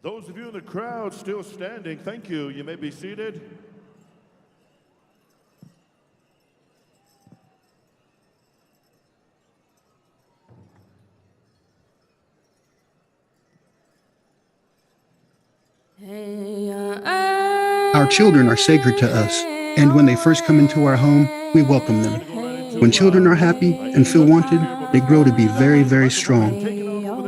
Those of you in the crowd still standing, thank you. You may be seated. Our children are sacred to us, and when they first come into our home, we welcome them. When children are happy and feel wanted, they grow to be very, very strong.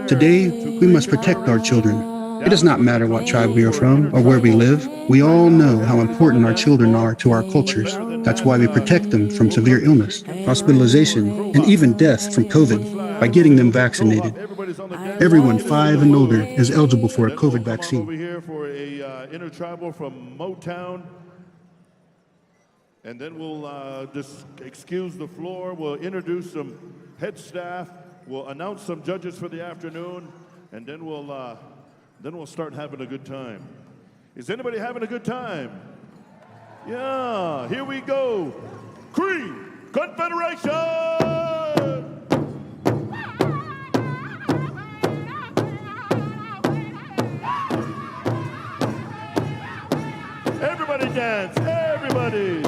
Today, we must protect our children. It does not matter what tribe we are from or where we live. We all know how important our children are to our cultures. That's why we protect them from severe illness, hospitalization, and even death from COVID by getting them vaccinated. Everyone 5 and older is eligible for a COVID vaccine. Over here for a Intertribal from Motown. And then we'll just excuse the floor. We'll introduce some head staff. We'll announce some judges for the afternoon. And then we'll start having a good time. Is anybody having a good time? Yeah, here we go. Cree Confederation! Everybody dance, everybody.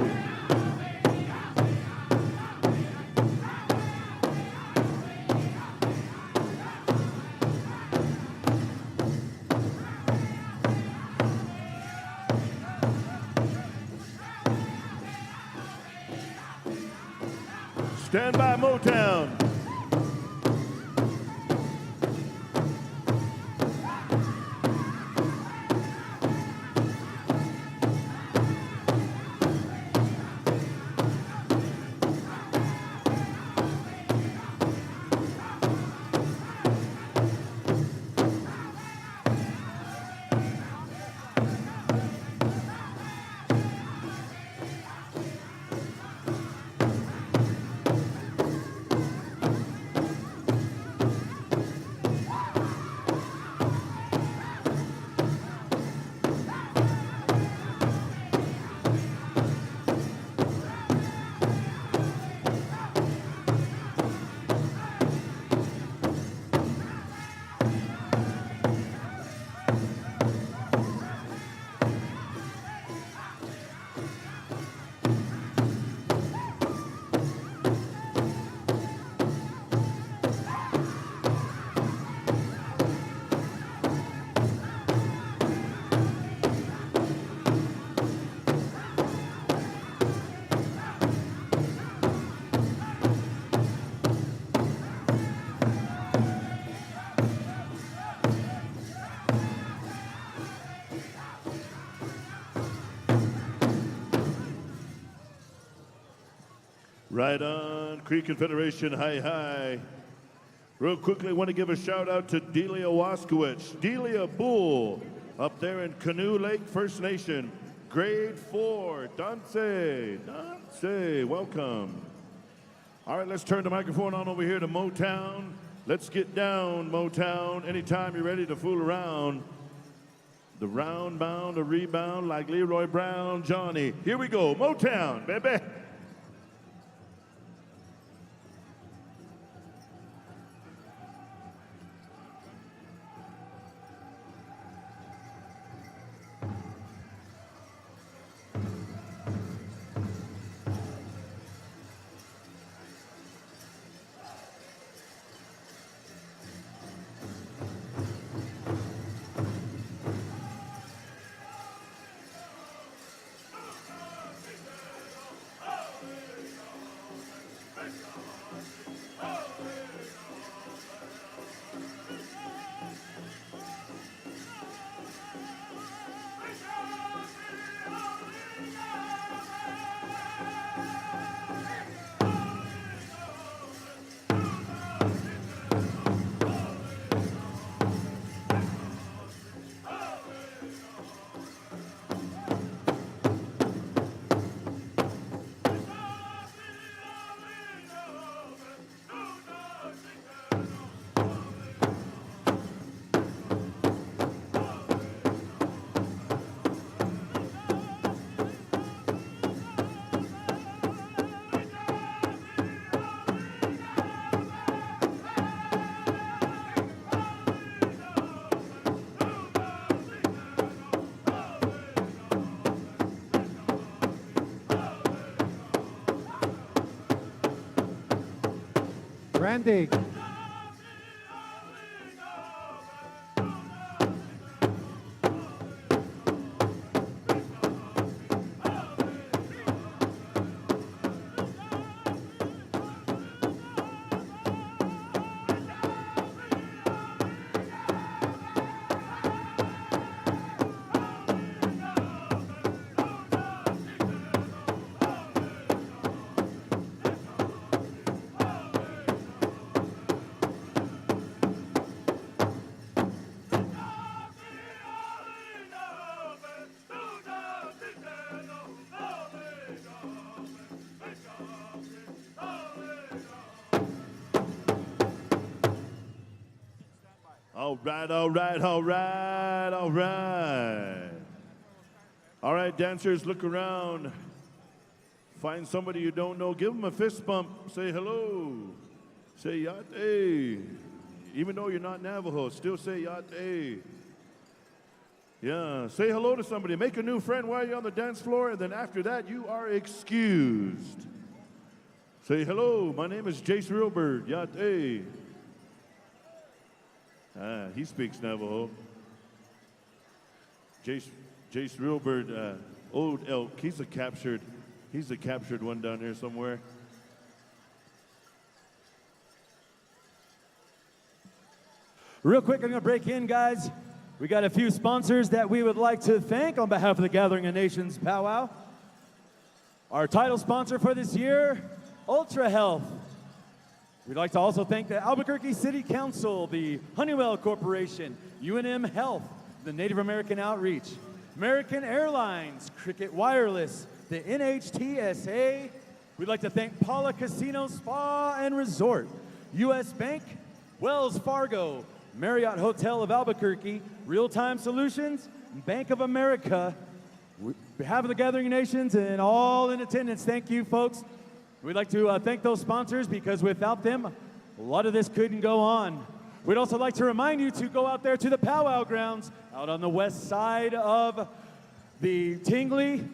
Stand by, Motown. Right on, Cree Confederation, hi, hi. Real quickly, I want to give a shout out to Delia Waskowicz, Delia Bull, up there in Canoe Lake First Nation, grade 4, Dance, welcome. All right, let's turn the microphone on over here to Motown. Let's get down, Motown. Anytime you're ready to fool around. The round bound, a rebound like Leroy Brown, Johnny. Here we go, Motown, baby. Randy. All right, all right, all right, all right. All right, dancers, look around. Find somebody you don't know. Give them a fist bump. Say hello. Say yate. Even though you're not Navajo, still say yate. Yeah, say hello to somebody. Make a new friend while you're on the dance floor, and then after that, you are excused. Say hello. My name is Jace Realbird. Yate. He speaks Navajo. Jace Realbird, Old Elk. He's a captured one down here somewhere. Real quick, I'm going to break in, guys. We got a few sponsors that we would like to thank on behalf of the Gathering of Nations Powwow. Our title sponsor for this year, Ultra Health. We'd like to also thank the Albuquerque City Council, the Honeywell Corporation, UNM Health, the Native American Outreach, American Airlines, Cricket Wireless, the NHTSA. We'd like to thank Paula Casino Spa and Resort, U.S. Bank, Wells Fargo, Marriott Hotel of Albuquerque, Real Time Solutions, Bank of America. On behalf of the Gathering Nations and all in attendance, thank you, folks. We'd like to thank those sponsors because without them, a lot of this couldn't go on. We'd also like to remind you to go out there to the Powwow grounds out on the west side of the Tingley.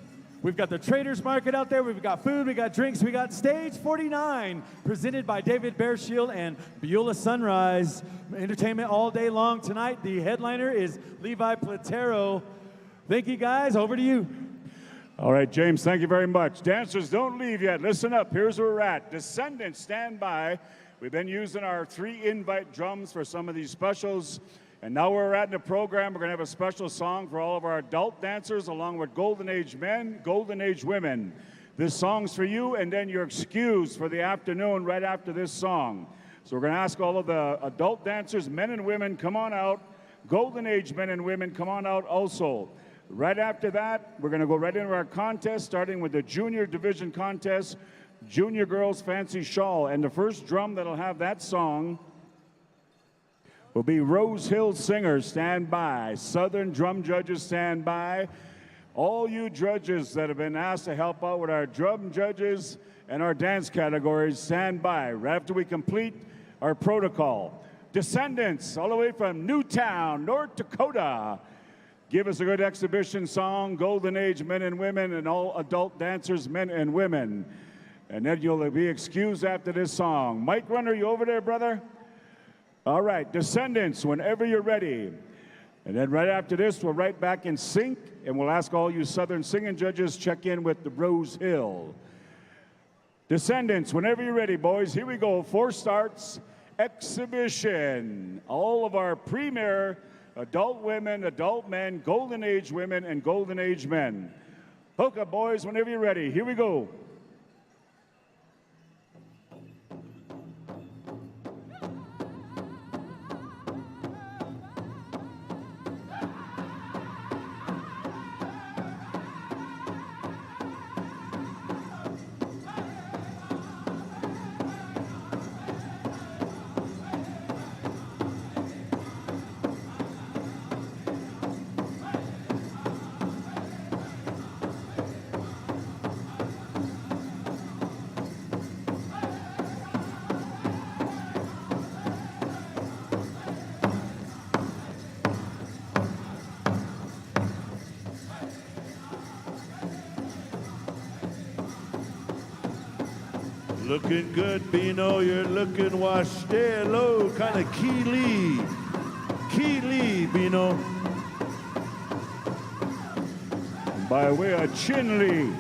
We've got the Traders Market out there. We've got food, we got drinks, we got Stage 49 presented by David Bearshield and Beulah Sunrise. Entertainment all day long tonight. The headliner is Levi Platero. Thank you, guys. Over to you. All right, James, thank you very much. Dancers, don't leave yet. Listen up. Here's where we're at. Descendants, stand by. We've been using our 3 invite drums for some of these specials. And now we're at in the program. We're going to have a special song for all of our adult dancers, along with Golden Age men, Golden Age women. This song's for you, and then you're excused for the afternoon right after this song. So we're going to ask all of the adult dancers, men and women, come on out. Golden Age men and women, come on out also. Right after that, we're going to go right into our contest, starting with the junior division contest, Junior Girls Fancy Shawl. And the first drum that'll have that song will be Rose Hill Singers. Stand by. Southern drum judges, stand by. All you judges that have been asked to help out with our drum judges and our dance categories, stand by. Right after we complete our protocol. Descendants, all the way from Newtown, North Dakota. Give us a good exhibition song, Golden Age men and women, and all adult dancers, men and women. And then you'll be excused after this song. Mike Runner, you over there, brother? All right, Descendants, whenever you're ready. And then right after this, we're right back in sync, and we'll ask all you Southern singing judges, check in with the Rose Hill. Descendants, whenever you're ready, boys. Here we go, 4 starts, exhibition. All of our premier adult women, adult men, Golden Age women, and Golden Age men. Hook up, boys, whenever you're ready. Here we go. Looking good, Bino. You're looking washed. Stay low, kind of Keely. Keely, Bino. By way of Chinley.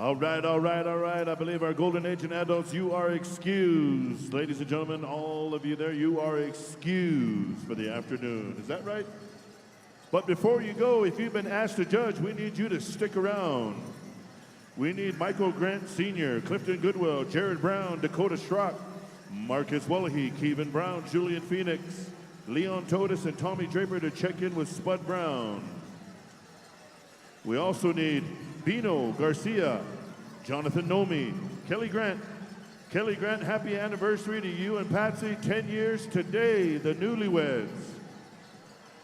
All right, all right, all right. I believe our golden age and adults, you are excused. Ladies and gentlemen, all of you there, you are excused for the afternoon. Is that right? But before you go, if you've been asked to judge, we need you to stick around. We need Michael Grant Sr., Clifton Goodwill, Jared Brown, Dakota Schrock, Marcus Wallahy, Kevin Brown, Julian Phoenix, Leon Totis, and Tommy Draper to check in with Spud Brown. We also need Bino Garcia, Jonathan Nomi, Kelly Grant. Kelly Grant, happy anniversary to you and Patsy, 10 years today, the newlyweds.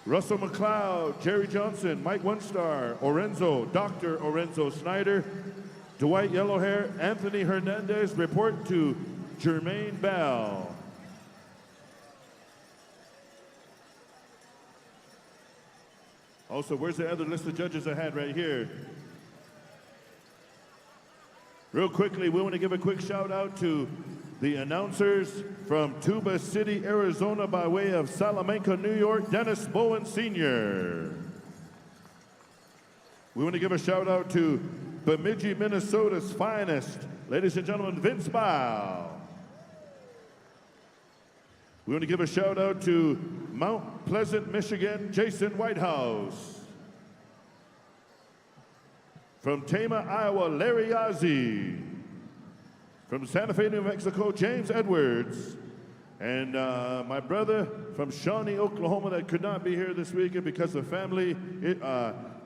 Russell McLeod, Jerry Johnson, Mike One-Star, Orenzo, Dr. Orenzo Snyder, Dwight Yellowhair, Anthony Hernandez, report to Jermaine Bell. Also, where's the other list of judges I had right here? Real quickly, we want to give a quick shout out to the announcers from Tuba City, Arizona, by way of Salamanca, New York, Dennis Bowen Sr. We want to give a shout out to Bemidji, Minnesota's finest, ladies and gentlemen, Vince Bow. We want to give a shout out to Mount Pleasant, Michigan, Jason Whitehouse. From Tama, Iowa, Larry Yazzie. From Santa Fe, New Mexico, James Edwards. And my brother from Shawnee, Oklahoma, that could not be here this weekend because of family,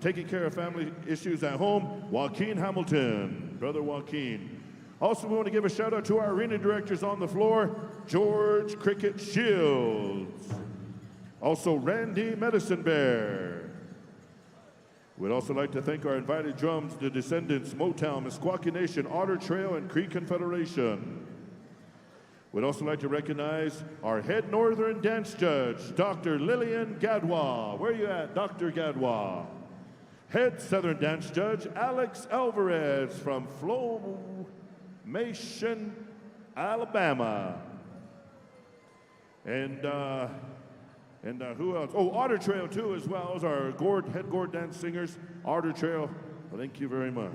taking care of family issues at home, Joaquin Hamilton, brother Joaquin. Also, we want to give a shout out to our arena directors on the floor, George Cricket Shields. Also, Randy Medicine Bear. We'd also like to thank our invited drums, the Descendants, Motown, Meskwaki Nation, Otter Trail, and Cree Confederation. We'd also like to recognize our head Northern dance judge, Dr. Lillian Gadwa. Where are you at, Dr. Gadwa? Head Southern dance judge, Alex Alvarez from Flomation, Alabama. And who else? Oh, Otter Trail, too, as well as our head gourd dance singers. Otter Trail, thank you very much.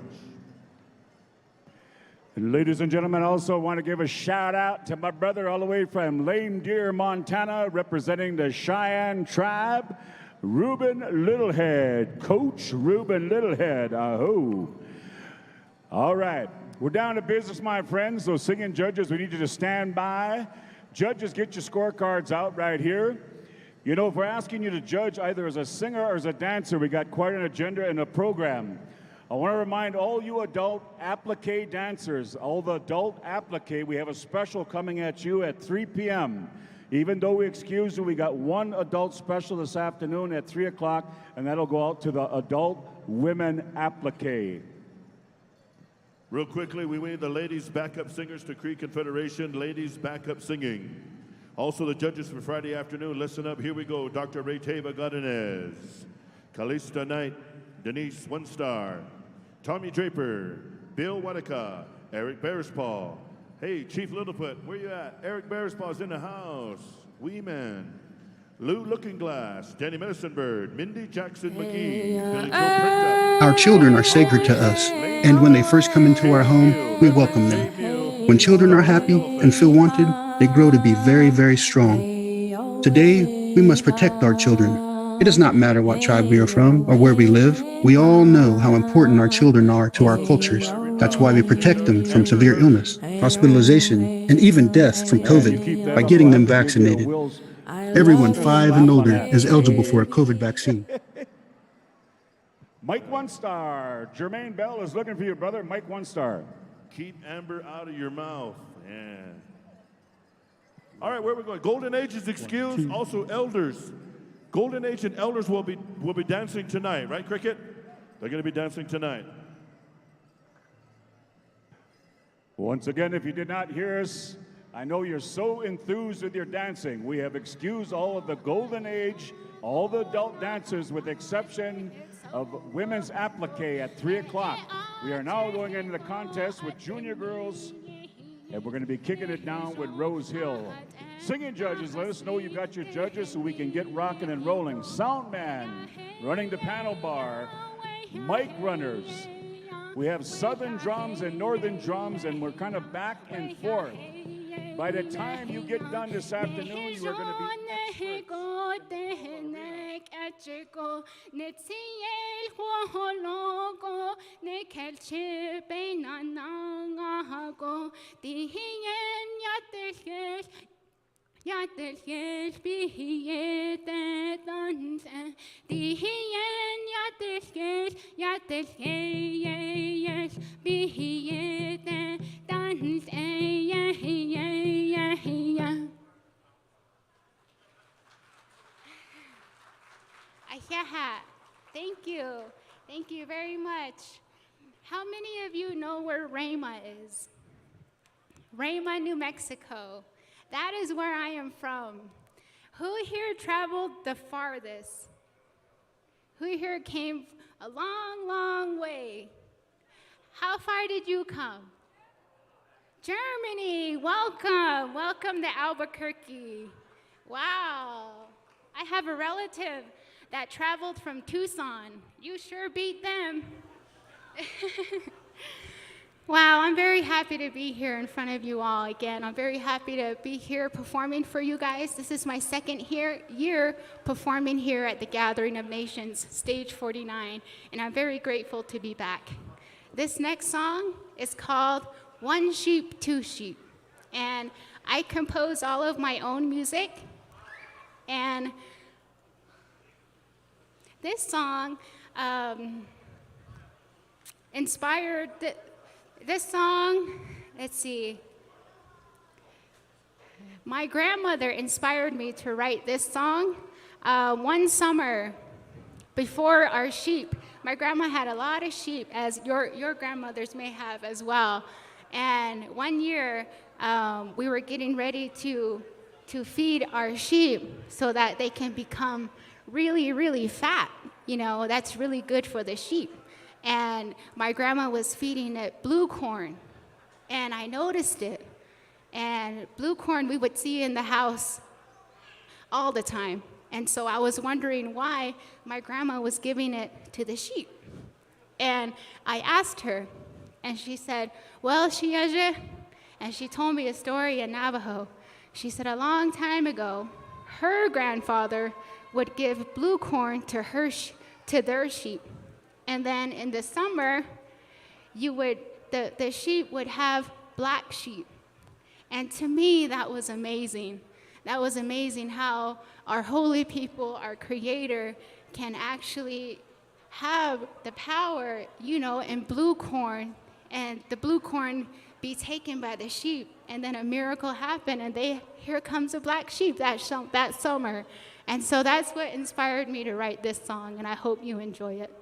Ladies and gentlemen, I also want to give a shout out to my brother all the way from Lame Deer, Montana, representing the Cheyenne tribe, Ruben Littlehead. Coach Ruben Littlehead, aho. All right, we're down to business, my friends. Those singing judges, we need you to stand by. Judges, get your scorecards out right here. You know, if we're asking you to judge either as a singer or as a dancer, we got quite an agenda and a program. I want to remind all you adult applique dancers, all the adult applique, we have a special coming at you at 3 p.m. Even though we excused you, we got one adult special this afternoon at 3 o'clock, and that'll go out to the adult women applique. Real quickly, we need the ladies backup singers to Cree Confederation, ladies backup singing. Also, the judges for Friday afternoon, listen up, here we go. Dr. Rayteva Godinez, Calista Knight, Denise One-Star, Tommy Draper, Bill Wadika, Eric Bearspaw. Hey, Chief Littlefoot, where you at? Eric Bearspaw's in the house. Wee Man. Lou Lookingglass, Danny Medicinebird, Mindy Jackson McGee, Billy Joe Printup. Our children are sacred to us, and when they first come into our home, we welcome them. When children are happy and feel wanted, they grow to be very, very strong. Today, we must protect our children. It does not matter what tribe we are from or where we live. We all know how important our children are to our cultures. That's why we protect them from severe illness, hospitalization, and even death from COVID by getting them vaccinated. Everyone 5 and older is eligible for a COVID vaccine. Mike One-Star, Jermaine Bell is looking for you, brother. Mike One-Star. Keep amber out of your mouth. Yeah. All right, where are we going? Golden Age is excused. Also, elders. Golden Age and elders will be dancing tonight, right, Cricket? They're going to be dancing tonight. Once again, if you did not hear us, I know you're so enthused with your dancing. We have excused all of the Golden Age, all the adult dancers with the exception of women's applique at 3 o'clock. We are now going into the contest with junior girls, and we're going to be kicking it down with Rose Hill. Singing judges, let us know you got your judges so we can get rocking and rolling. Sound man, running the panel bar. Mic runners, We have southern drums and northern drums, and we're kind of back and forth. By the time you get done this afternoon, you are going to be Yeah, thank you. Thank you very much. How many of you know where Rama is? Rama, New Mexico. That is where I am from. Who here traveled the farthest? Who here came a long, long way? How far did you come? Germany, welcome. Welcome to Albuquerque. Wow. I have a relative that traveled from Tucson. You sure beat them. Wow, I'm very happy to be here in front of you all again. I'm very happy to be here performing for you guys. This is my second year performing here at the Gathering of Nations, Stage 49, and I'm very grateful to be back. This next song is called One Sheep, Two Sheep, and I compose all of my own music, and this song inspired this song, let's see. My grandmother inspired me to write this song one summer before our sheep. My grandma had a lot of sheep, as your grandmothers may have as well. And one year, we were getting ready to feed our sheep so that they can become really, really fat. You know, that's really good for the sheep. And my grandma was feeding it blue corn, and I noticed it. And blue corn we would see in the house all the time. And so I was wondering why my grandma was giving it to the sheep. And I asked her, and she said, well, Shiaja, and she told me a story in Navajo. She said a long time ago, her grandfather would give blue corn to their sheep. And then in the summer, the sheep would have black sheep. And to me, that was amazing. That was amazing how our holy people, our Creator, can actually have the power, you know, in blue corn, and the blue corn be taken by the sheep, and then a miracle happen, and here comes a black sheep that summer. And so that's what inspired me to write this song, and I hope you enjoy it.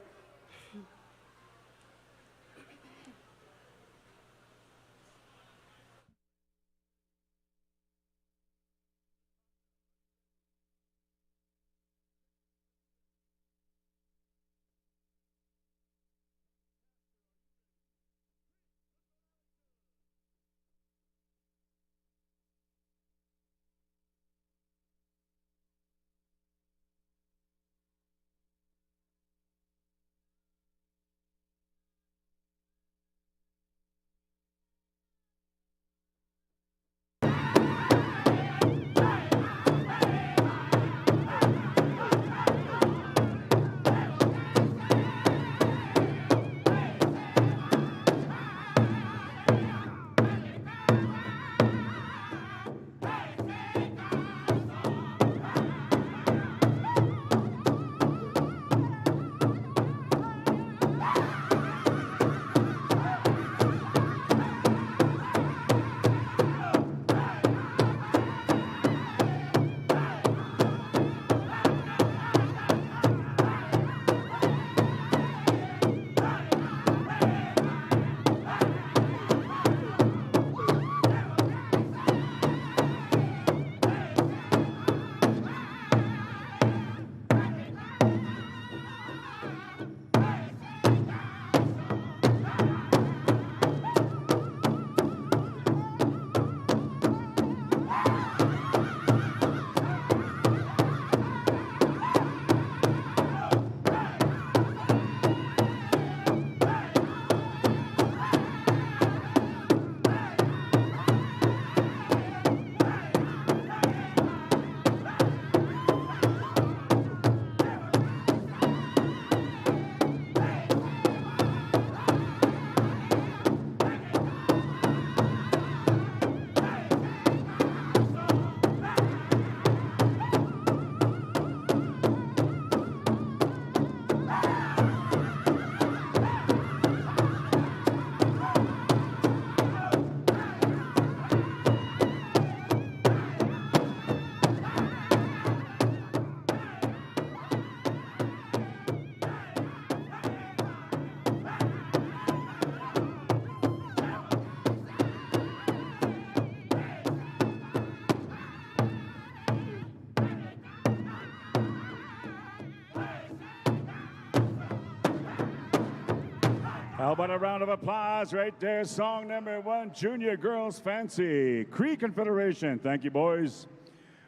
How about a round of applause right there? Song number 1, Junior Girls Fancy, Cree Confederation. Thank you, boys.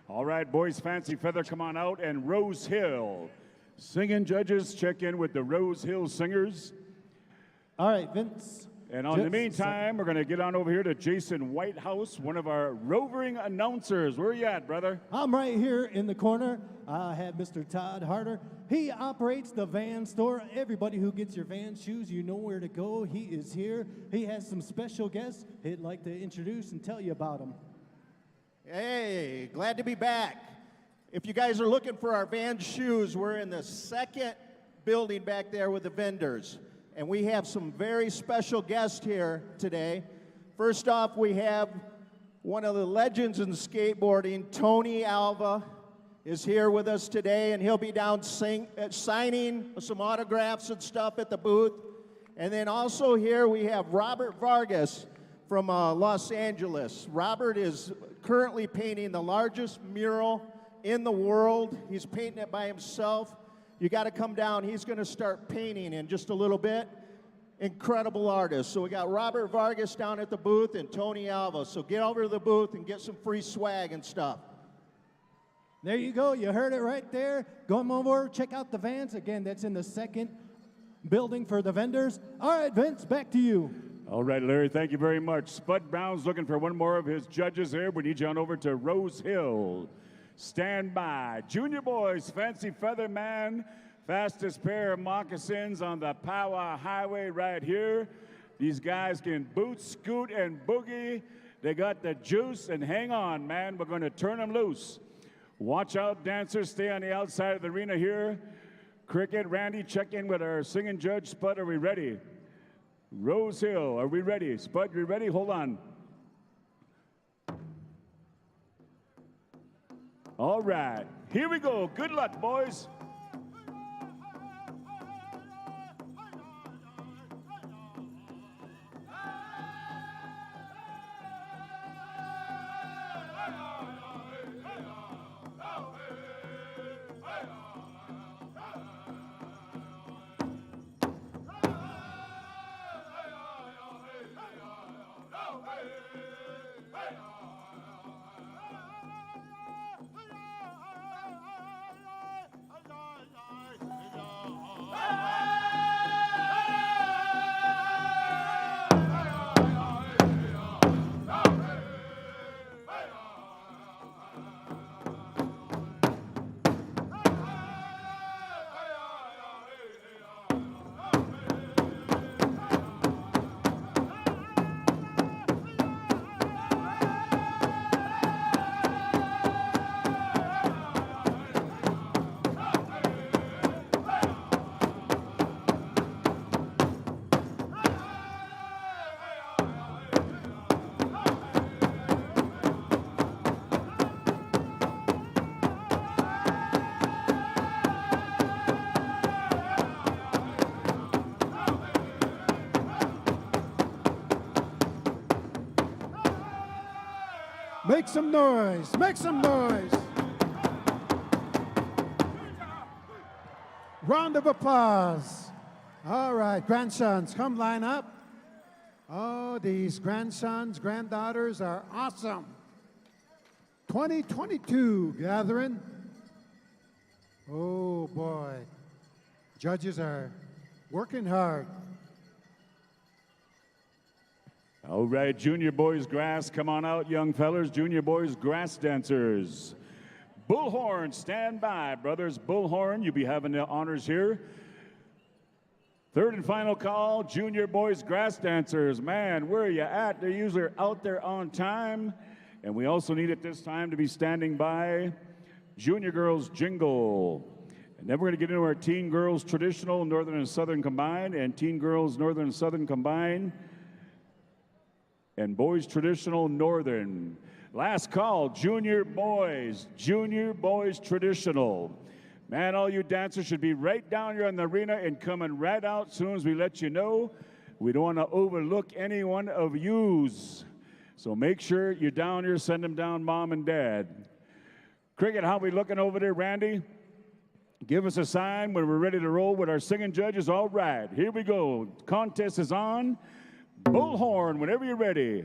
All right, boys, Fancy Feather, come on out. And Rose Hill. Singing judges, check in with the Rose Hill Singers. All right, Vince. And in the meantime, we're going to get on over here to Jason Whitehouse, one of our roving announcers. Where are you at, brother? I'm right here in the corner. I have Mr. Todd Harder. He operates the van store. Everybody who gets your van shoes, you know where to go. He is here. He has some special guests he'd like to introduce and tell you about them. Hey, glad to be back. If you guys are looking for our van shoes, we're in the second building back there with the vendors. And we have some very special guests here today. First off, we have one of the legends in skateboarding, Tony Alva, is here with us today, and he'll be down signing some autographs and stuff at the booth. And then also here we have Robert Vargas from Los Angeles. Robert is currently painting the largest mural in the world. He's painting it by himself. You got to come down. He's going to start painting in just a little bit. Incredible artist. So we got Robert Vargas down at the booth and Tony Alva. So get over to the booth and get some free swag and stuff. There you go. You heard it right there. Go over, check out the vans. Again, that's in the second building for the vendors. All right, Vince, back to you. All right, Larry, thank you very much. Spud Brown's looking for one more of his judges here. We need you on over to Rose Hill. Stand by. Junior boys, Fancy Feather Man, fastest pair of moccasins on the Powwow Highway right here. These guys can boot, scoot, and boogie. They got the juice, and hang on, man. We're going to turn them loose. Watch out, dancers. Stay on the outside of the arena here. Cricket, Randy, check in with our singing judge. Spud, are we ready? Rose Hill, are we ready? Spud, you ready? Hold on. All right, here we go. Good luck, boys. Make some noise, make some noise. Round of applause. All right, grandsons, come line up. Oh, these grandsons, granddaughters are awesome. 2022 gathering. Oh boy, judges are working hard. All right, junior boys grass, come on out, young fellers. Junior boys grass dancers. Bullhorn, stand by, brothers. Bullhorn, you'll be having the honors here. Third and final call, junior boys grass dancers. Man, where are you at? They're usually out there on time. And we also need at this time to be standing by junior girls jingle. And then we're going to get into our teen girls traditional, northern and southern combined, and teen girls northern and southern combined. And boys traditional northern. Last call, junior boys traditional. Man, all you dancers should be right down here in the arena and coming right out as soon as we let you know. We don't want to overlook any one of yous. So make sure you're down here, send them down, mom and dad. Cricket, how we looking over there, Randy? Give us a sign when we're ready to roll with our singing judges. All right, here we go. Contest is on. Bullhorn, whenever you're ready.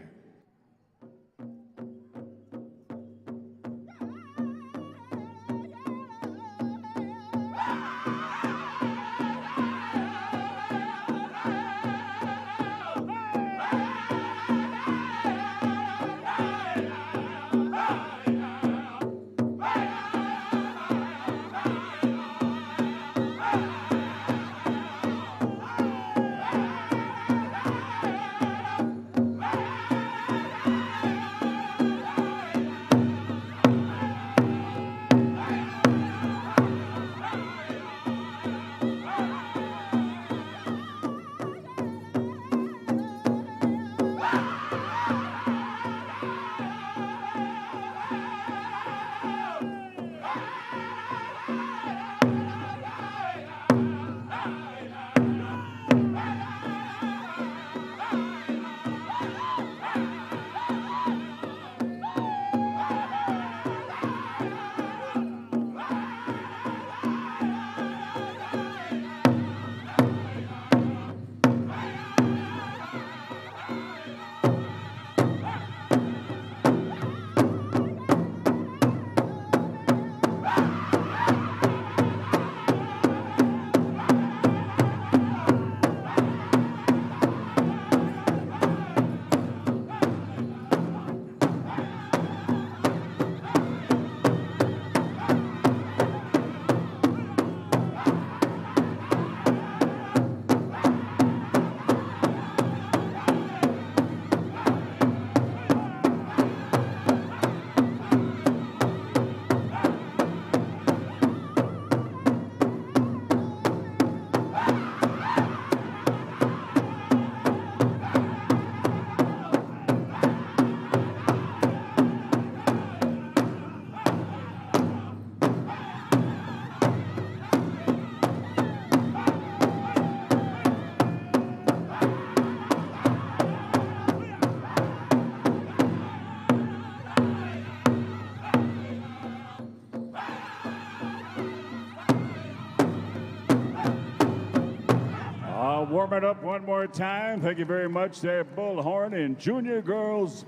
Warm it up one more time. Thank you very much there, Bullhorn and Junior Girls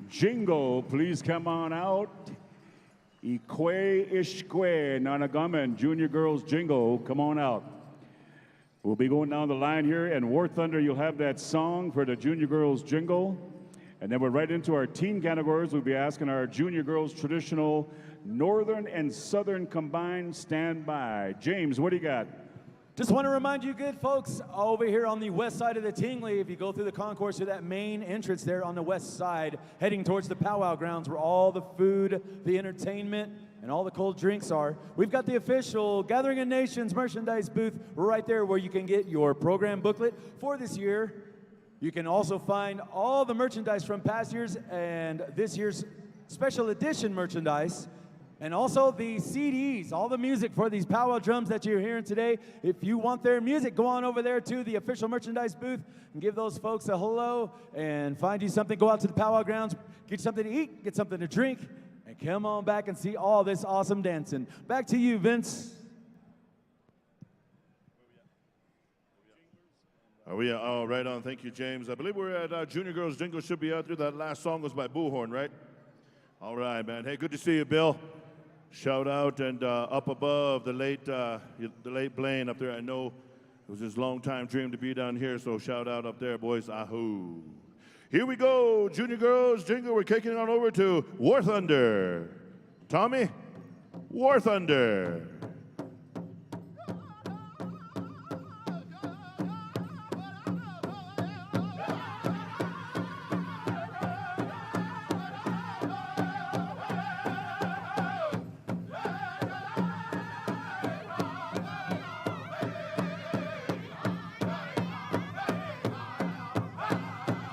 Jingle. Please come on out. Ikwe Ishkwe Nanagaman, Junior Girls Jingle. Come on out. We'll be going down the line here, and War Thunder, you'll have that song for the Junior Girls Jingle. And then we're right into our teen categories. We'll be asking our Junior Girls traditional Northern and Southern combined standby. James, what do you got? Just want to remind you good folks over here on the west side of the Tingley, if you go through the concourse to that main entrance there on the west side, heading towards the Powwow grounds where all the food, the entertainment, and all the cold drinks are. We've got the official Gathering of Nations merchandise booth right there where you can get your program booklet for this year. You can also find all the merchandise from past years and this year's special edition merchandise. And also the CDs, all the music for these powwow drums that you're hearing today. If you want their music, go on over there to the official merchandise booth and give those folks a hello and find you something. Go out to the powwow grounds, get something to eat, get something to drink, and come on back and see all this awesome dancing. Back to you, Vince. Are we all right on? Thank you, James. I believe we're at Junior Girls Jingle. Should be out there. That last song was by Bullhorn, right? All right, man. Hey, good to see you, Bill. Shout out and up above the late Blaine up there. I know it was his long time dream to be down here, so shout out up there, boys. Ahoo. Here we go, Junior Girls Jingle. We're kicking it on over to War Thunder. Tommy, War Thunder.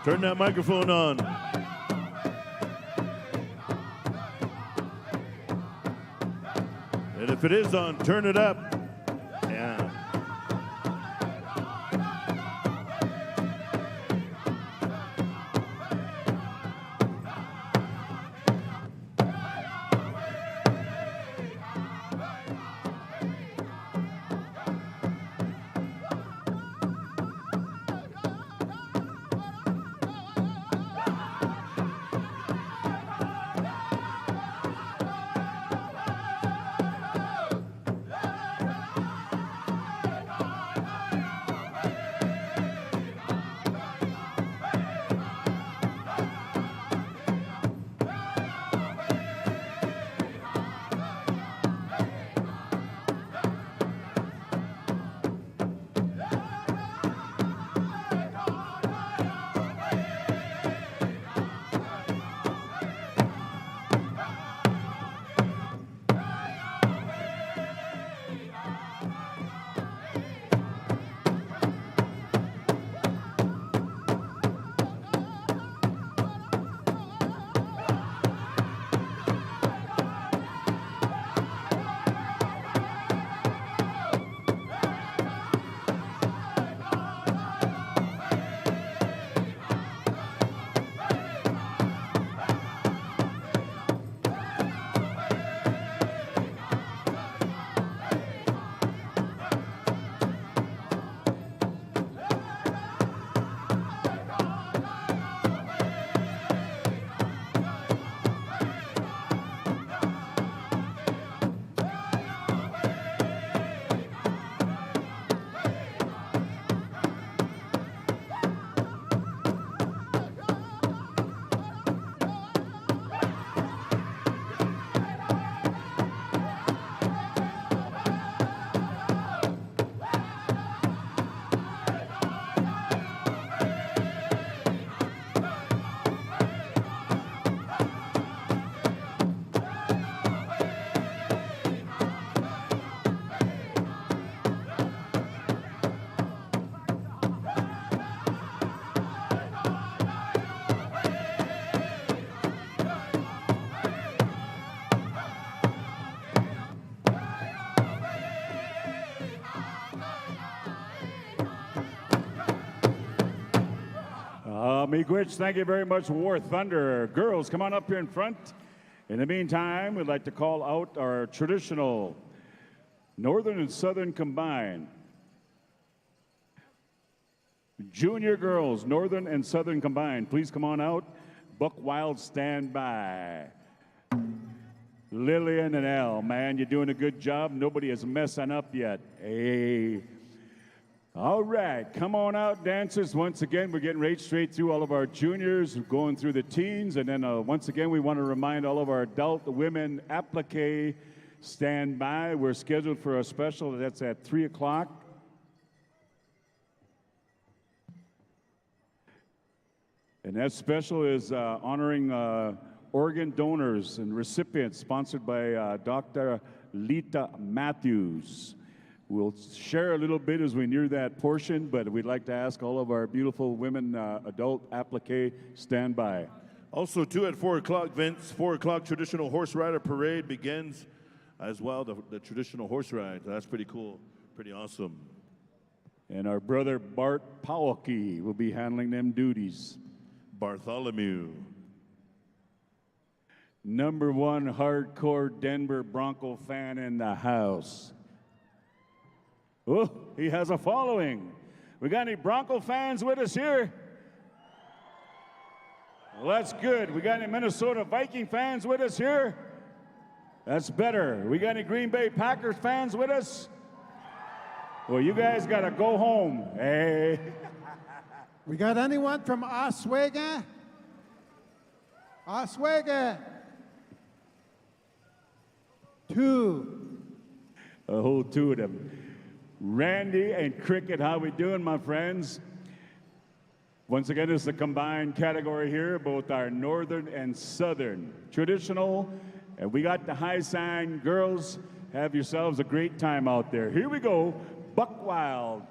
Turn that microphone on. And if it is on, turn it up. Yeah. Miigwech, thank you very much, War Thunder. Girls, come on up here in front. In the meantime, we'd like to call out our traditional Northern and Southern combined. Junior girls, Northern and Southern combined, please come on out. Buck Wild, stand by. Lillian and Elle, man, you're doing a good job. Nobody is messing up yet. Hey. All right, come on out, dancers. Once again, we're getting right straight through all of our juniors, going through the teens, and then once again, we want to remind all of our adult women applique, stand by. We're scheduled for a special that's at 3 o'clock. And that special is honoring organ donors and recipients, sponsored by Dr. Lita Matthews. We'll share a little bit as we near that portion, but we'd like to ask all of our beautiful women adult applique stand by. Also, 2 at 4 o'clock, Vince. 4 o'clock, traditional horse rider parade begins as well, the traditional horse ride. That's pretty cool, pretty awesome. And our brother Bart Powwow will be handling them duties. Bartholomew. Number 1 hardcore Denver Bronco fan in the house. Oh, he has a following. We got any Bronco fans with us here? Well, that's good. We got any Minnesota Viking fans with us here? That's better. We got any Green Bay Packers fans with us? Well, you guys got to go home. Hey. We got anyone from Oswego? Oswego. 2. A whole 2 of them. Randy and Cricket, how we doing, my friends? Once again, it's the combined category here, both our Northern and Southern. Traditional, and we got the high sign. Girls, have yourselves a great time out there. Here we go, Buck Wild.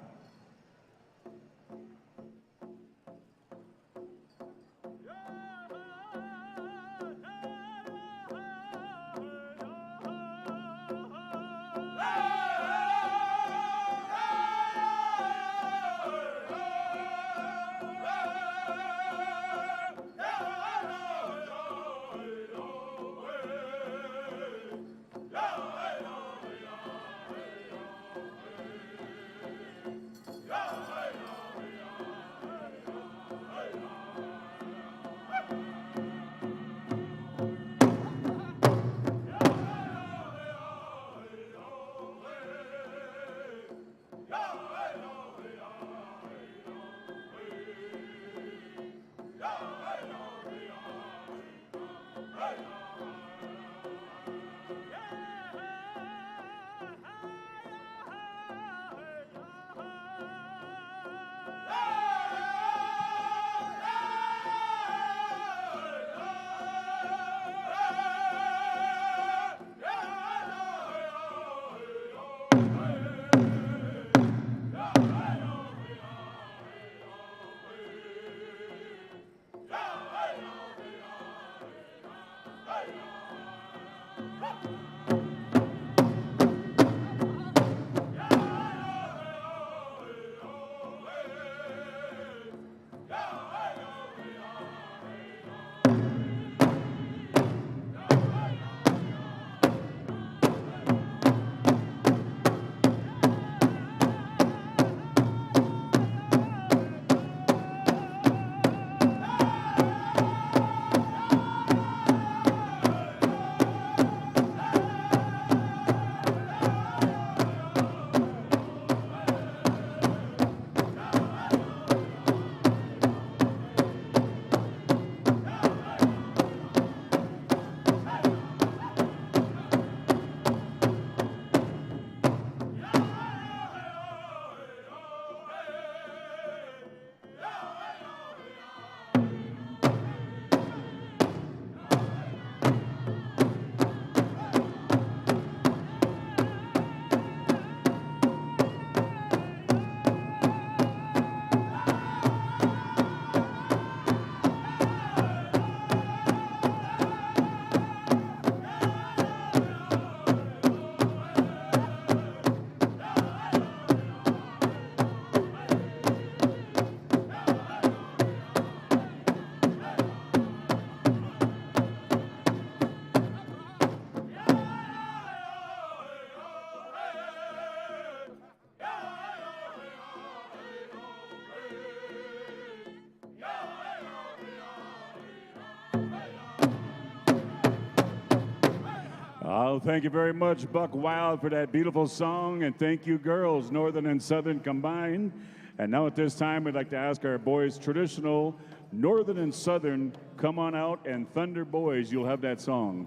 Oh, thank you very much, Buck Wild, for that beautiful song, and thank you, girls, Northern and Southern combined. And now at this time, we'd like to ask our boys, traditional Northern and Southern, come on out, and Thunder Boys, you'll have that song.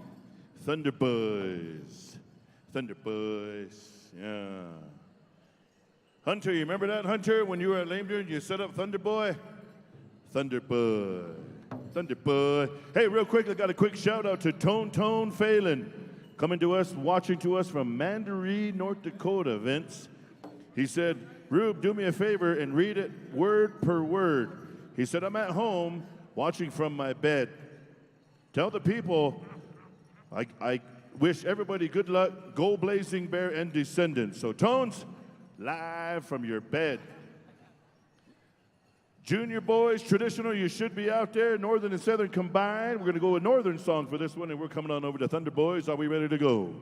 Thunder Boys. Thunder Boys. Yeah. Hunter, you remember that, Hunter, when you were at Lame Dude, you set up Thunder Boy? Thunder Boy. Thunder Boy. Hey, real quick, I got a quick shout out to Tone Phelan, coming to us, watching to us from Mandaree, North Dakota, Vince. He said, Rube, do me a favor and read it word per word. He said, I'm at home watching from my bed. Tell the people I wish everybody good luck, Go Blazing Bear and Descendants. So Tones, live from your bed. Junior boys, traditional, you should be out there. Northern and Southern combined. We're going to go with Northern song for this one, and we're coming on over to Thunder Boys. Are we ready to go?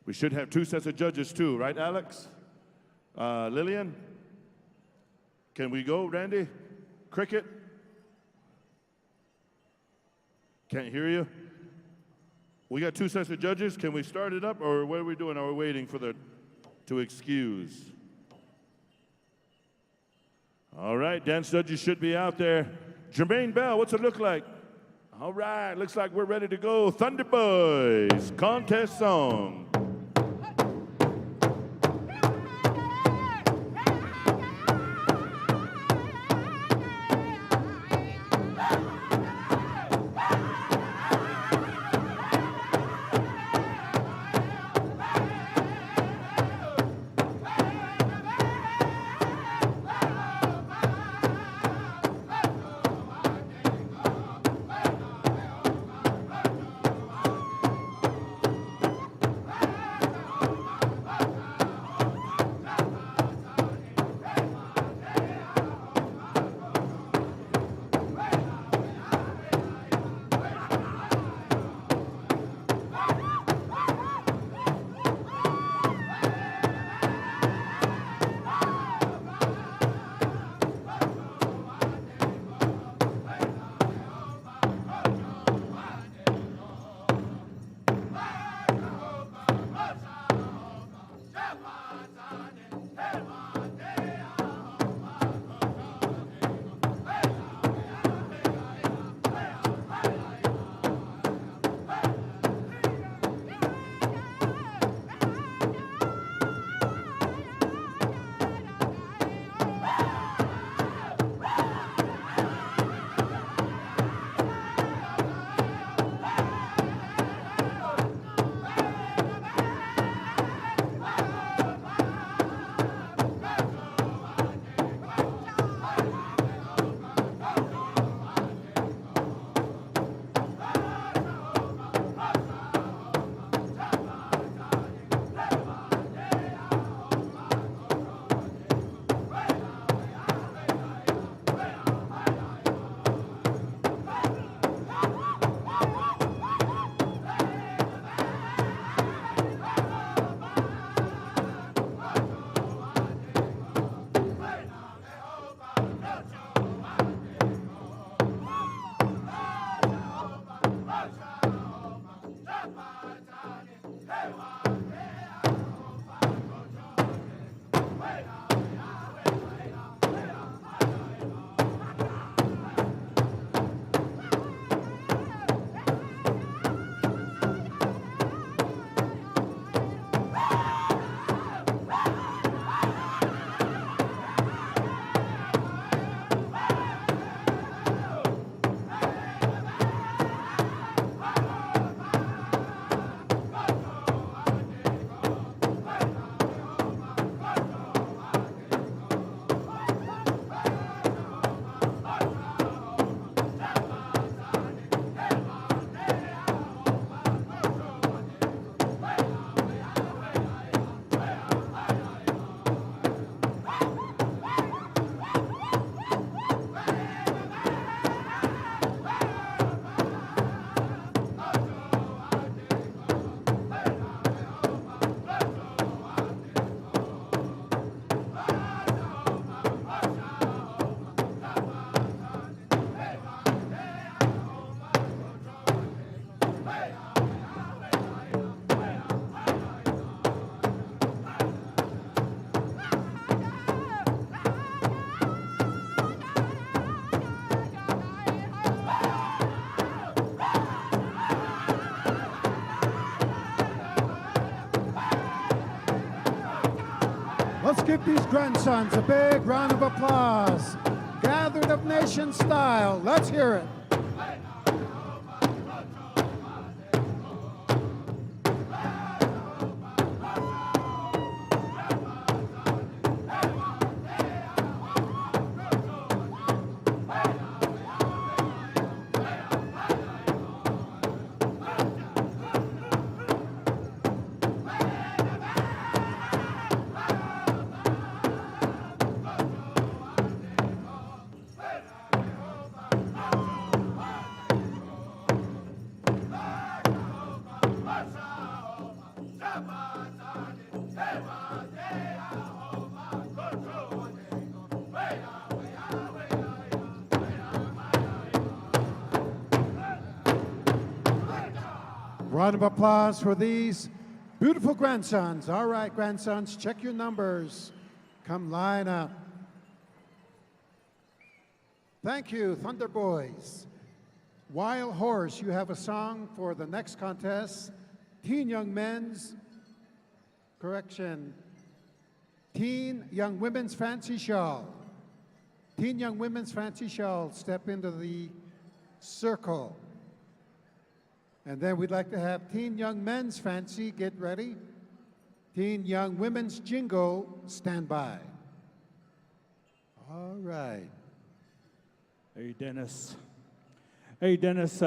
We should have 2 sets of judges too, right, Alex? Lillian? Can we go, Randy? Cricket? Can't hear you. We got 2 sets of judges. Can we start it up, or what are we doing? Are we waiting for to excuse? All right, dance judges should be out there. Jermaine Bell, what's it look like? All right, looks like we're ready to go. Thunder Boys, contest song. Give these grandsons a big round of applause. Gathered of nation style. Let's hear it. Round of applause for these beautiful grandsons. All right, grandsons, check your numbers. Come line up. Thank you, Thunder Boys. Wild Horse, you have a song for the next contest. Teen Young Men's, Teen Young Women's Fancy Shawl. Teen Young Women's Fancy Shawl, step into the circle. And then we'd like to have Teen Young Men's Fancy, get ready. Teen Young Women's Jingle, stand by. All right. Hey, Dennis. Hey, Dennis,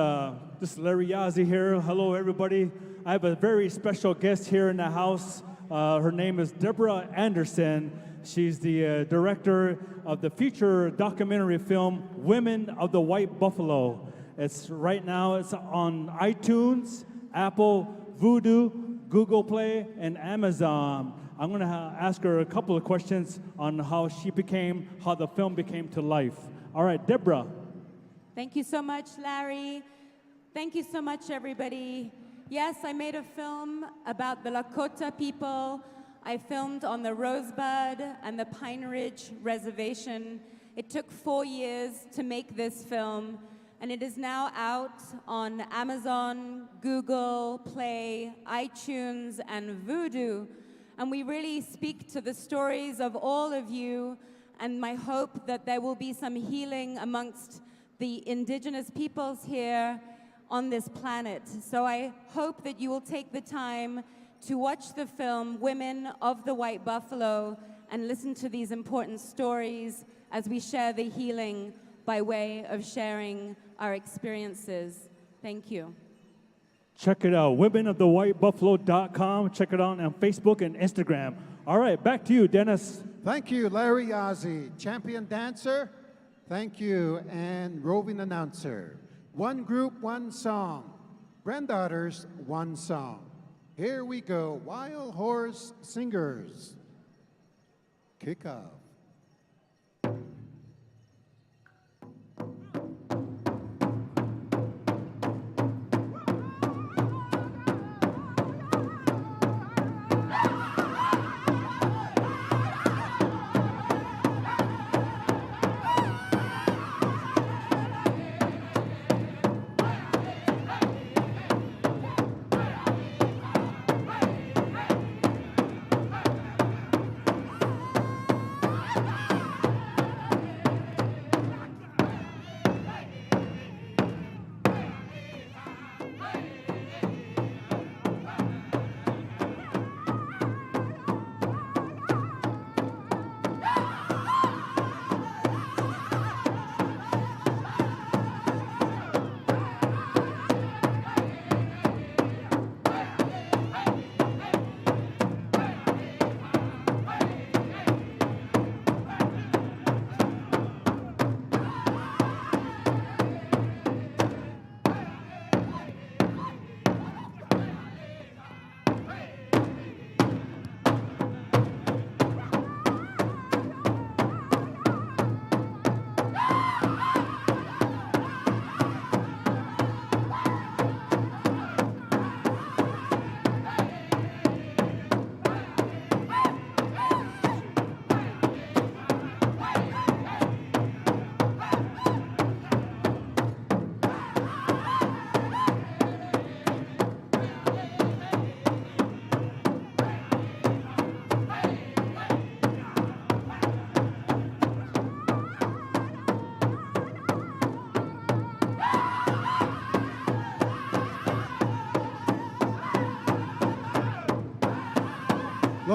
this is Larry Yazzie here. Hello, everybody. I have a very special guest here in the house. Her name is Deborah Anderson. She's the director of the feature documentary film, Women of the White Buffalo. It's right now, it's on iTunes, Apple, Vudu, Google Play, and Amazon. I'm going to ask her a couple of questions on how the film became to life. All right, Deborah. Thank you so much, Larry. Thank you so much, everybody. Yes, I made a film about the Lakota people. I filmed on the Rosebud and the Pine Ridge Reservation. It took 4 years to make this film, and it is now out on Amazon, Google Play, iTunes, and Vudu. And we really speak to the stories of all of you, and my hope that there will be some healing amongst the indigenous peoples here on this planet. So I hope that you will take the time to watch the film Women of the White Buffalo and listen to these important stories as we share the healing by way of sharing our experiences. Thank you. Check it out, womenofthewhitebuffalo.com. Check it out on Facebook and Instagram. All right, back to you, Dennis. Thank you, Larry Yazzie. Champion dancer, thank you, and roving announcer. One group, one song. Granddaughters, one song. Here we go, Wild Horse Singers. Kick off.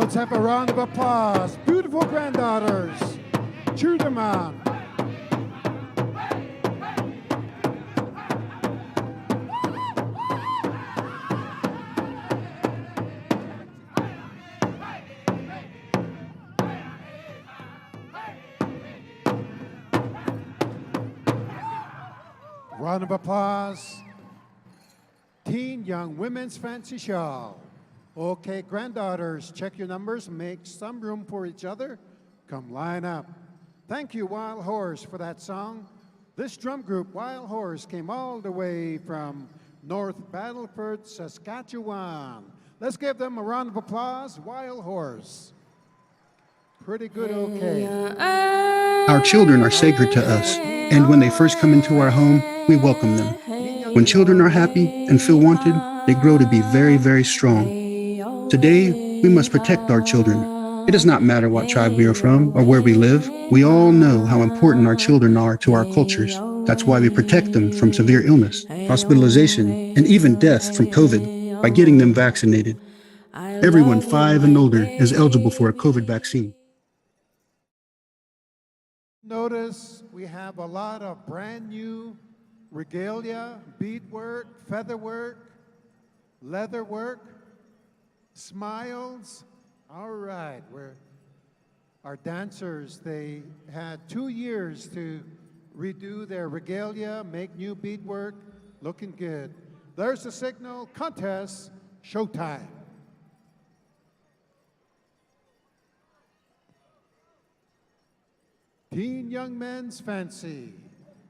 Let's have a round of applause. Beautiful granddaughters. Cheer them on. Round of applause. Teen Young Women's Fancy Shawl. Okay, granddaughters, check your numbers, make some room for each other. Come line up. Thank you, Wild Horse, for that song. This drum group, Wild Horse, came all the way from North Battleford, Saskatchewan. Let's give them a round of applause. Wild Horse. Pretty good, okay. Our children are sacred to us, and when they first come into our home, we welcome them. When children are happy and feel wanted, they grow to be very, very strong. Today, we must protect our children. It does not matter what tribe we are from or where we live. We all know how important our children are to our cultures. That's why we protect them from severe illness, hospitalization, and even death from COVID by getting them vaccinated. Everyone 5 and older is eligible for a COVID vaccine. Notice we have a lot of brand new regalia, beadwork, featherwork, leatherwork, smiles. All right, our dancers, they had 2 years to redo their regalia, make new beadwork, looking good. There's the signal, contest, showtime. Teen Young Men's Fancy.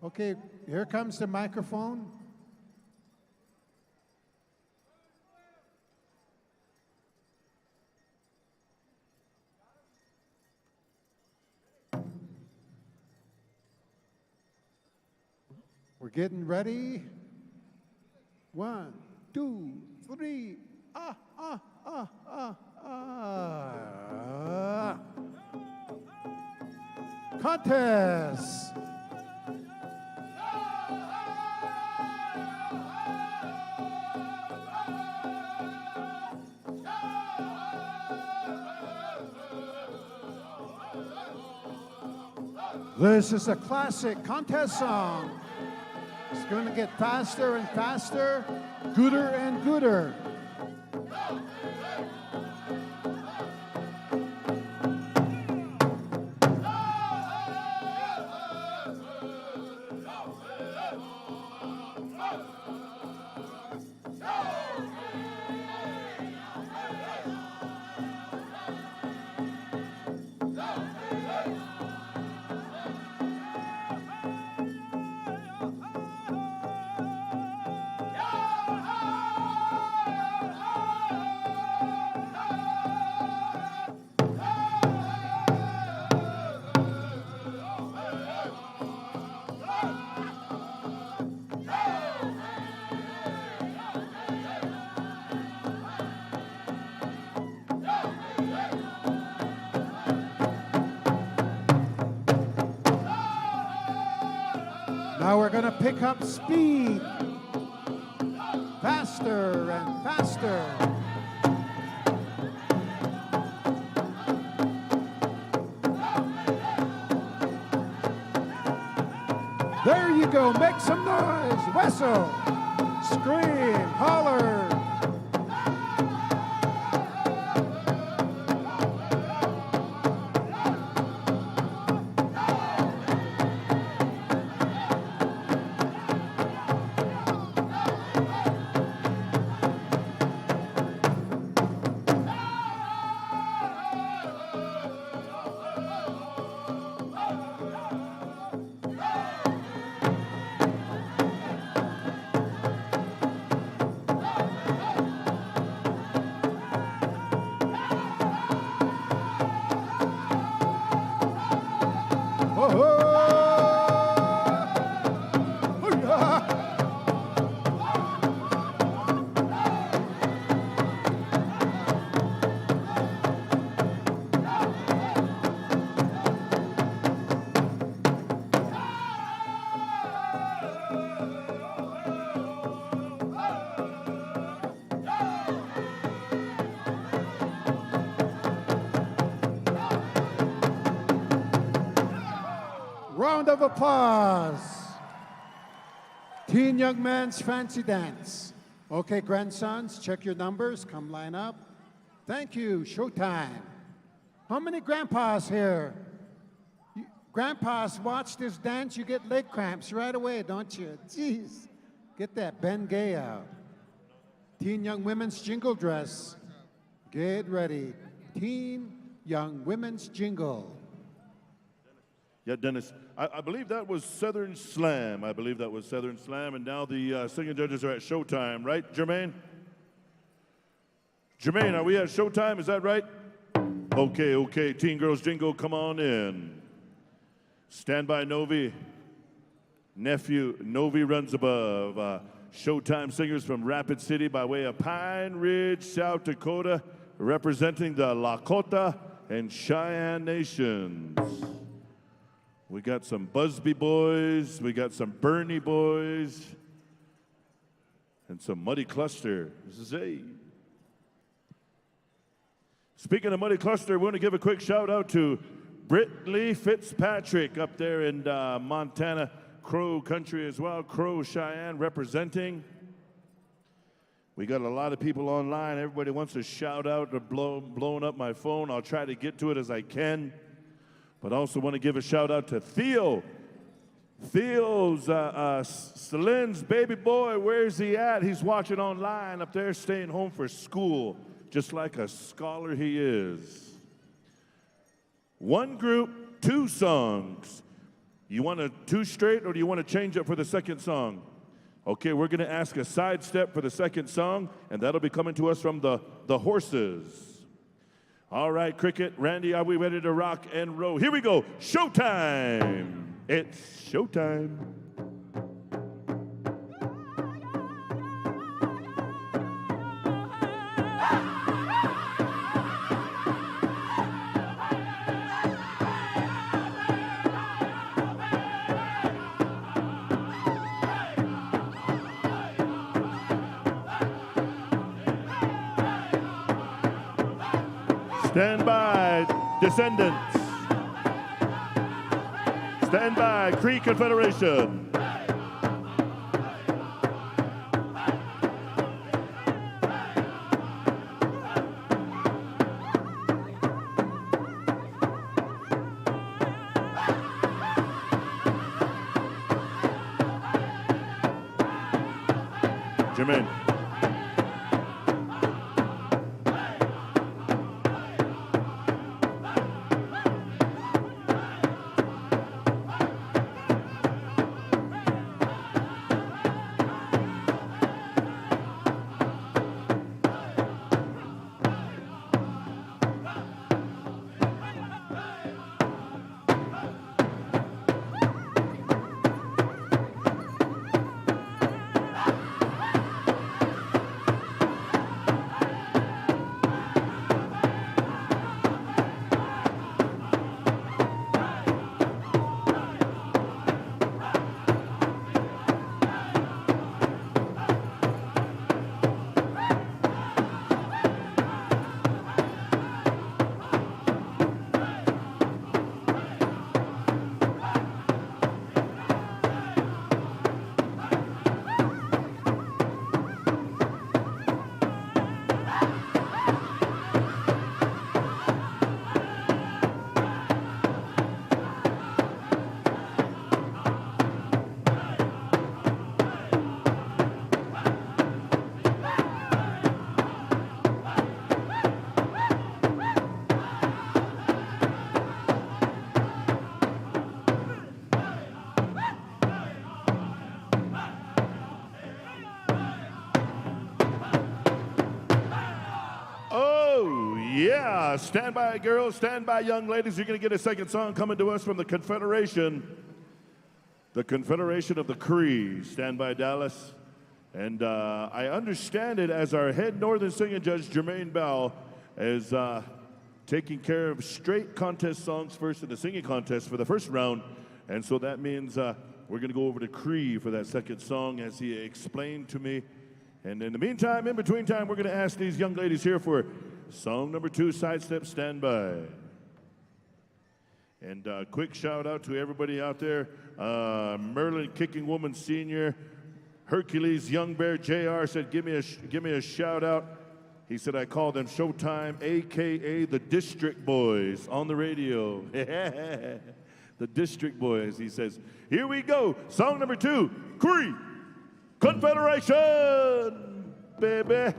Okay, here comes the microphone. We're getting ready. 1, 2, 3. Contest. This is a classic contest song. It's going to get faster and faster, gooder and gooder. Now we're going to pick up speed. Faster and faster. There you go. Make some noise. Whistle. Scream. Holler. Round of applause. Teen Young Man's Fancy Dance. Okay, grandsons, check your numbers. Come line up. Thank you. Showtime. How many grandpas here? Grandpas, watch this dance. You get leg cramps right away, don't you? Jeez. Get that Ben Gay out. Teen Young Women's Jingle Dress. Get ready. Teen Young Women's Jingle. Yeah, Dennis, I believe that was Southern Slam. I believe that was Southern Slam, and now the singing judges are at Showtime, right, Jermaine? Jermaine, are we at Showtime? Is that right? Okay, Teen Girls Jingle, come on in. Stand by, Novi. Nephew, Novi runs above. Showtime singers from Rapid City by way of Pine Ridge, South Dakota, representing the Lakota and Cheyenne nations. We got some Busby boys, we got some Bernie boys, and some Muddy Cluster. Speaking of Muddy Cluster, we want to give a quick shout out to Brittany Fitzpatrick up there in Montana, Crow country as well, Crow Cheyenne representing. We got a lot of people online. Everybody wants a shout out or blowing up my phone. I'll try to get to it as I can. But also want to give a shout out to Theo. Theo's Celine's baby boy, where's he at? He's watching online up there, staying home for school, just like a scholar he is. One group, two songs. You want a two straight, or do you want to change it for the second song? Okay, we're going to ask a sidestep for the second song, and that'll be coming to us from the Horses. All right, Cricket, Randy, are we ready to rock and roll? Here we go. Showtime. It's showtime. Stand by, Descendants. Stand by, Cree Confederation. Jermaine. Yeah, stand by, girls, stand by, young ladies. You're going to get a second song coming to us from the Confederation of the Cree. Stand by, Dallas. And I understand it as our head Northern singing judge, Jermaine Bell, is taking care of straight contest songs first in the singing contest for the first round. And so that means we're going to go over to Cree for that second song, as he explained to me. And in the meantime, in between time, we're going to ask these young ladies here for song number 2, Sidestep, Stand By. And quick shout out to everybody out there. Merlin Kicking Woman Senior, Hercules Young Bear JR said, give me a shout out. He said, I call them Showtime, AKA the District Boys on the radio. The District Boys. He says, here we go. Song number 2, Cree Confederation, baby.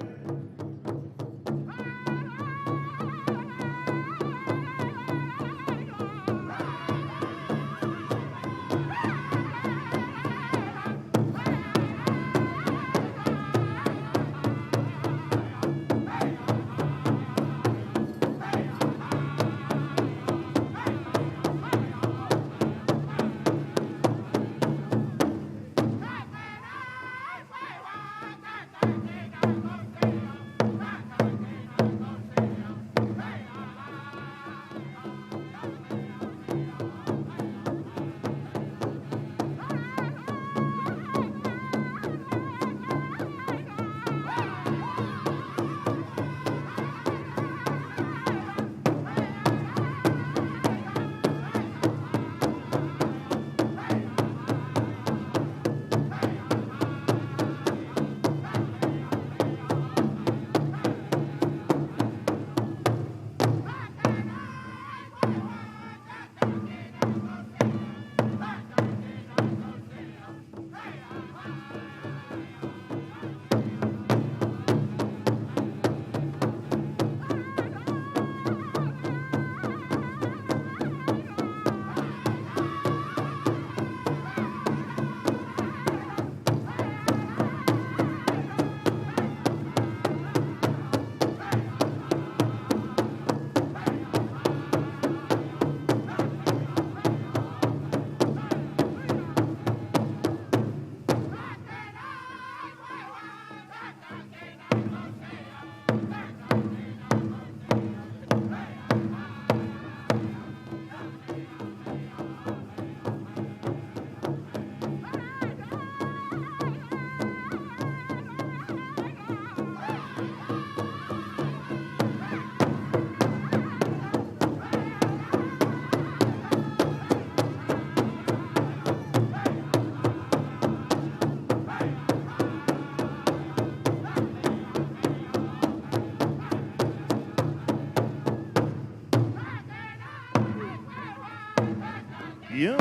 Yeah.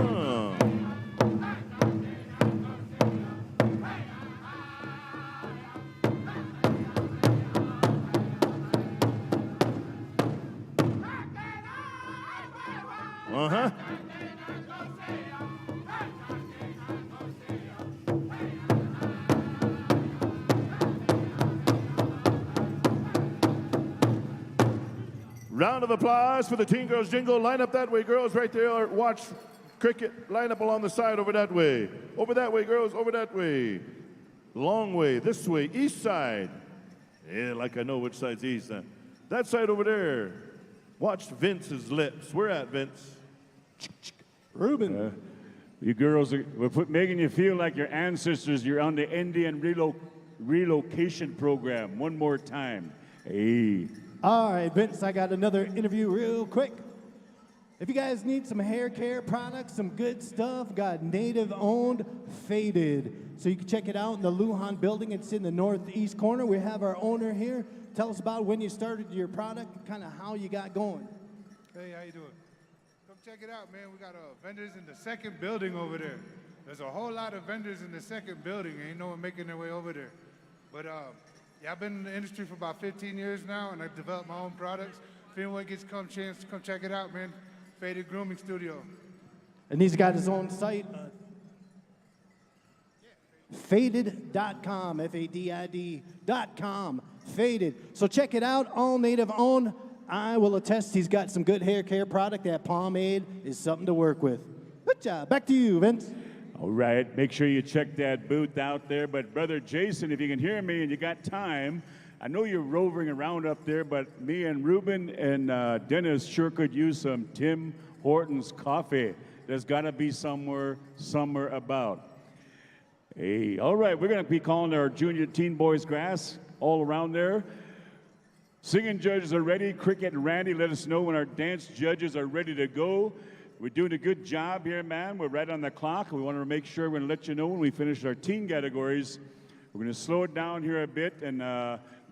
Uh-huh. Round of applause for the Teen Girls Jingle. Line up that way, girls, right there. Watch cricket. Line up along the side over that way. Over that way, girls, over that way. Long way, this way, east side. Yeah, like I know which side's east. That side over there. Watch Vince's lips. Where at, Vince? Ruben. You girls, we're making you feel like your ancestors. You're on the Indian relocation program. One more time. Hey. All right, Vince, I got another interview real quick. If you guys need some hair care products, some good stuff, got native-owned Faded. So you can check it out in the Lujan building. It's in the northeast corner. We have our owner here. Tell us about when you started your product and kind of how you got going. Hey, how you doing? Come check it out, man. We got vendors in the second building over there. There's a whole lot of vendors in the second building. Ain't no one making their way over there. But yeah, I've been in the industry for about 15 years now, and I've developed my own products. If anyone gets a chance to come check it out, man, Faded Grooming Studio. And he's got his own site, faded.com, F-A-D-I-D.com, Faded. So check it out, all native owned. I will attest he's got some good hair care product. That pomade is something to work with. Good job. Back to you, Vince. All right, make sure you check that booth out there. But Brother Jason, if you can hear me and you got time, I know you're roving around up there, but me and Ruben and Dennis sure could use some Tim Hortons coffee. There's got to be somewhere about. Hey, all right, we're going to be calling our junior teen boys grass all around there. Singing judges are ready. Cricket and Randy, let us know when our dance judges are ready to go. We're doing a good job here, man. We're right on the clock. We want to make sure we're going to let you know when we finish our teen categories. We're going to slow it down here a bit and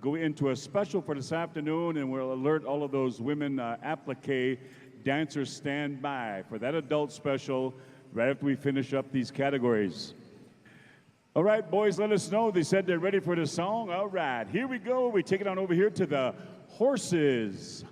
go into a special for this afternoon, and we'll alert all of those women applique dancers stand by for that adult special right after we finish up these categories. All right, boys, let us know. They said they're ready for the song. All right, here we go. We take it on over here to the horses.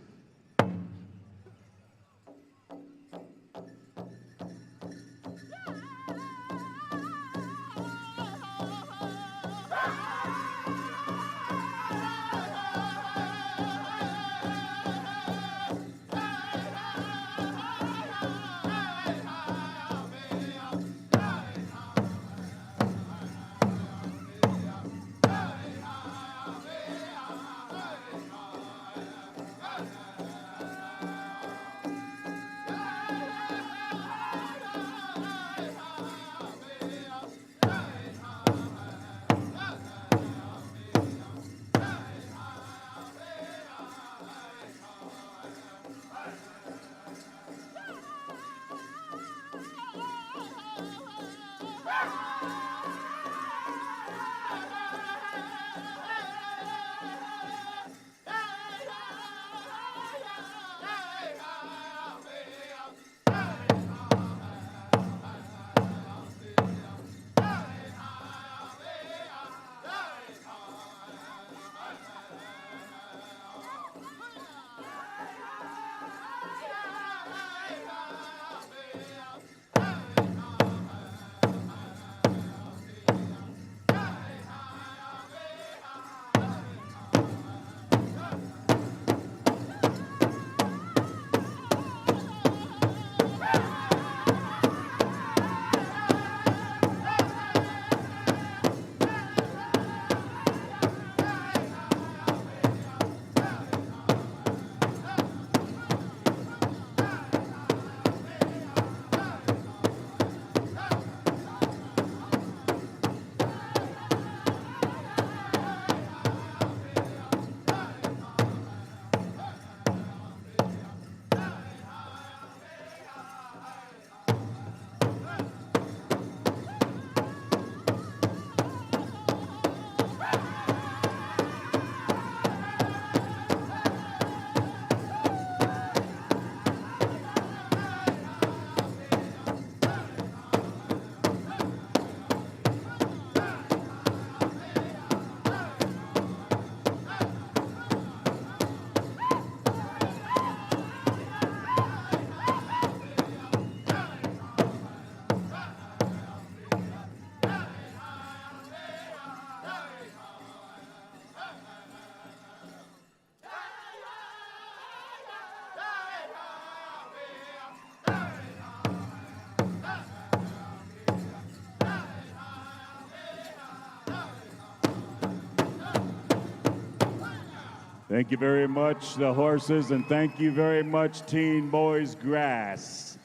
Thank you very much, the horses, and thank you very much, Teen Boys Grass.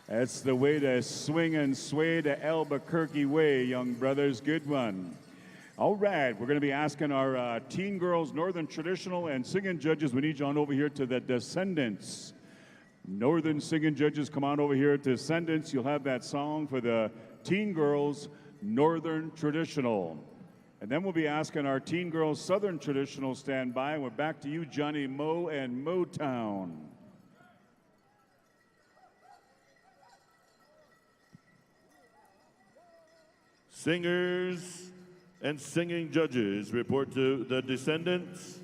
That's the way to swing and sway the Albuquerque way, young brothers. Good one. All right, we're going to be asking our teen girls, Northern Traditional, and singing judges. We need you on over here to the Descendants. Northern singing judges, come on over here to Descendants. You'll have that song for the teen girls, Northern Traditional. And then we'll be asking our teen girls, Southern Traditional, stand by. And we're back to you, Johnny Moe and Motown. Singers and singing judges report to the Descendants.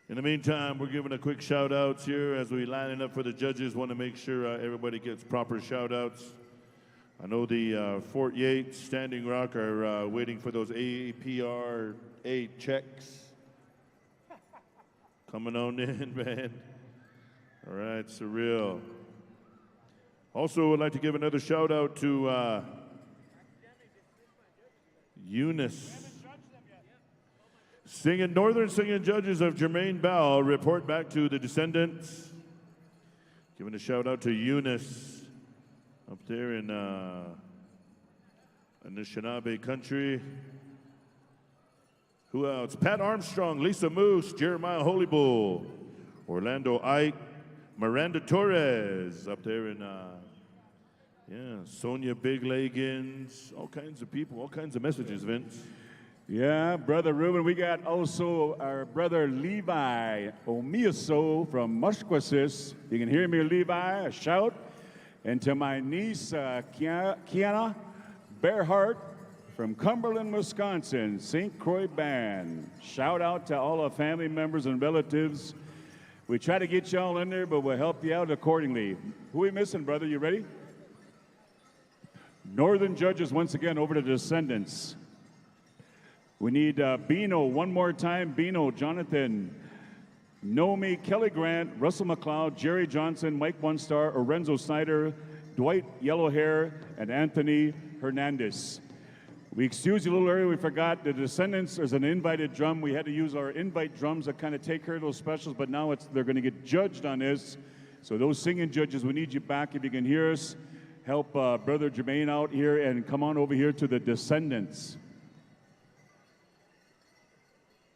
In the meantime, we're giving a quick shout outs here as we line it up for the judges. Want to make sure everybody gets proper shout outs. I know the Fort Yates, Standing Rock are waiting for those APRA checks. Coming on in, man. All right, surreal. Also, would like to give another shout out to Eunice. Northern singing judges of Jermaine Bell report back to the Descendants. Giving a shout out to Eunice up there in the Anishinaabe country. Who else? Pat Armstrong, Lisa Moose, Jeremiah Holybull, Orlando Ike, Miranda Torres up there in, Sonia Big Leggins, all kinds of people, all kinds of messages, Vince. Yeah, Brother Ruben. We got also our brother Levi Omiaso from Mushquasis. You can hear me, Levi, a shout. And to my niece, Kiana Bearhart from Cumberland, Wisconsin, St. Croix Band. Shout out to all our family members and relatives. We try to get y'all in there, but we'll help you out accordingly. Who we missing, brother? You ready? Northern judges, once again, over to Descendants. We need Bino one more time. Bino, Jonathan, Nomi, Kelly Grant, Russell McLeod, Jerry Johnson, Mike One Star, Lorenzo Snyder, Dwight Yellowhair, and Anthony Hernandez. We excused you a little earlier. We forgot the Descendants. There's an invited drum. We had to use our invite drums that kind of take care of those specials, but now they're going to get judged on this. So those singing judges, we need you back if you can hear us. Help Brother Jermaine out here and come on over here to the Descendants.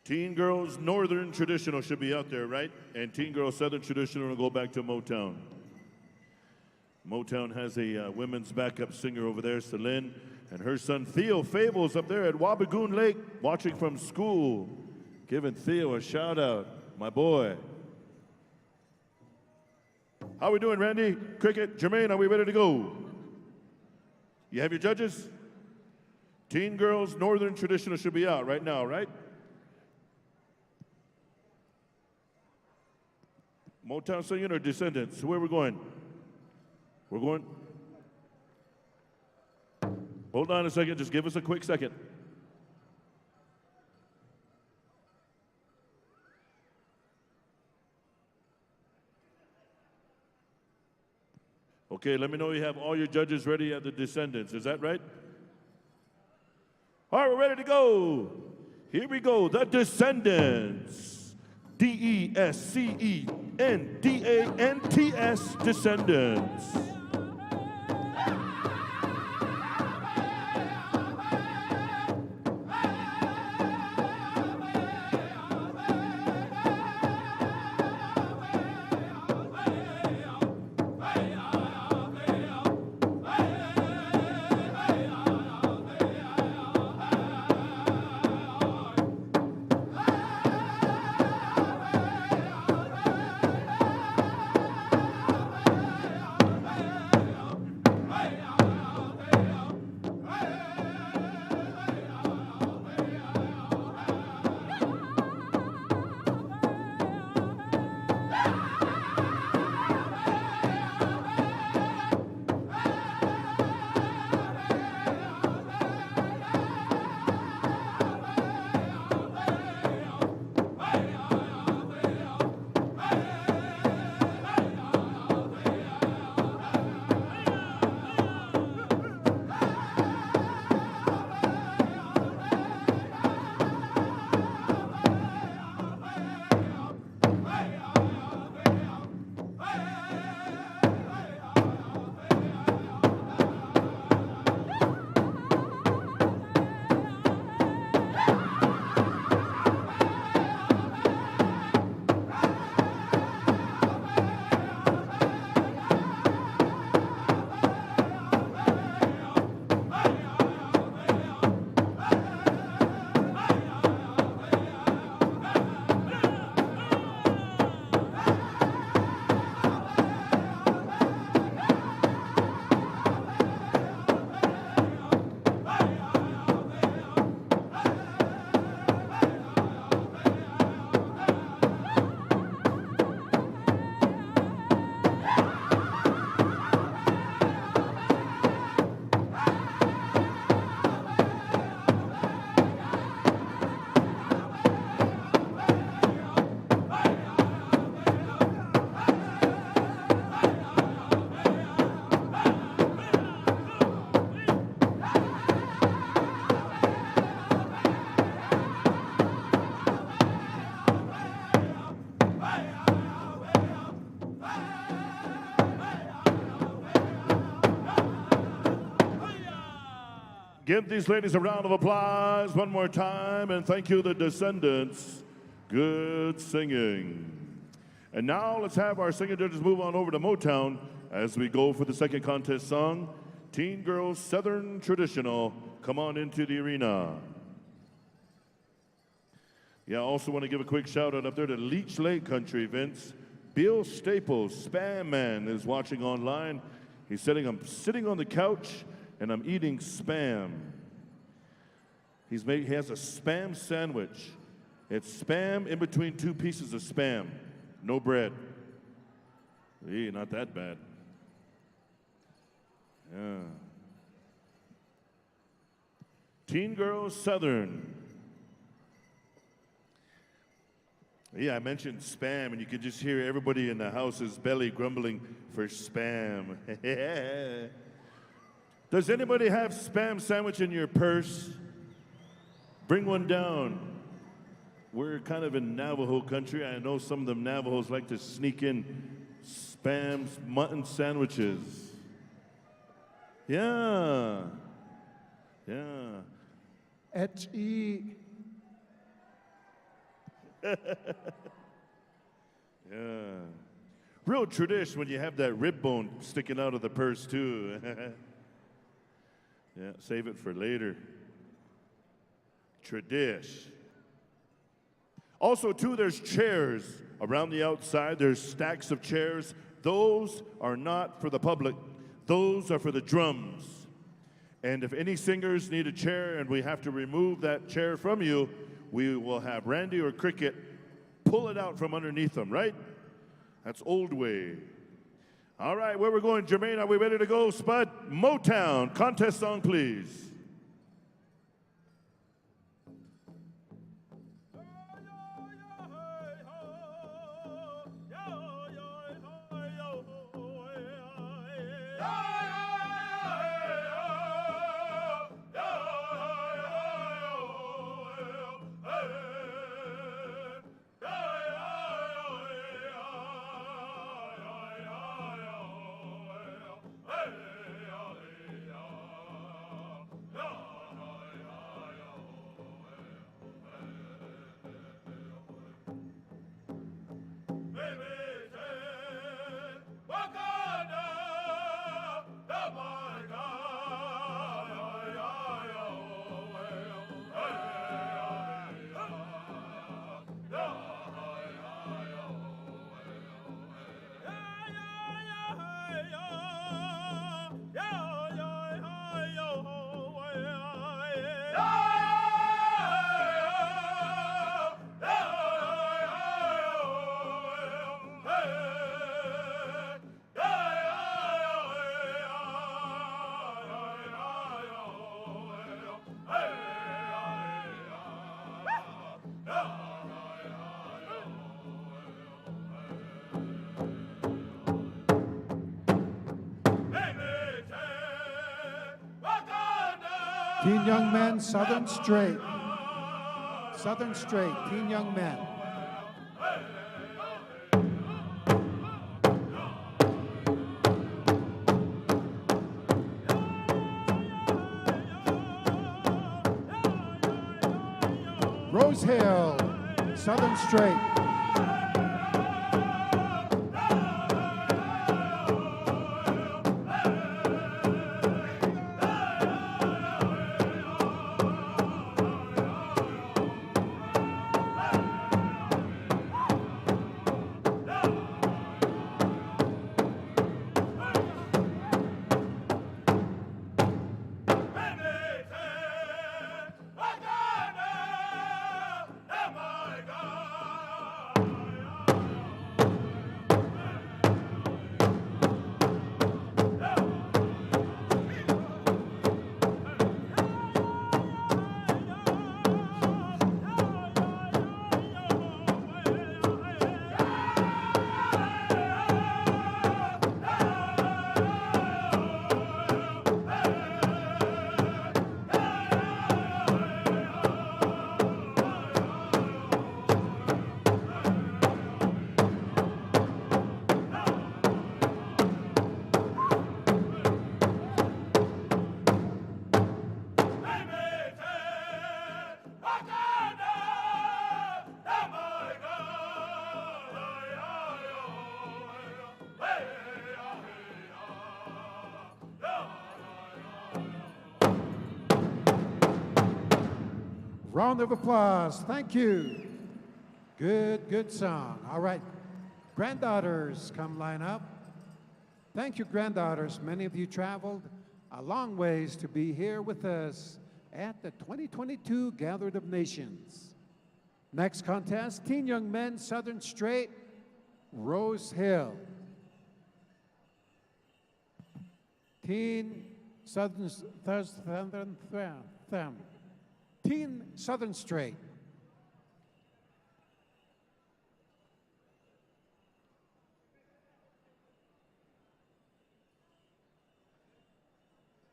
Teen Girls Northern Traditional should be out there, right? And Teen Girls Southern Traditional will go back to Motown. Motown has a women's backup singer over there, Celine, and her son Theo Fables up there at Wabigoon Lake watching from school. Giving Theo a shout out, my boy. How we doing, Randy? Cricket, Jermaine, are we ready to go? You have your judges? Teen Girls Northern Traditional should be out right now, right? Motown singing or Descendants? Where are we going? We're going? Hold on a second. Just give us a quick second. Okay, let me know you have all your judges ready at the Descendants. Is that right? All right, we're ready to go. Here we go. The Descendants. Descendants. Descendants. Give these ladies a round of applause one more time, and thank you, the Descendants. Good singing. And now let's have our singing judges move on over to Motown as we go for the second contest song, Teen Girls Southern Traditional. Come on into the arena. Yeah, I also want to give a quick shout out up there to Leech Lake Country, Vince. Bill Staples, Spam Man, is watching online. He's saying, I'm sitting on the couch and I'm eating Spam. He has a Spam sandwich. It's Spam in between two pieces of Spam. No bread. Not that bad. Yeah. Teen Girls Southern. Yeah, I mentioned Spam, and you could just hear everybody in the house's belly grumbling for Spam. Does anybody have Spam sandwich in your purse? Bring one down. We're kind of in Navajo country. I know some of them Navajos like to sneak in Spam mutton sandwiches. Yeah. Yeah. H-E. Yeah. Real tradition when you have that rib bone sticking out of the purse, too. Yeah, save it for later. Tradish. Also, too, there's chairs around the outside. There's stacks of chairs. Those are not for the public. Those are for the drums. And if any singers need a chair and we have to remove that chair from you, we will have Randy or Cricket pull it out from underneath them, right? That's old way. All right, where we're going, Jermaine, are we ready to go, Spud? Motown, contest song, please. Teen Young Men, Southern Straight. Southern Straight, Teen Young Men. Rose Hill, Southern Straight. Round of applause. Thank you. Good song. All right. Granddaughters, come line up. Thank you, granddaughters. Many of you traveled a long ways to be here with us at the 2022 Gathering of Nations. Next contest, Teen Young Men, Southern Straight, Rose Hill. Teen Southern Straight.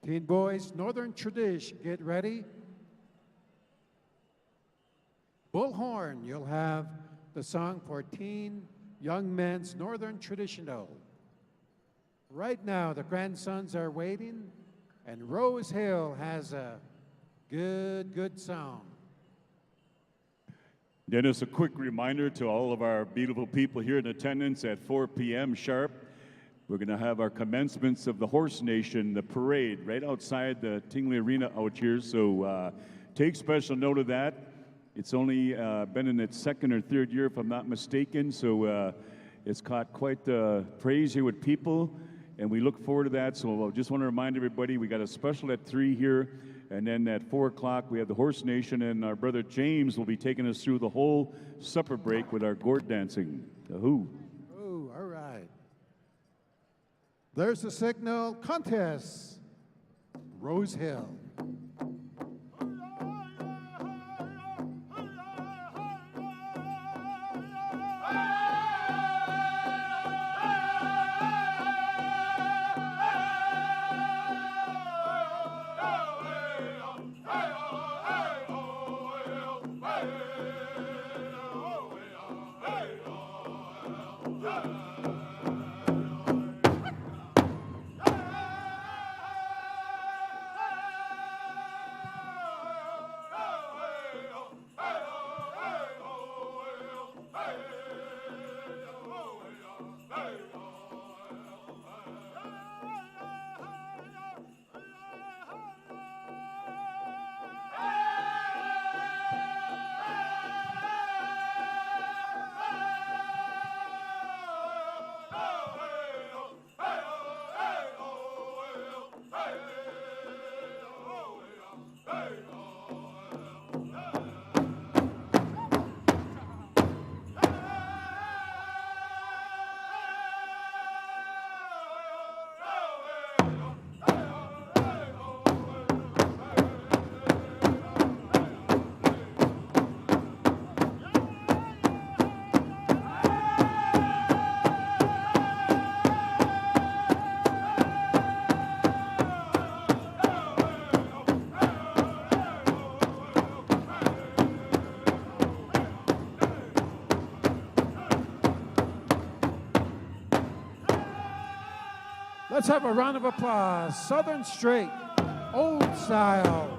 Teen Boys, Northern Tradition, get ready. Bullhorn, you'll have the song for Teen Young Men's Northern Traditional. Right now, the grandsons are waiting, and Rose Hill has a good song. Dennis, a quick reminder to all of our beautiful people here in attendance at 4 p.m. sharp. We're going to have our commencements of the Horse Nation, the parade, right outside the Tingley Arena out here. So take special note of that. It's only been in its second or third year, if I'm not mistaken. So it's caught quite praise here with people, and we look forward to that. So I just want to remind everybody, we got a special at 3 here, and then at 4 o'clock we have the Horse Nation, and our brother James will be taking us through the whole supper break with our gourd dancing. Ahoo. Oh, all right. There's the signal. Contest, Rose Hill. Let's have a round of applause. Southern Straight, old style.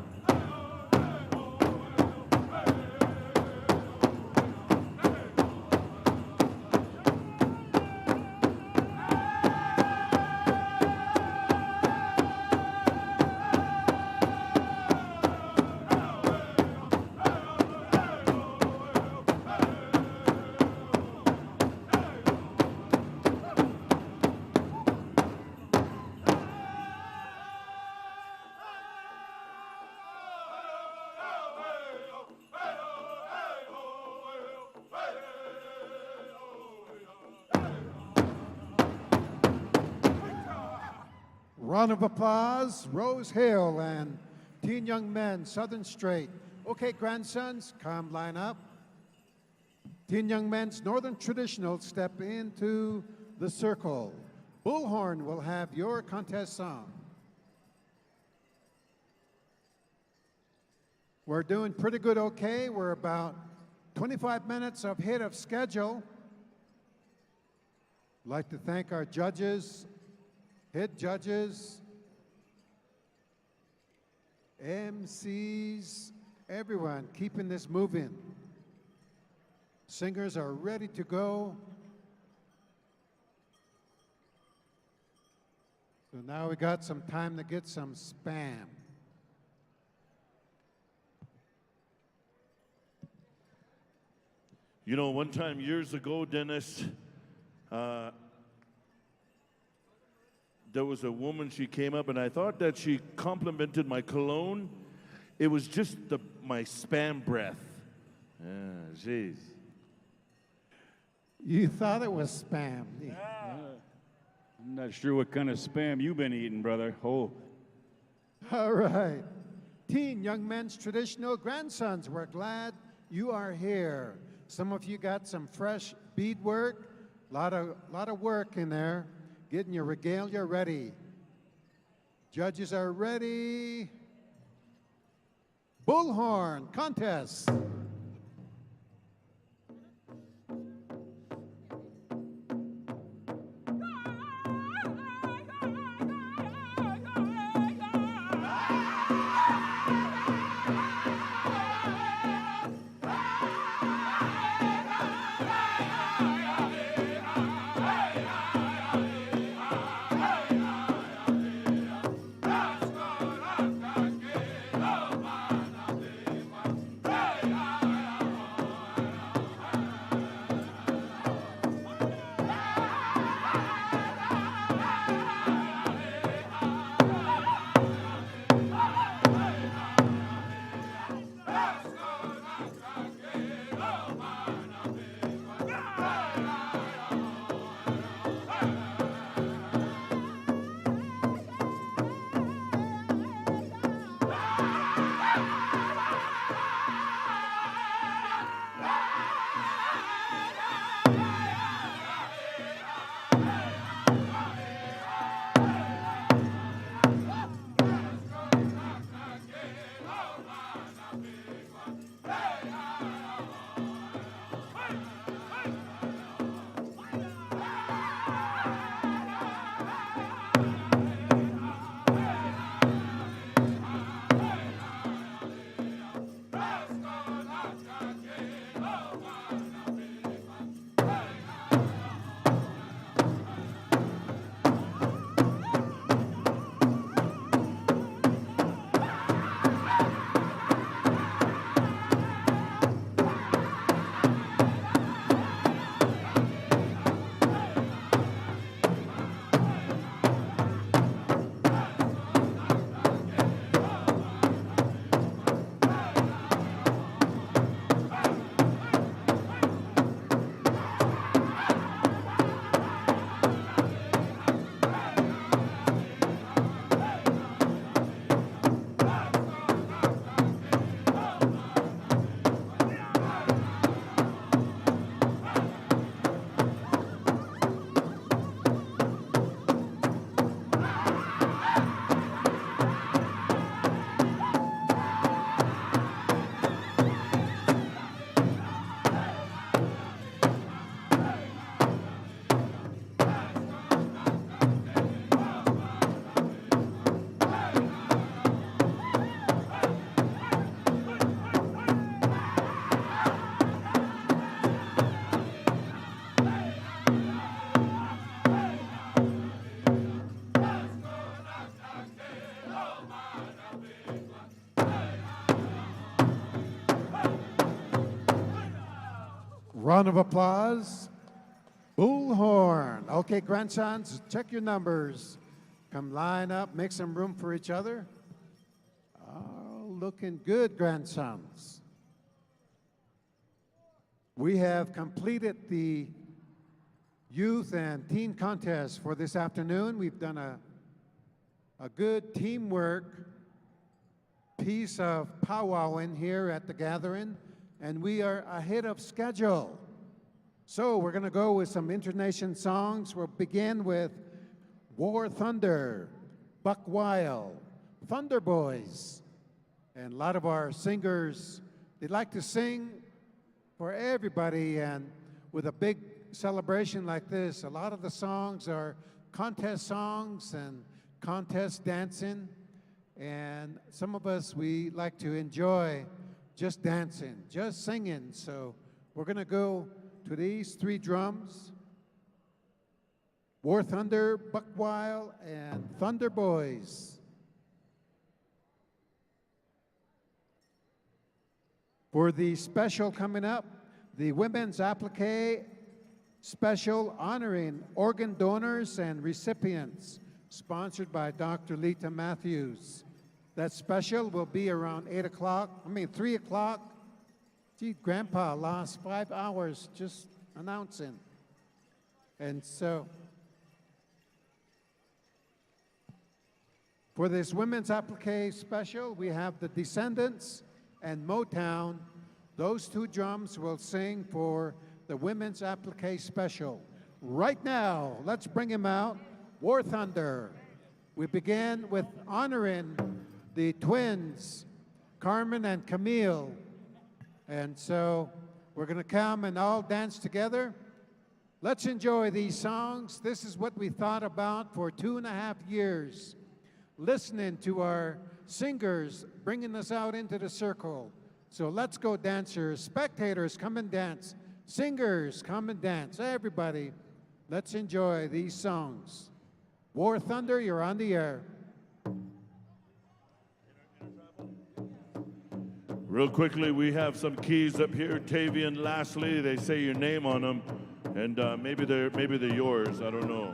Round of applause, Rose Hill and Teen Young Men, Southern Straight. Okay, grandsons, come line up. Teen Young Men's Northern Traditional, step into the circle. Bullhorn will have your contest song. We're doing pretty good, okay? We're about 25 minutes ahead of schedule. I'd like to thank our judges, head judges, MCs, everyone keeping this moving. Singers are ready to go. So now we got some time to get some spam. You know, one time years ago, Dennis, there was a woman, she came up, and I thought that she complimented my cologne. It was just my spam breath. Jeez. You thought it was spam. I'm not sure what kind of spam you've been eating, brother. Oh. All right. Teen Young Men's Traditional Grandsons, we're glad you are here. Some of you got some fresh beadwork, a lot of work in there, getting your regalia ready. Judges are ready. Bullhorn contest. Round of applause. Bullhorn. Okay, grandsons, check your numbers. Come line up, make some room for each other. Oh, looking good, grandsons. We have completed the youth and teen contest for this afternoon. We've done a good teamwork piece of powwowing here at the gathering, and we are ahead of schedule. So we're going to go with some intonation songs. We'll begin with War Thunder, Buck Wild, Thunder Boys, and a lot of our singers, they like to sing for everybody, and with a big celebration like this, a lot of the songs are contest songs and contest dancing, and some of us, we like to enjoy just dancing, just singing. So we're going to go to these three drums: War Thunder, Buck Wild, and Thunder Boys. For the special coming up, the Women's Applique Special honoring organ donors and recipients, sponsored by Dr. Lita Matthews. That special will be around 3 o'clock. Gee, Grandpa lost 5 hours just announcing. And so, for this Women's Applique Special, we have the Descendants and Motown. Those two drums will sing for the Women's Applique Special. Right now, let's bring him out, War Thunder. We begin with honoring the twins, Carmen and Camille. And so we're gonna come and all dance together. Let's enjoy these songs. This is what we thought about for 2.5 years, listening to our singers bringing us out into the circle. So let's go, dancers. Spectators, come and dance. Singers, come and dance. Everybody, let's enjoy these songs. War Thunder, you're on the air. Real quickly, we have some keys up here. Tavian, lastly, they say your name on them, and maybe they're yours. I don't know.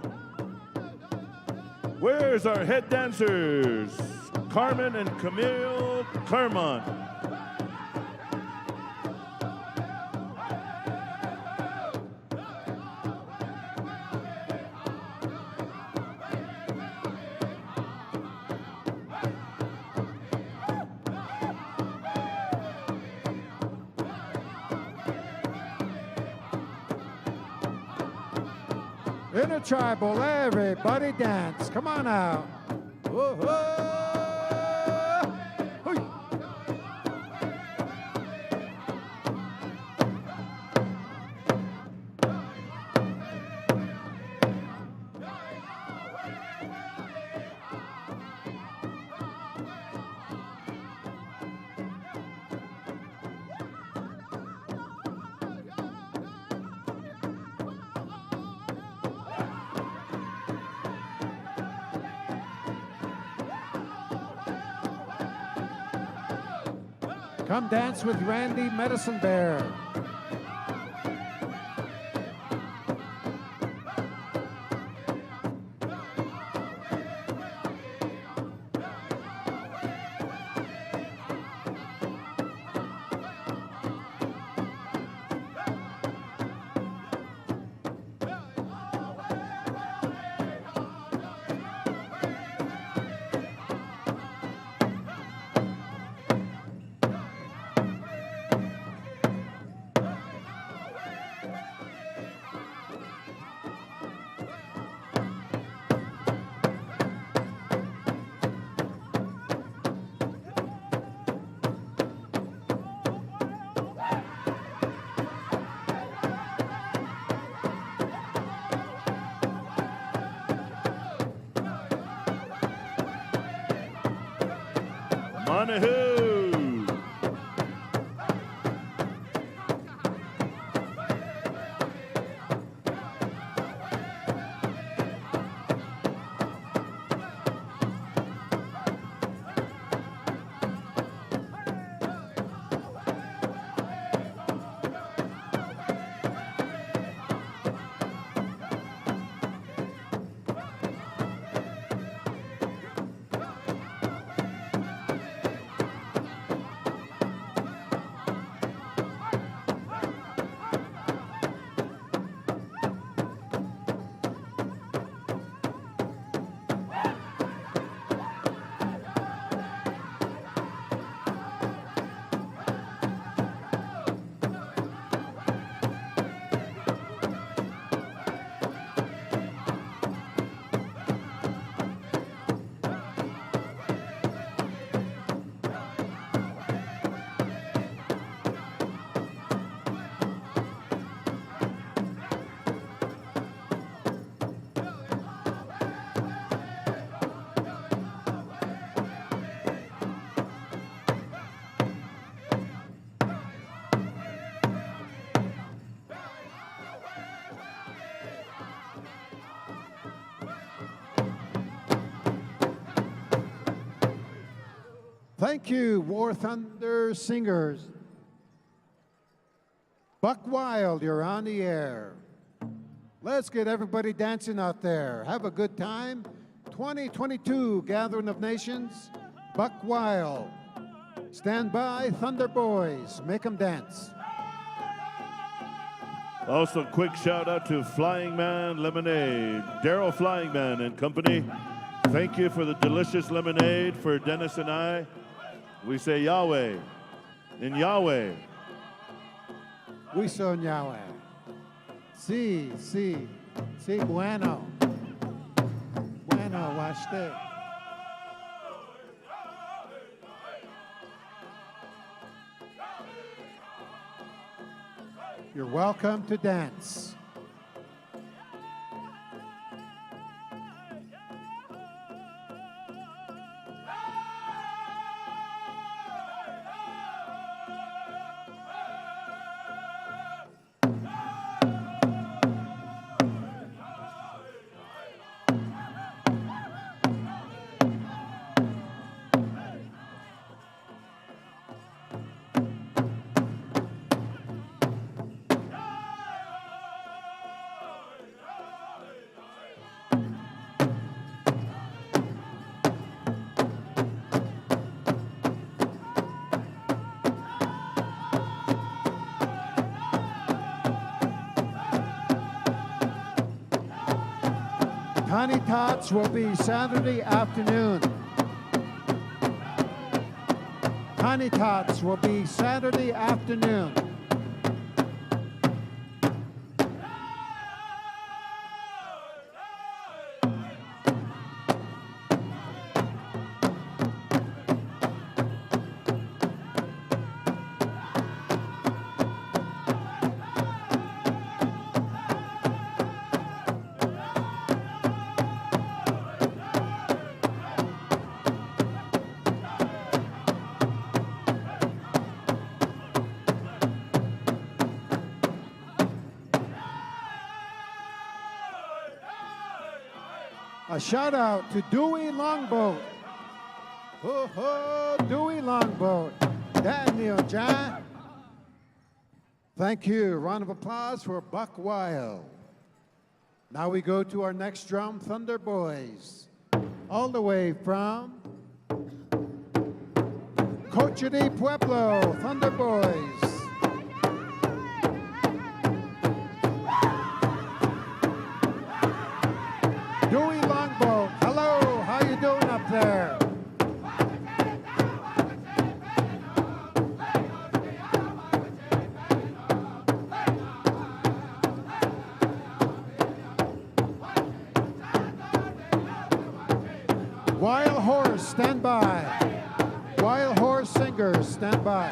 Where's our head dancers? Carmen and Camille Claremont. Intertribal, everybody dance. Come on out. Whoa. Come dance with Randy Medicine Bear. Monahoo! Thank you, War Thunder Singers. Buck Wild, you're on the air. Let's get everybody dancing out there. Have a good time. 2022 Gathering of Nations, Buck Wild. Stand by, Thunder Boys. Make them dance. Also, quick shout out to Flying Man Lemonade, Daryl Flying Man and company. Thank you for the delicious lemonade for Dennis and I. We say Yahweh, in Yahweh. We son Yahweh. Si, bueno. Bueno, washte. You're welcome to dance. Honey Tots will be Saturday afternoon. Honey Tots will be Saturday afternoon. A shout out to Dewey Longboat. Ho ho, Dewey Longboat. Daniel John. Thank you. Round of applause for Buck Wild. Now we go to our next drum, Thunder Boys. All the way from Cocha de Pueblo, Thunder Boys. Dewey Longboat, hello, how you doing up there? Wild Horse, stand by. Wild Horse Singers, stand by.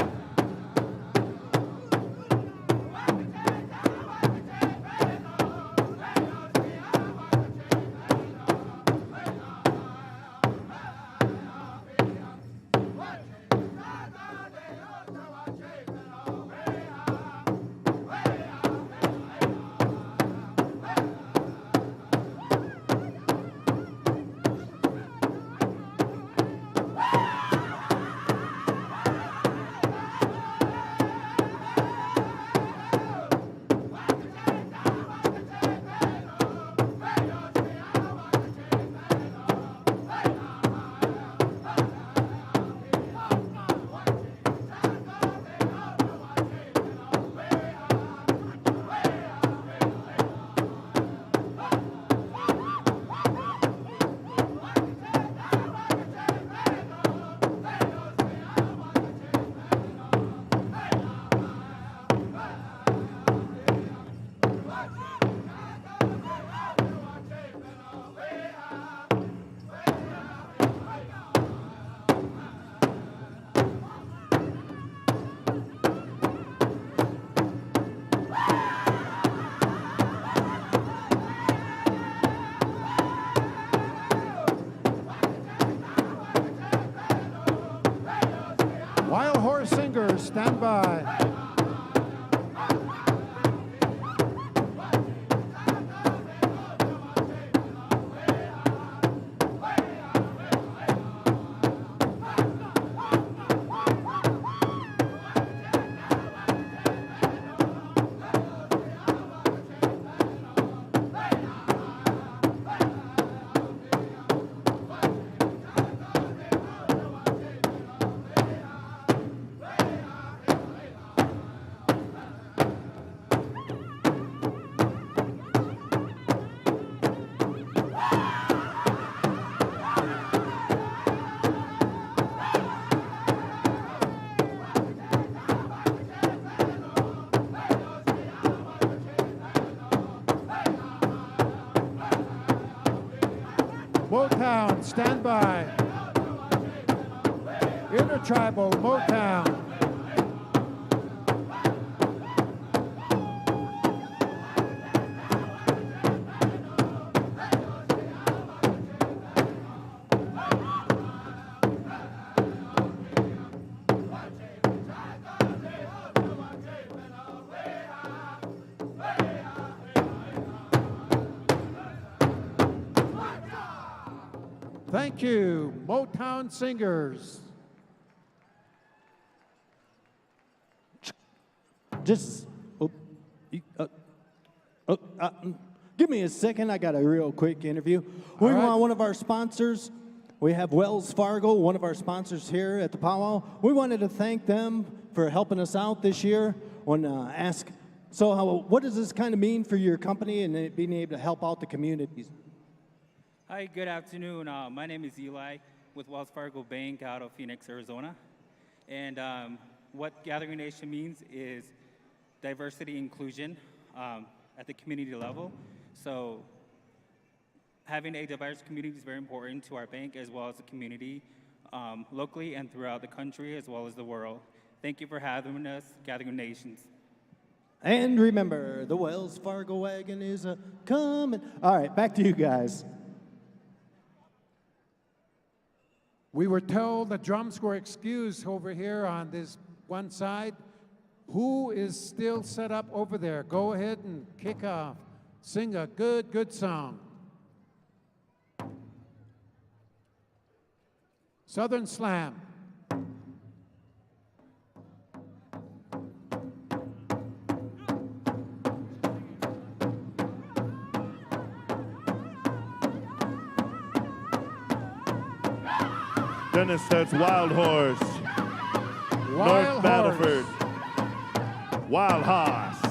Wild Horse Singers, stand by. stand by. Intertribal Motown. Thank you, Motown Singers. Just, give me a second. I got a real quick interview. We want one of our sponsors. We have Wells Fargo, one of our sponsors here at the Powwow. We wanted to thank them for helping us out this year. Want to ask, what does this kind of mean for your company and being able to help out the communities? Hi, good afternoon. My name is Eli with Wells Fargo Bank out of Phoenix, Arizona. And what Gathering Nation means is diversity inclusion at the community level. So having a diverse community is very important to our bank as well as the community locally and throughout the country as well as the world. Thank you for having us, Gathering Nations. And remember, the Wells Fargo wagon is a coming. All right, back to you guys. We were told the drums were excused over here on this one side. Who is still set up over there? Go ahead and kick off. Sing a good song. Southern Slam. Dennis, that's Wild Horse. North Battleford. Wild Horse.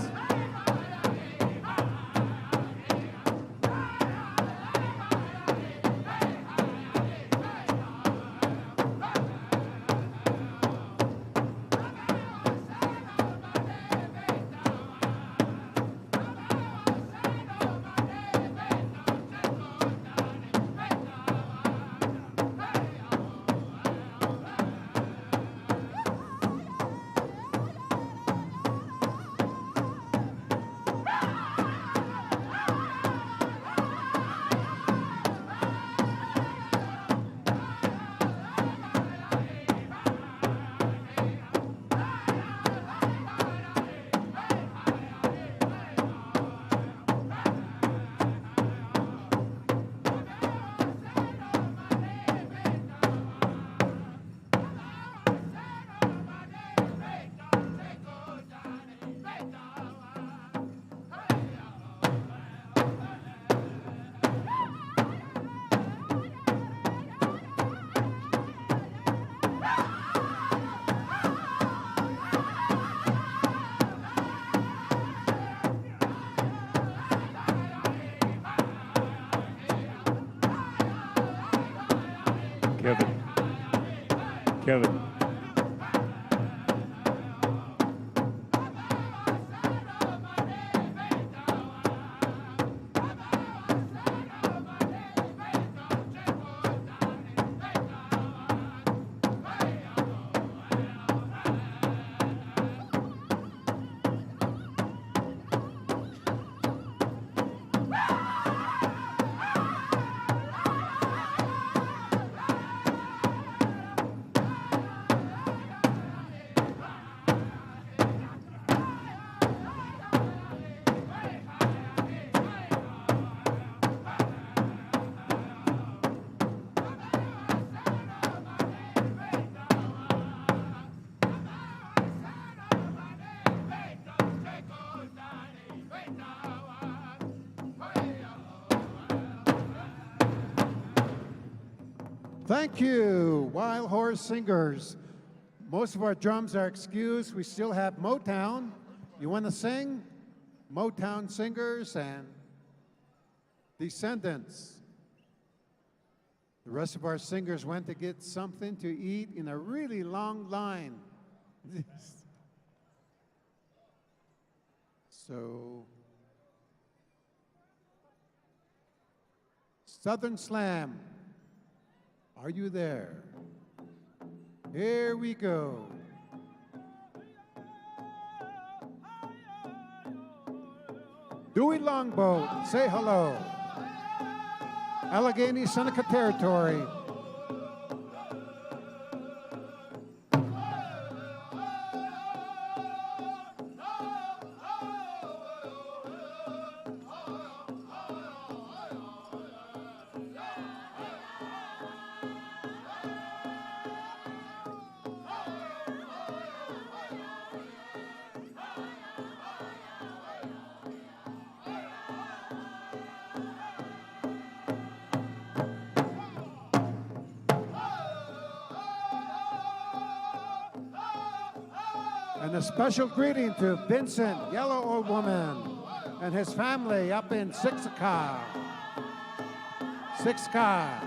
Kevin. Thank you, Wild Horse Singers. Most of our drums are excused. We still have Motown. You want to sing? Motown Singers and Descendants. The rest of our singers went to get something to eat in a really long line. So, Southern Slam. Are you there? Here we go. Dewey Longboat, say hello. Allegheny Seneca Territory. And a special greeting to Vincent, Yellow Old Woman, and his family up in Siksika. Siksika.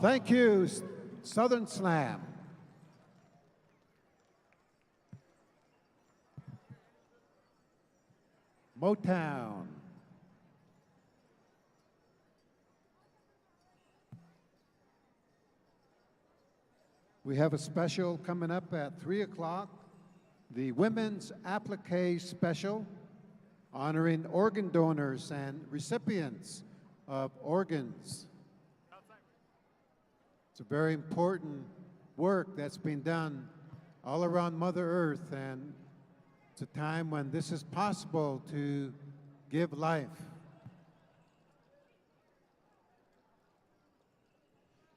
Thank you, Southern Slam. Motown. We have a special coming up at 3 o'clock, the Women's Applique Special, honoring organ donors and recipients of organs. It's a very important work that's been done all around Mother Earth, and it's a time when this is possible to give life.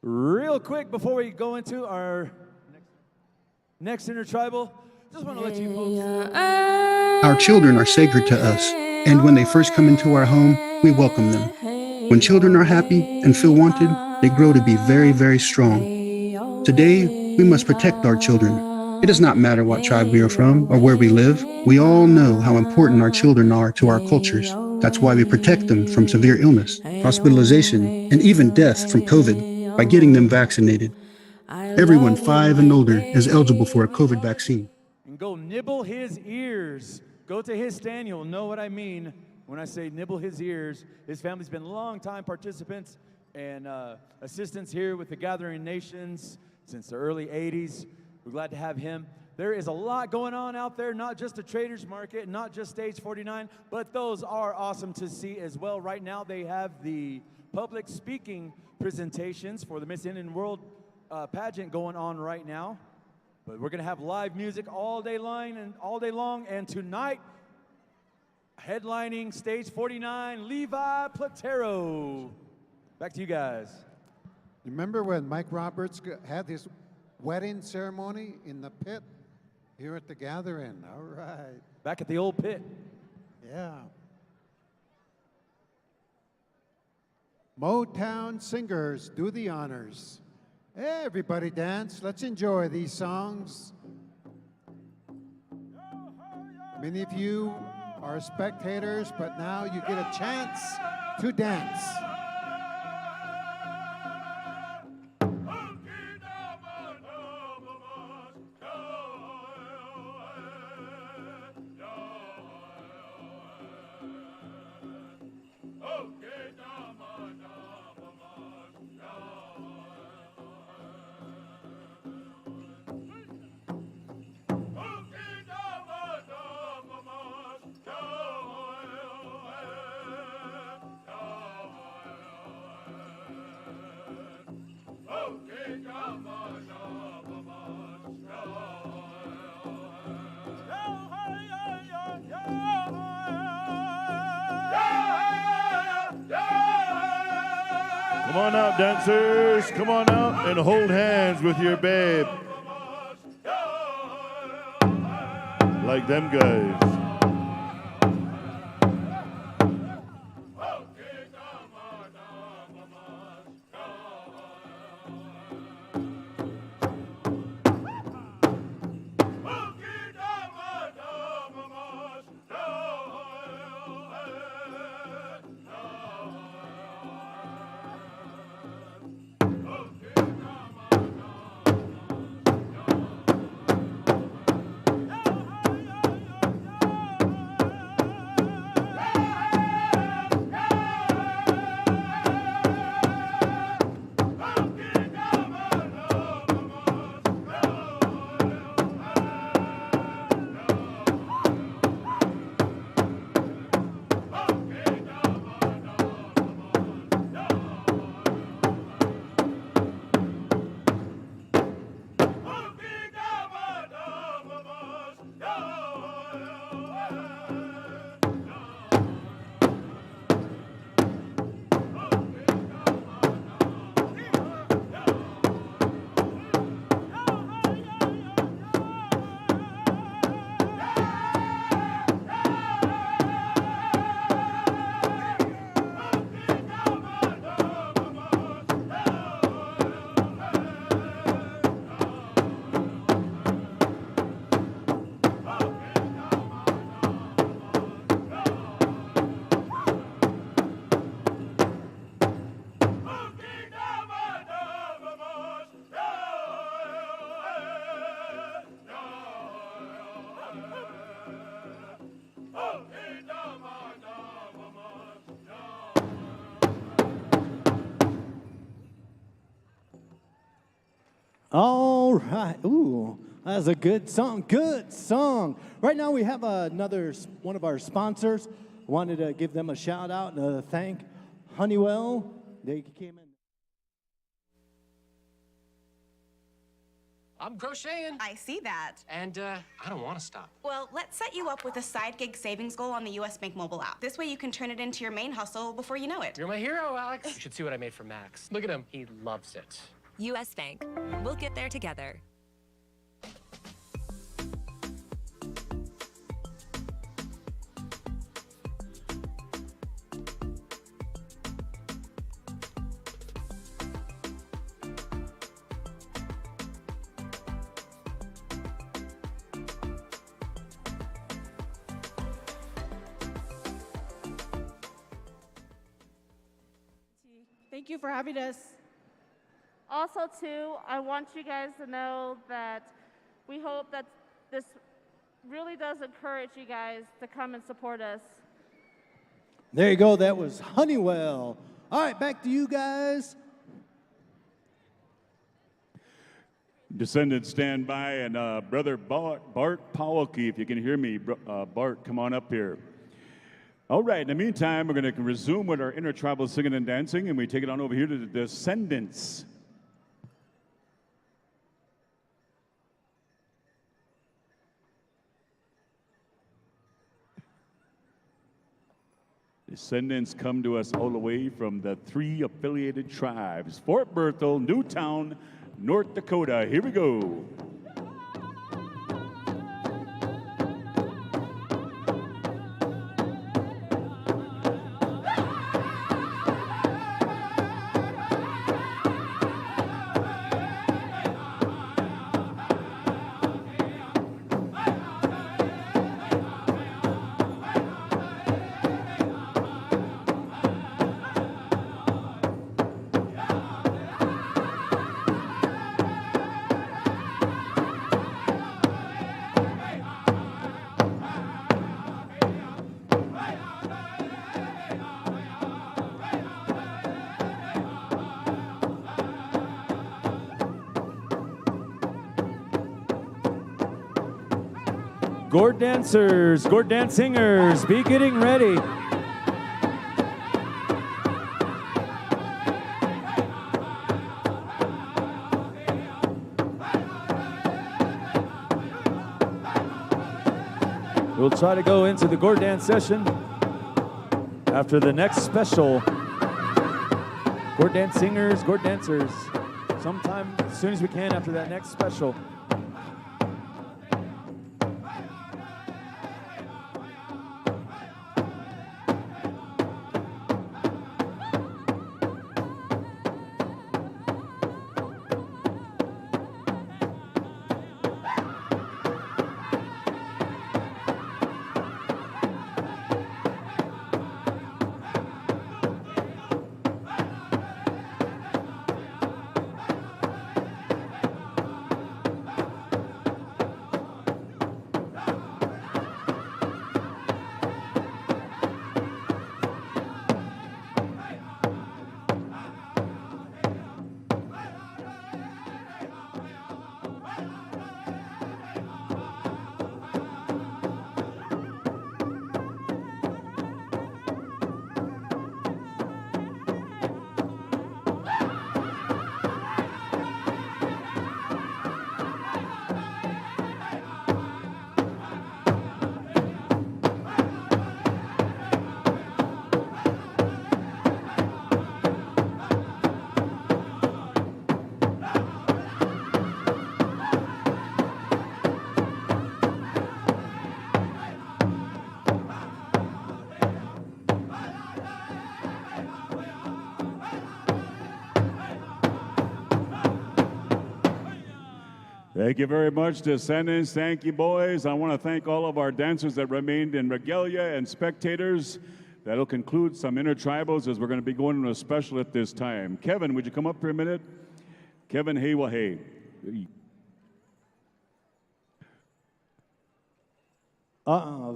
Real quick before we go into our next Intertribal, Just want to let you folks know. Our children are sacred to us, and when they first come into our home, we welcome them. When children are happy and feel wanted, they grow to be very, very strong. Today, we must protect our children. It does not matter what tribe we are from or where we live. We all know how important our children are to our cultures. That's why we protect them from severe illness, hospitalization, and even death from COVID by getting them vaccinated. Everyone 5 and older is eligible for a COVID vaccine. And go nibble his ears. Go to his stand, you'll know what I mean when I say nibble his ears. His family's been longtime participants and assistants here with the Gathering Nations since the early 80s. We're glad to have him. There is a lot going on out there, not just the Traders Market, not just Stage 49, but those are awesome to see as well. Right now they have the public speaking presentations for the Miss Indian World pageant going on right now. But we're gonna have live music all day long, and tonight, headlining Stage 49, Levi Platero. Back to you guys. Remember when Mike Roberts had his wedding ceremony in the pit here at the Gathering? All right. Back at the old pit. Yeah. Motown singers, do the honors. Everybody dance. Let's enjoy these songs. Many of you are spectators, but now you get a chance to dance. Come on out, dancers. Come on out and hold hands with your babe. Like them guys. All right. Ooh, that's a good song. Good song. Right now we have one of our sponsors. Wanted to give them a shout out and thank Honeywell. They came in. I'm crocheting. I see that. And I don't want to stop. Well, let's set you up with a side gig savings goal on the US Bank mobile app. This way you can turn it into your main hustle before you know it. You're my hero, Alex. You should see what I made for Max. Look at him. He loves it. US Bank. We'll get there together. Thank you for having us. Also, too, I want you guys to know that we hope that this really does encourage you guys to come and support us. There you go. That was Honeywell. All right, back to you guys. Descendants, stand by, and Brother Bart Powwow, if you can hear me, Bart, come on up here. All right, in the meantime, we're going to resume with our intertribal singing and dancing, and we take it on over here to the Descendants. Descendants come to us all the way from the 3 affiliated tribes, Fort Berthold, Newtown, North Dakota. Here we go. Gourd dancers, gourd dance singers, be getting ready. We'll try to go into the gourd dance session after the next special. Gourd dance singers, gourd dancers, sometime as soon as we can after that next special. Thank you very much, Descendants. Thank you, boys. I want to thank all of our dancers that remained in regalia and spectators. That'll conclude some intertribals as we're going to be going to a special at this time. Kevin, would you come up for a minute? Kevin Haywahay.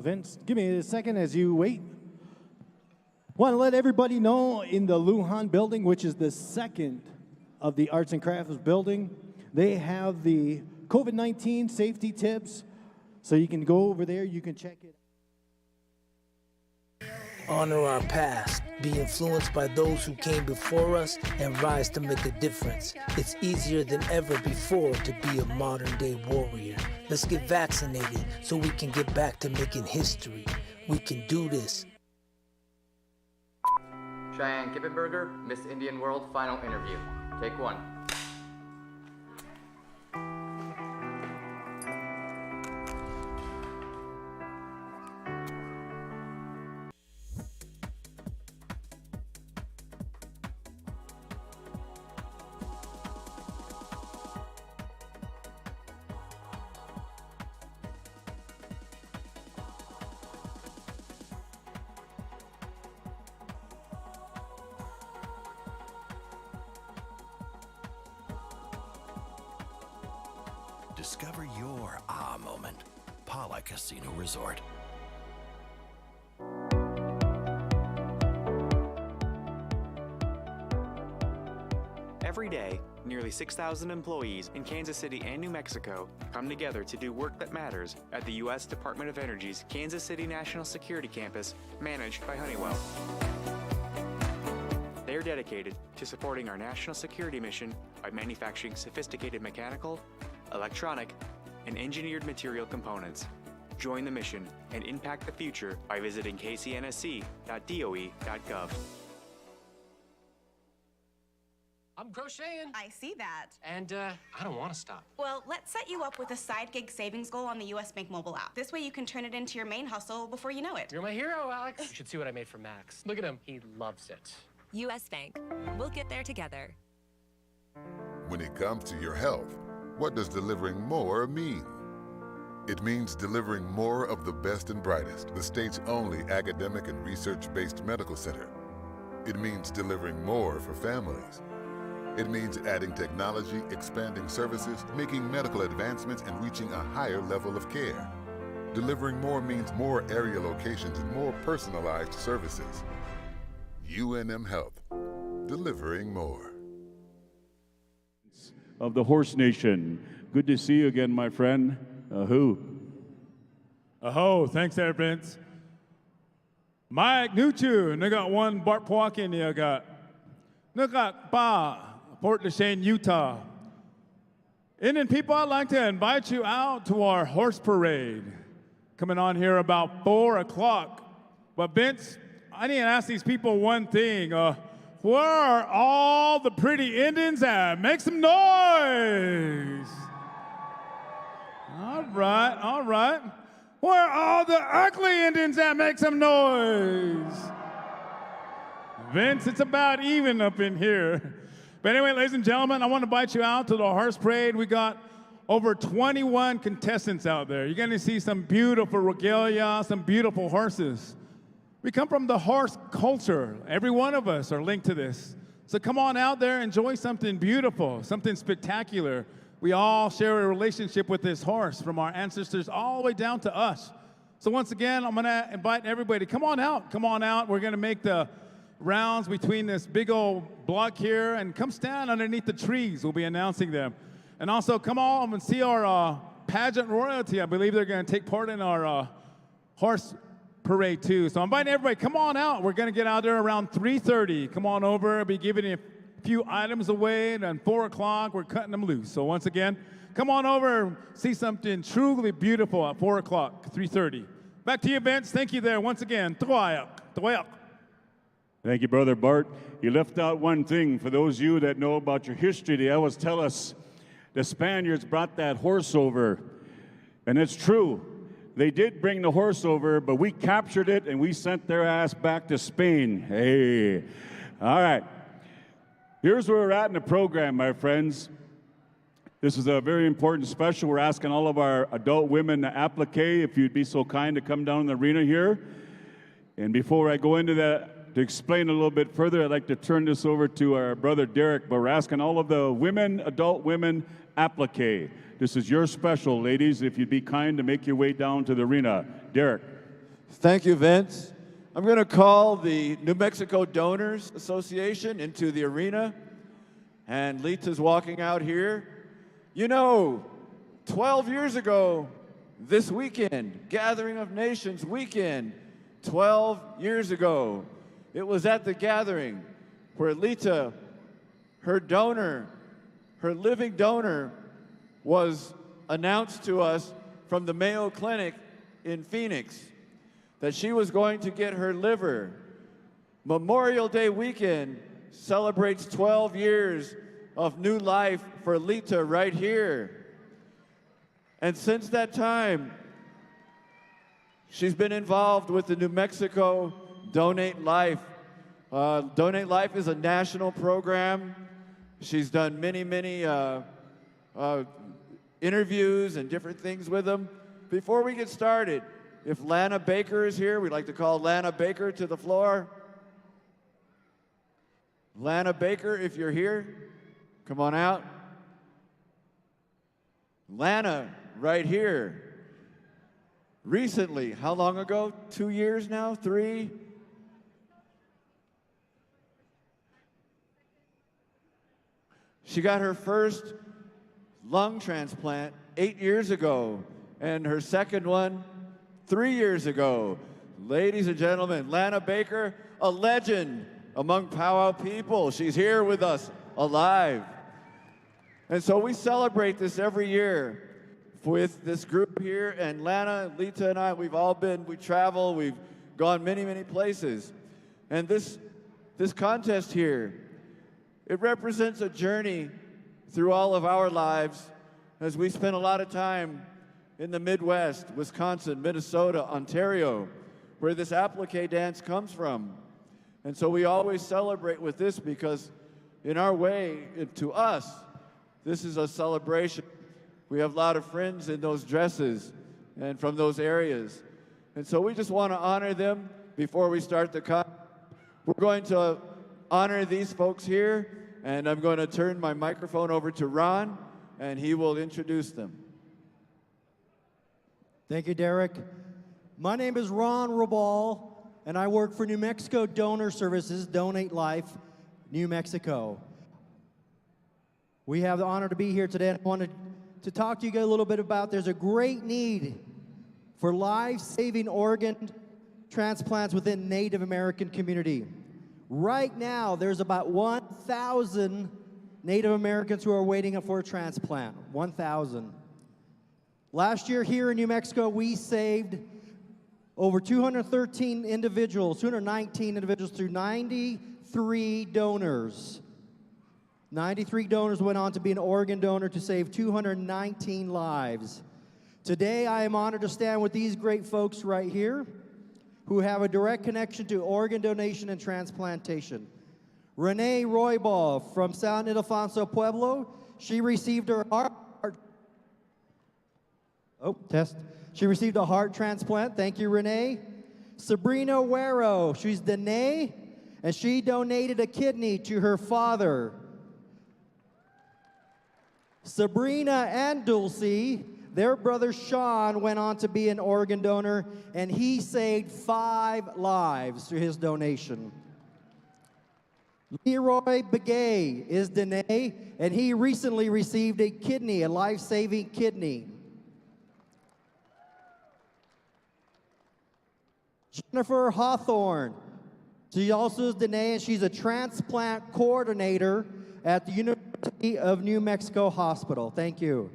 Vince, give me a second as you wait. Want to let everybody know in the Lujan building, which is the second of the Arts and Crafts building, they have the COVID-19 safety tips. So you can go over there, you can check it. Honor our past, be influenced by those who came before us, and rise to make a difference. It's easier than ever before to be a modern-day warrior. Let's get vaccinated so we can get back to making history. We can do this. Cheyenne Kippenberger, Miss Indian World final interview. Take 1. Discover your aha moment. Paula Casino Resort. Every day, nearly 6,000 employees in Kansas City and New Mexico come together to do work that matters at the U.S. Department of Energy's Kansas City National Security Campus, managed by Honeywell. They are dedicated to supporting our national security mission by manufacturing sophisticated mechanical, electronic, and engineered material components. Join the mission and impact the future by visiting kcnsc.doe.gov. I'm crocheting. I see that. And I don't want to stop. Well, let's set you up with a side gig savings goal on the US Bank mobile app. This way you can turn it into your main hustle before you know it. You're my hero, Alex. You should see what I made for Max. Look at him. He loves it. US Bank. We'll get there together. When it comes to your health, what does delivering more mean? It means delivering more of the best and brightest, the state's only academic and research-based medical center. It means delivering more for families. It means adding technology, expanding services, making medical advancements, and reaching a higher level of care. Delivering more means more area locations and more personalized services. UNM Health, delivering more. Of the Horse Nation. Good to see you again, my friend. Aho. Aho, thanks there, Vince. Mike Nuchu, naga one Bart Pwakin yaga. Naga ba, Port Lachine, Utah. Indian people, I'd like to invite you out to our horse parade. Coming on here about 4 o'clock. But Vince, I need to ask these people one thing. Where are all the pretty Indians at? Make some noise. All right, all right. Where are all the ugly Indians at? Make some noise. Vince, it's about even up in here. But anyway, ladies and gentlemen, I want to invite you out to the horse parade. We got over 21 contestants out there. You're going to see some beautiful regalia, some beautiful horses. We come from the horse culture. Every one of us are linked to this. So come on out there, enjoy something beautiful, something spectacular. We all share a relationship with this horse from our ancestors all the way down to us. So once again, I'm gonna invite everybody, come on out. Come on out. We're gonna make the rounds between this big old block here and come stand underneath the trees. We'll be announcing them. And also come on and see our pageant royalty. I believe they're gonna take part in our horse parade too. So I'm inviting everybody, come on out. We're gonna get out there around 3:30. Come on over, I'll be giving you a few items away, and at 4 o'clock, we're cutting them loose. So once again, come on over and see something truly beautiful at 4 o'clock, 3:30. Back to you, Vince. Thank you there once again. Thank you, Brother Bart. You left out one thing. For those of you that know about your history, they always tell us the Spaniards brought that horse over. And it's true. They did bring the horse over, but we captured it and we sent their ass back to Spain. Hey. All right. Here's where we're at in the program, my friends. This is a very important special. We're asking all of our adult women to applique, if you'd be so kind to come down in the arena here. And before I go into that, to explain a little bit further, I'd like to turn this over to our brother Derek, but we're asking all of the women, adult women, applique. This is your special, ladies, if you'd be kind to make your way down to the arena. Derek. Thank you, Vince. I'm going to call the New Mexico Donors Association into the arena, and Lita's walking out here. You know, 12 years ago, this weekend, Gathering of Nations weekend, 12 years ago, it was at the gathering where Lita, her donor, her living donor, was announced to us from the Mayo Clinic in Phoenix that she was going to get her liver. Memorial Day weekend celebrates 12 years of new life for Lita right here. And since that time, she's been involved with the New Mexico Donate Life. Donate Life is a national program. She's done many interviews and different things with them. Before we get started, if Lana Baker is here, we'd like to call Lana Baker to the floor. Lana Baker, if you're here, come on out. Lana, right here. Recently, how long ago? 2 years now? 3? She got her first lung transplant 8 years ago, and her second one 3 years ago. Ladies and gentlemen, Lana Baker, a legend among Powwow people. She's here with us, alive. And so we celebrate this every year with this group here, and Lana, Lita, and I, we travel, we've gone many, many places. And this contest here, it represents a journey through all of our lives as we spend a lot of time in the Midwest, Wisconsin, Minnesota, Ontario, where this applique dance comes from. And so we always celebrate with this because in our way, to us, this is a celebration. We have a lot of friends in those dresses and from those areas. And so we just want to honor them before we start the contest. We're going to honor these folks here, and I'm going to turn my microphone over to Ron, and he will introduce them. Thank you, Derek. My name is Ron Rabal, and I work for New Mexico Donor Services, Donate Life, New Mexico. We have the honor to be here today, and I wanted to talk to you a little bit about there's a great need for life-saving organ transplants within Native American community. Right now, there's about 1,000 Native Americans who are waiting for a transplant, 1,000. Last year here in New Mexico, we saved over 219 individuals through 93 donors. 93 donors went on to be an organ donor to save 219 lives. Today, I am honored to stand with these great folks right here who have a direct connection to organ donation and transplantation. Renee Roybal from San Ildefonso Pueblo, she received her She received a heart transplant. Thank you, Renee. Sabrina Wero, she's Danae, and she donated a kidney to her father. Sabrina and Dulcie, their brother Sean went on to be an organ donor, and he saved 5 lives through his donation. Leroy Begay is Danae, and he recently received a kidney, a life-saving kidney. Jennifer Hawthorne, she also is Danae, and she's a transplant coordinator at the University of New Mexico Hospital. Thank you.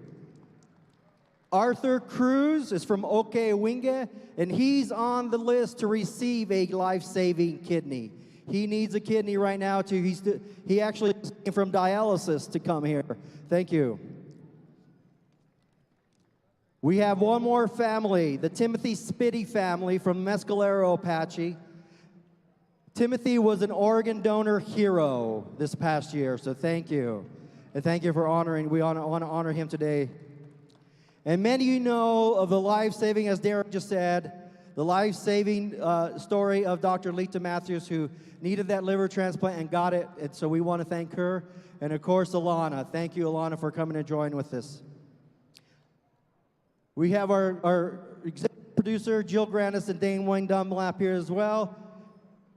Arthur Cruz is from Okewinga, and he's on the list to receive a life-saving kidney. He needs a kidney right now too. He actually came from dialysis to come here. Thank you. We have one more family, the Timothy Spitty family from Mescalero, Apache. Timothy was an organ donor hero this past year, so thank you. And thank you for honoring, we want to honor him today. And many of you know of the life-saving, as Derek just said, the life-saving story of Dr. Lita Matthews, who needed that liver transplant and got it, and so we want to thank her. And of course, Alana. Thank you, Alana, for coming and joining with us. We have our executive producer, Jill Grandis, and Dane Wayne Dunlap here as well.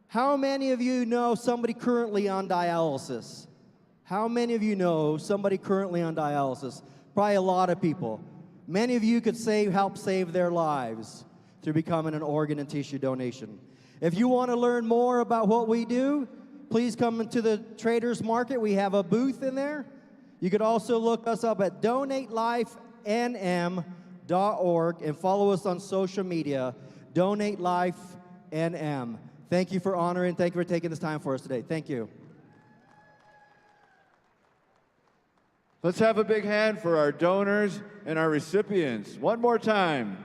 How many of you know somebody currently on dialysis? How many of you know somebody currently on dialysis? Probably a lot of people. Many of you could help save their lives through becoming an organ and tissue donation. If you want to learn more about what we do, please come into the Traders Market. We have a booth in there. You could also look us up at donatelifenm.org and follow us on social media, donatelifenm. Thank you for honoring, thank you for taking this time for us today. Thank you. Let's have a big hand for our donors and our recipients. One more time.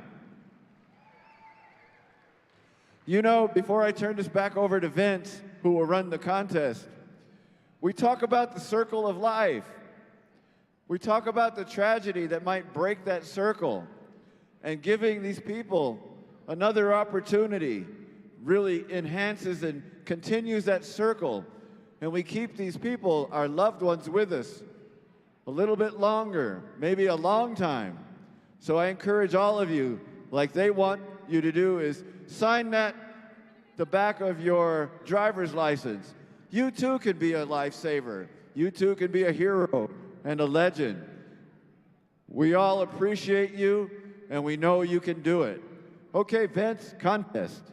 You know, before I turn this back over to Vince, who will run the contest, we talk about the circle of life. We talk about the tragedy that might break that circle, and giving these people another opportunity really enhances and continues that circle, and we keep these people, our loved ones, with us. a little bit longer, maybe a long time. So I encourage all of you, like they want you to do, is sign the back of your driver's license. You too can be a lifesaver. You too can be a hero and a legend. We all appreciate you, and we know you can do it. Okay, Vince, contest.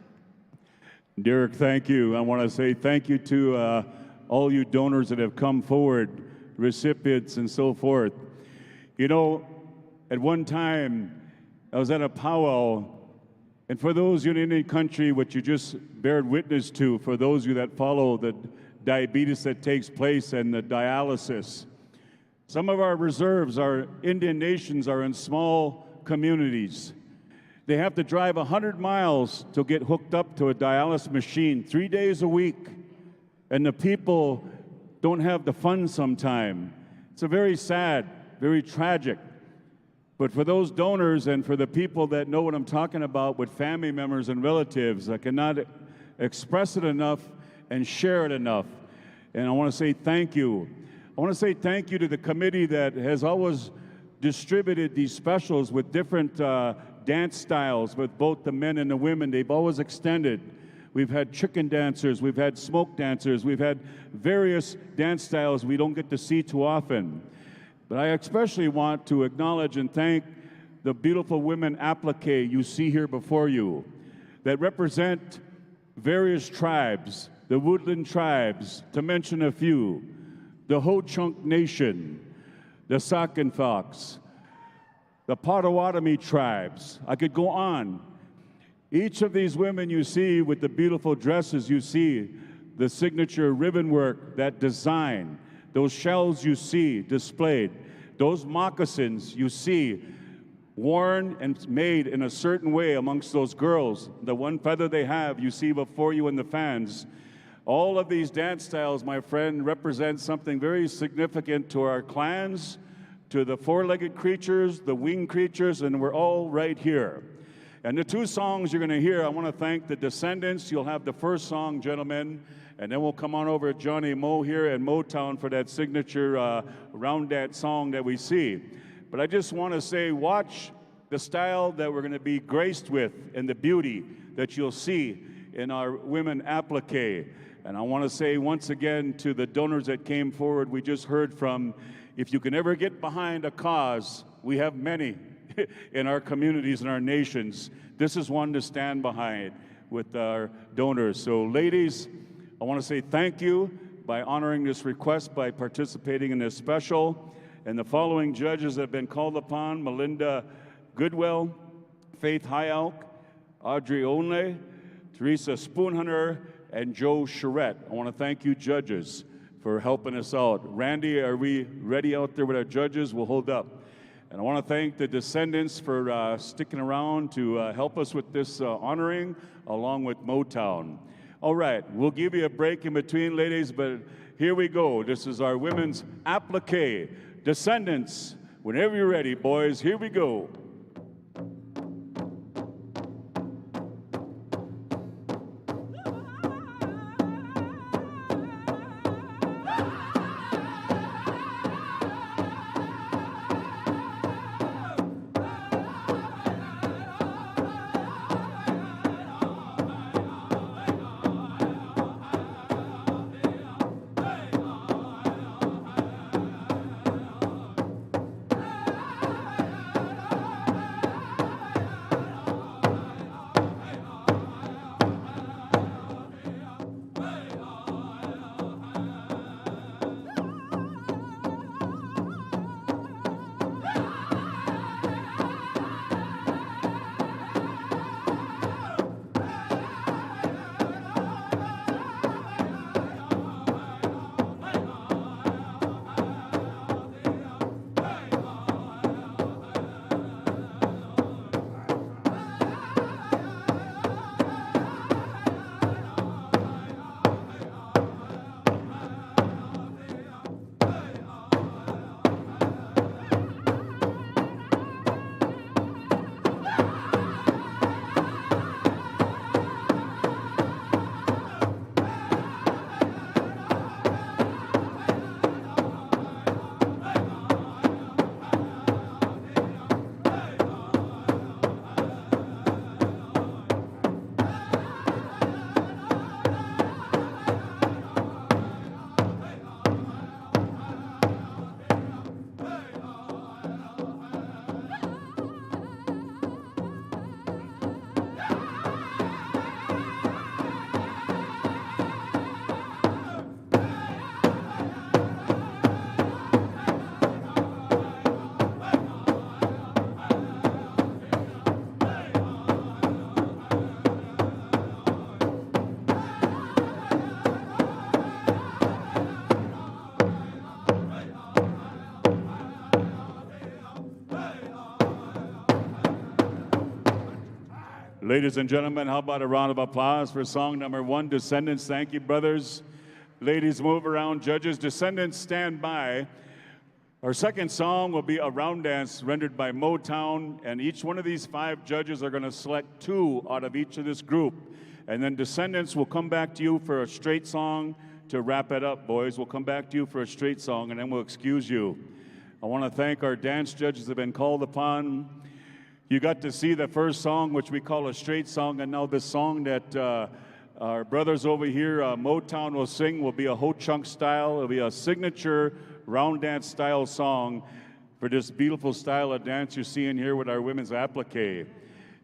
Derek, thank you. I want to say thank you to all you donors that have come forward, recipients and so forth. You know, at one time, I was at a powwow, and for those in any country, what you just bear witness to, for those of you that follow the diabetes that takes place and the dialysis, some of our reserves, our Indian nations, are in small communities. They have to drive 100 miles to get hooked up to a dialysis machine 3 days a week, and the people don't have the funds sometime. It's a very sad, very tragic. But for those donors and for the people that know what I'm talking about with family members and relatives, I cannot express it enough and share it enough. And I want to say thank you. I want to say thank you to the committee that has always distributed these specials with different dance styles with both the men and the women. They've always extended. We've had chicken dancers, we've had smoke dancers, we've had various dance styles we don't get to see too often. But I especially want to acknowledge and thank the beautiful women applique you see here before you that represent various tribes, the Woodland tribes, to mention a few, the Ho-Chunk Nation, the Sac and Fox, the Potawatomi tribes. I could go on. Each of these women you see with the beautiful dresses, you see the signature ribbon work, that design, those shells you see displayed, those moccasins you see worn and made in a certain way amongst those girls. The one feather they have, you see before you in the fans. All of these dance styles, my friend, represent something very significant to our clans, to the four-legged creatures, the winged creatures, and we're all right here. And the two songs you're going to hear, I want to thank the Descendants. You'll have the first song, gentlemen, and then we'll come on over to Johnny Moe here at Motown for that signature round dance song that we see. But I just want to say, watch the style that we're going to be graced with and the beauty that you'll see in our women applique. And I want to say once again to the donors that came forward, we just heard from, if you can ever get behind a cause, we have many in our communities and our nations. This is one to stand behind with our donors. So ladies, I want to say thank you by honoring this request by participating in this special. And the following judges have been called upon: Melinda Goodwell, Faith Hyauk, Audrey Onley, Teresa Spoonhunter, and Joe Charette. I want to thank you judges for helping us out. Randy, are we ready out there with our judges? We'll hold up. And I want to thank the Descendants for sticking around to help us with this honoring, along with Motown. All right, we'll give you a break in between, ladies, but here we go. This is our women's applique. Descendants, whenever you're ready, boys, here we go. Ladies and gentlemen, how about a round of applause for song number 1, Descendants? Thank you, brothers. Ladies, move around. Judges, Descendants, stand by. Our second song will be a round dance rendered by Motown, and each one of these 5 judges are going to select 2 out of each of this group. And then Descendants will come back to you for a straight song to wrap it up, boys. We'll come back to you for a straight song, and then we'll excuse you. I want to thank our dance judges that have been called upon. You got to see the first song, which we call a straight song, and now this song that our brothers over here, Motown, will sing will be a ho-chunk style. It'll be a signature round dance style song for this beautiful style of dance you're seeing here with our women's applique.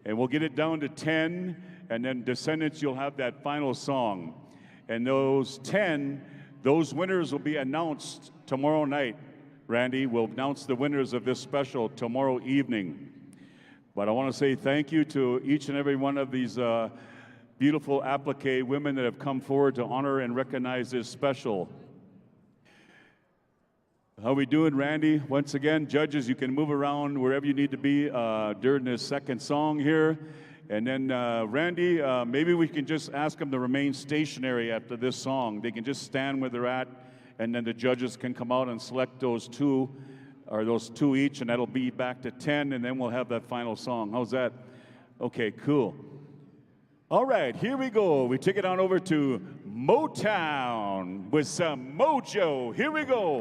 And we'll get it down to 10, and then Descendants, you'll have that final song. And those 10, those winners will be announced tomorrow night. Randy will announce the winners of this special tomorrow evening. But I want to say thank you to each and every one of these beautiful applique women that have come forward to honor and recognize this special. How we doing, Randy? Once again, judges, you can move around wherever you need to be during this second song here. And then, Randy, maybe we can just ask them to remain stationary after this song. They can just stand where they're at, and then the judges can come out and select those 2, or those 2 each, and that'll be back to 10, and then we'll have that final song. How's that? Okay, cool. All right, here we go. We take it on over to Motown with some mojo. Here we go.